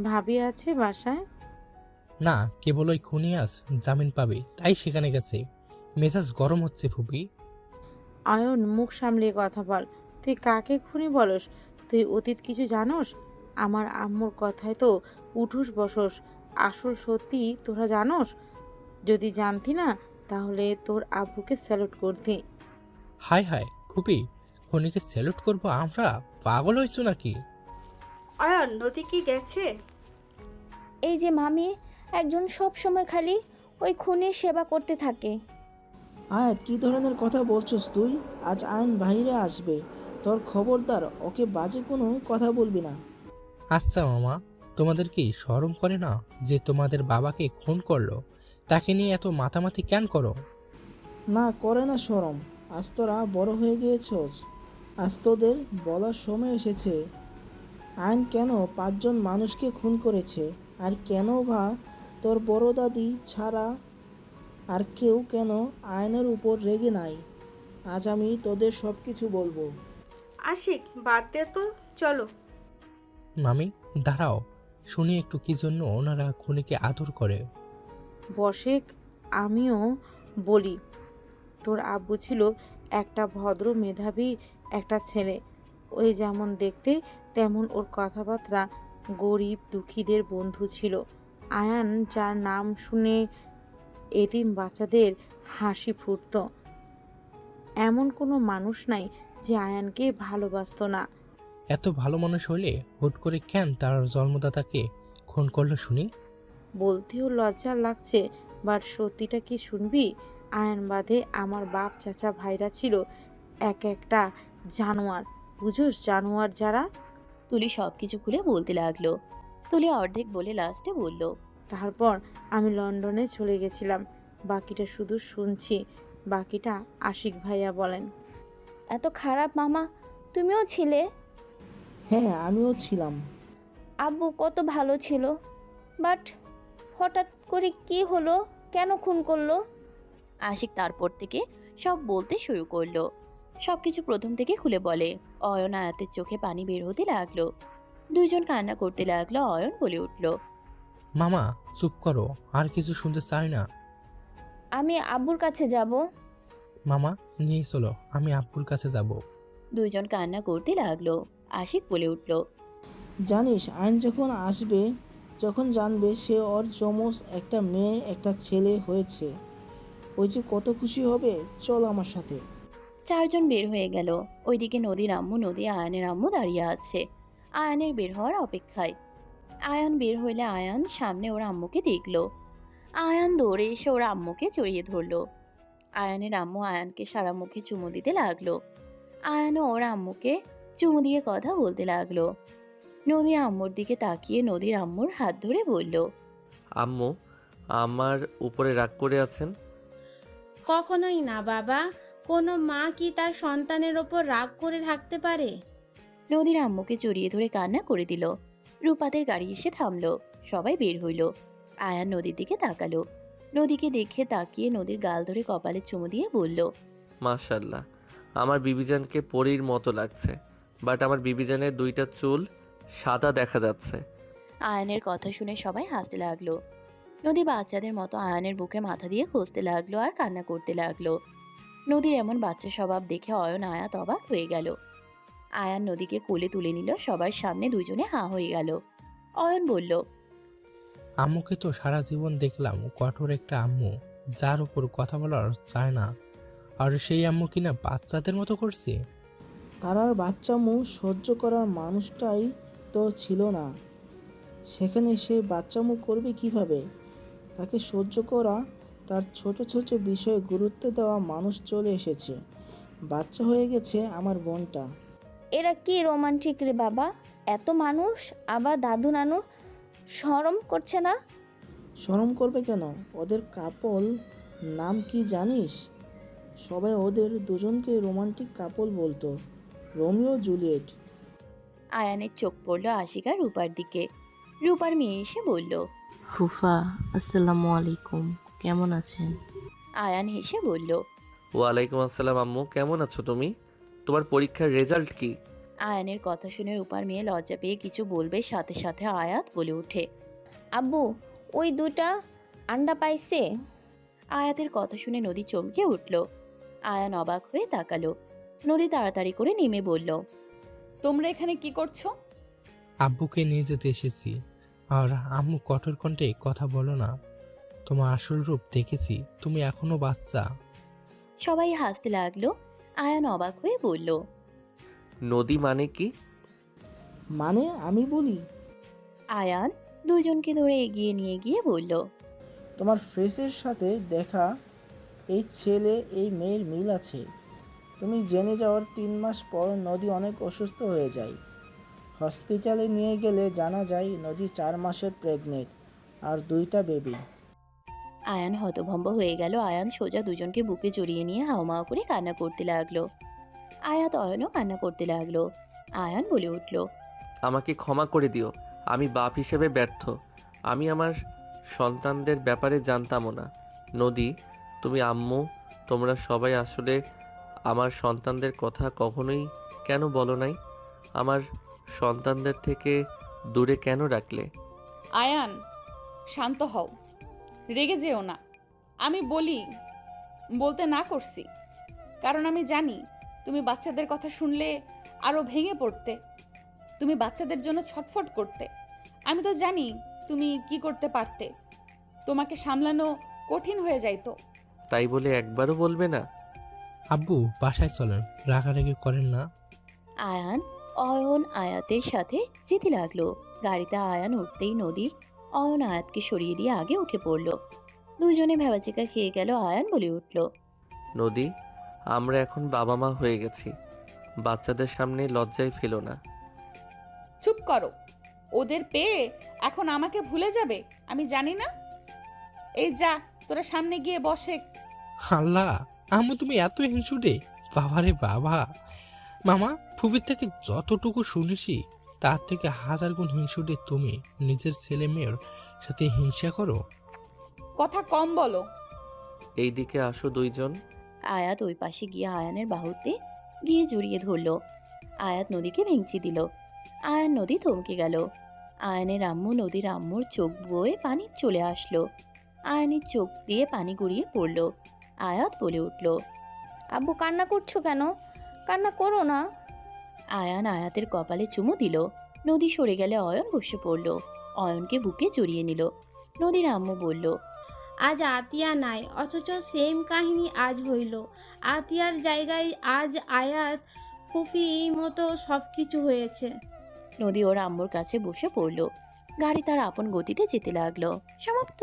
ভাবি আছে বাসায়? না, কেবল ওই খুনি আজ জামিন পাবে তাই সেখানে গেছে। মেজাজ গরম হচ্ছে ফুপি। অয়ন, মুখ সামলিয়ে কথা বল। তুই কাকে খুনি বলস? তুই অতীত কিছু জানোস? আমার আম্মুর কথায় তো উঠুস বসস। আসল সত্যি তোরা জানোস? যদি জানতি না তাহলে তোর আব্বুকে স্যালুট করতি। হাই হাই ফুপি, খুনিকে স্যালুট করবো আমরা? পাগল হয়েছো নাকি? অয়ন, নদী কি গেছে? এই যে মামি, একজন সব সময় খালি ওই খুনির সেবা করতে থাকে। আয়াত, কি ধরনের কথা বলছস তুই? আজ আইন বাইরে আসবে। তোর খবরদার ওকে বাজে কোনো কথা বলবি না। আচ্ছা মামা, তোমাদের কি শরম করে না যে তোমাদের বাবাকে খুন করলো? তাকে নিয়ে এত মাতামাতি কেন করো? না, করে না শরম। আজ তোরা বড় হয়ে গিয়েছস, আজ তোদের বলার সময় এসেছে। আইন কেন 5 জন মানুষকে খুন করেছে, আর কেন বা তোর বড় দাদি ছাড়া আর কেউ কেন আইনের উপর রেগে নাই? আজ আমি তোদের সব কিছু বলবো। আশিক, বাদ দে তো, চলো। মামি দাঁড়াও, শুনি একটু কি জন্য ওনারা খুনিকে আদর করে। বসেক, আমিও বলি, তোর আব্বু ছিল একটা ভদ্র মেধাবী একটা ছেলে। ওই যেমন দেখতে তেমন ওর কথাবার্তা, গরিব দুঃখীদের বন্ধু ছিল। আয়ান, যার নাম শুনে এতিম বাচ্চাদের হাসি ফুটত, এমন কোনো মানুষ নাই যে আয়ানকে ভালোবাসতো না। এত ভালো মানুষ হইলে হুট করে কেন তার জন্মদাতাকে খুন করলো শুনি? বলতেও লজ্জা লাগছে, বাট সত্যিটা কি শুনবি? আয়ান বাদে আমার বাপ চাচা ভাইরা ছিল এক একটা জানোয়ার, বুঝোস? জানোয়ার যারা। তুলি সব কিছু খুলে বলতে লাগলো। তুলি অর্ধেক বলে লাস্টে বলল, তারপর আমি লন্ডনে চলে গেছিলাম। বাকিটা শুধু শুনছি, বাকিটা আশিক ভাইয়া বলেন। এত খারাপ মামা তুমিও ছিলে? হ্যাঁ, আমিও ছিলাম। আব্বু কত ভালো ছিল, বাট হঠাৎ করে কি হলো? কেন খুন করলো? আশিক তারপর থেকে সব বলতে শুরু করলো। সবকিছু প্রথম থেকে খুলে বলে। অয়ন আয়াতের চোখে পানি বের হতে লাগলো। দুইজন কান্না করতে লাগলো। অয়ন বলে উঠল, মামা চুপ করো, আর কিছু শুনতে চাই না। আমি আব্বুর কাছে যাব। মামা নিয়ে চলো, আমি আব্বুর কাছে যাব। দুইজন কান্না করতে লাগলো। আশিক বলে উঠল, জানিস, আইন যখন আসবে, যখন জানবে সে ওর যমজ একটা মেয়ে একটা ছেলে হয়েছে, ওই যে কত খুশি হবে। চল আমার সাথে। চারজন বের হয়ে গেল। ওইদিকে নদীর আম্মু, নদী আয়ানের আম্মু দাঁড়িয়ে আছে আয়ানের বের হওয়ার অপেক্ষায়। আয়ান বের হইলে আয়ান সামনে ওর আম্মুকে দেখলো। আয়ান দৌড়ে এসে ওর আম্মুকে জড়িয়ে ধরলো। আয়ানের আম্মু আয়ানকে সারা মুখে চুমু দিতে লাগলো। আয়ানও ওর আম্মুকে চুমু দিয়ে কথা বলতে লাগলো। নদী আম্মুর দিকে তাকিয়ে নদীর আম্মুর হাত ধরে বলল, আম্মু আমার উপরে রাগ করে আছেন? কখনোই না বাবা, কোনো মা কি তার সন্তানের ওপর রাগ করে থাকতে পারে? নদীর আম্মুকে জড়িয়ে ধরে কান্না করে দিল। রূপাতের গাড়ি এসে থামলো। সবাই বের হইল। আয়ান নদীর দিকে তাকালো। নদীকে দেখে তাকিয়ে নদীর গাল ধরে কপালে চুমু দিয়ে বলল, মাশাল্লাহ, আমার বিবিজানকে পরীর মতো লাগছে, বাট আমার বিবিজানের 2টা চুল সাদা দেখা যাচ্ছে। আয়ানের কথা শুনে সবাই হাসতে লাগলো। নদী বাচ্চাদের মতো আয়ানের বুকে মাথা দিয়ে খুঁজতে লাগলো আর কান্না করতে লাগলো। নদীর এমন বাচ্চা স্বভাব দেখে অয়ন আয়াত অবাক হয়ে গেল। আয়ান নদীকে কোলে তুলে নিল। সবার সামনে দুজনে হাঁ হয়ে গেল। অয়ন বলল, আম্মুকে তো সারা জীবন দেখলাম কঠোর একটা আম্মু, যার উপর কথা বলার চায় না, আর সেই আম্মু কিনা বাচ্চাদের মতো করছে। তার আর বাচ্চামু সহ্য করার মানুষটাই তো ছিল না। সেখানে সে বাচ্চামু করবে কিভাবে? তাকে সহ্য করা, তার ছোট ছোট বিষয়ে গুরুত্ব দেওয়া মানুষ চলে এসেছে। বাচ্চা হয়ে গেছে আমার বোনটা। এরা কি রোমান্টিক রে বাবা! এত মানুষ, আবার দাদু নানু, শরম করছে না? শরম করবে কেন? ওদের কাপল নাম কি জানিস? সবাই ওদের দুজনকে রোমান্টিক কাপল বলতো, রোমিও জুলিয়েট। আয়ানের চোখ পড়ল আশিকা রূপার দিকে। রূপার মেয়ে এসে বলল, ফুফা, আসসালামু আলাইকুম, কেমন আছেন? আয়ান হেসে বলল, ওয়ালাইকুম আসসালাম আম্মু, কেমন আছো তুমি? তোমার পরীক্ষার রেজাল্ট কি? আয়ানের কথা শুনে রূপার মেয়ে লজ্জা পেয়ে কিছু বলবে, সাথে সাথে আয়াত বলে ওঠে, আব্বু ওই 2টা আন্ডা পাইছে। আয়াতের কথা শুনে নদী চমকে উঠল। আয়ান অবাক হয়ে তাকালো। নদী তাড়াতাড়ি করে নেমে বলল, তোমরা এখানে কি করছো? আব্বুকে নিয়ে যেতে এসেছি। আর আম্মু কঠোর কণ্ঠে কথা বলো না, তোমার আসল রূপ দেখেছি, তুমি এখনো বাচ্চা। সবাই হাসতে লাগলো। আয়ান অবাক হয়ে বলল, নদী মানে কি? মানে আমি বলি। আয়ান দুজনকে ধরে এগিয়ে নিয়ে গিয়ে বলল, তোমার ফ্রেসের সাথে দেখা এই ছেলে এই মেয়ের মিল আছে। তুমি জেনে যাওয়ার 3 মাস পর নদী অনেক অসুস্থ হয়ে যায়। হসপিটালে নিয়ে গেলে জানা যায় নদী 4 মাসের প্রেগনেন্ট আর 2টা বেবি। আয়ান হতভম্ব হয়ে গেল। আয়ান সোজা দুজনকে বুকে জড়িয়ে নিয়ে হাওমাও করে কান্না করতে লাগলো। আয়াত অয়নও কান্না করতে লাগলো। আয়ান বলে উঠল, আমাকে ক্ষমা করে দিও, আমি বাপ হিসেবে ব্যর্থ। আমি আমার সন্তানদের ব্যাপারে জানতামও না। নদী, তুমি, আম্মু, তোমরা সবাই আসলে আমার সন্তানদের কথা কখনোই কেন বলো নাই? আমার সন্তানদের থেকে দূরে কেন রাখলে? আয়ান, শান্ত হও, রেগে যেও না। আমি বলতে না করছি, কারণ আমি জানি তুমি বাচ্চাদের কথা শুনলে আরও ভেঙে পড়তে, তুমি বাচ্চাদের জন্য ছটফট করতে। আমি তো জানি তুমি কি করতে পারতে, তোমাকে সামলানো কঠিন হয়ে যাইতো। তাই বলে একবারও বলবে না? আব্বু বাসায় চলেন, রাগারাগি করেন না। আয়ান অয়ন আয়াতের সাথে যেতে লাগলো। গাড়িতে আয়ান উঠতেই নদী অয়ন আয়াতকে সরিয়ে দিয়ে আগে উঠে পড়ল। দুজনে ভেবাচিকা খেয়ে গেল। আয়ান বলে উঠল, নদী, আমরা এখন বাবা মা হয়ে গেছি, বাচ্চাদের সামনে লজ্জায় ফেলো না। চুপ করো, ওদের পেয়ে এখন আমাকে ভুলে যাবে আমি জানি না। এই যা, তোরা সামনে গিয়ে বসে। আল্লাহ, আম্মু তুমি এত হিংসুটে! বাবারে বাবা! মামা, ফুপির থেকে যতটুকু শুনেছি তার থেকে 1000 গুণ হিংসুটে তুমি। নিজের ছেলে মেয়ের সাথে হিংসা করো। কথা কম বলো। এইদিকে আসো দুইজন। আয়াত ওই পাশে গিয়ে আয়ানের বাহুতে গিয়ে জড়িয়ে ধরল। আয়াত নদীকে ভেঙচি দিল। আয়ান নদী থমকে গেল। আয়ানের আম্মু নদীর আম্মুর চোখ বয়ে পানি চলে আসলো। আয়ানের চোখ দিয়ে পানি গড়িয়ে পড়ল। আয়াত বলে উঠল, আব্বু কান্না করছো কেন? কান্না করো না। আয়ান আয়াতের কপালে চুমু দিল। নদী সরে গেলে অয়ন বসে পড়ল। অয়নকে বুকে জড়িয়ে নিল। নদীর আম্মু বলল, আজ আতিয়া নাই, অথচ সেম কাহিনী আজ হইল। আতিয়ার জায়গায় আজ আয়াত ফুফি মতো সব কিছু হয়েছে। নদী ওর আম্মুর কাছে বসে পড়ল। গাড়ি তার আপন গতিতে যেতে লাগলো। সমাপ্ত।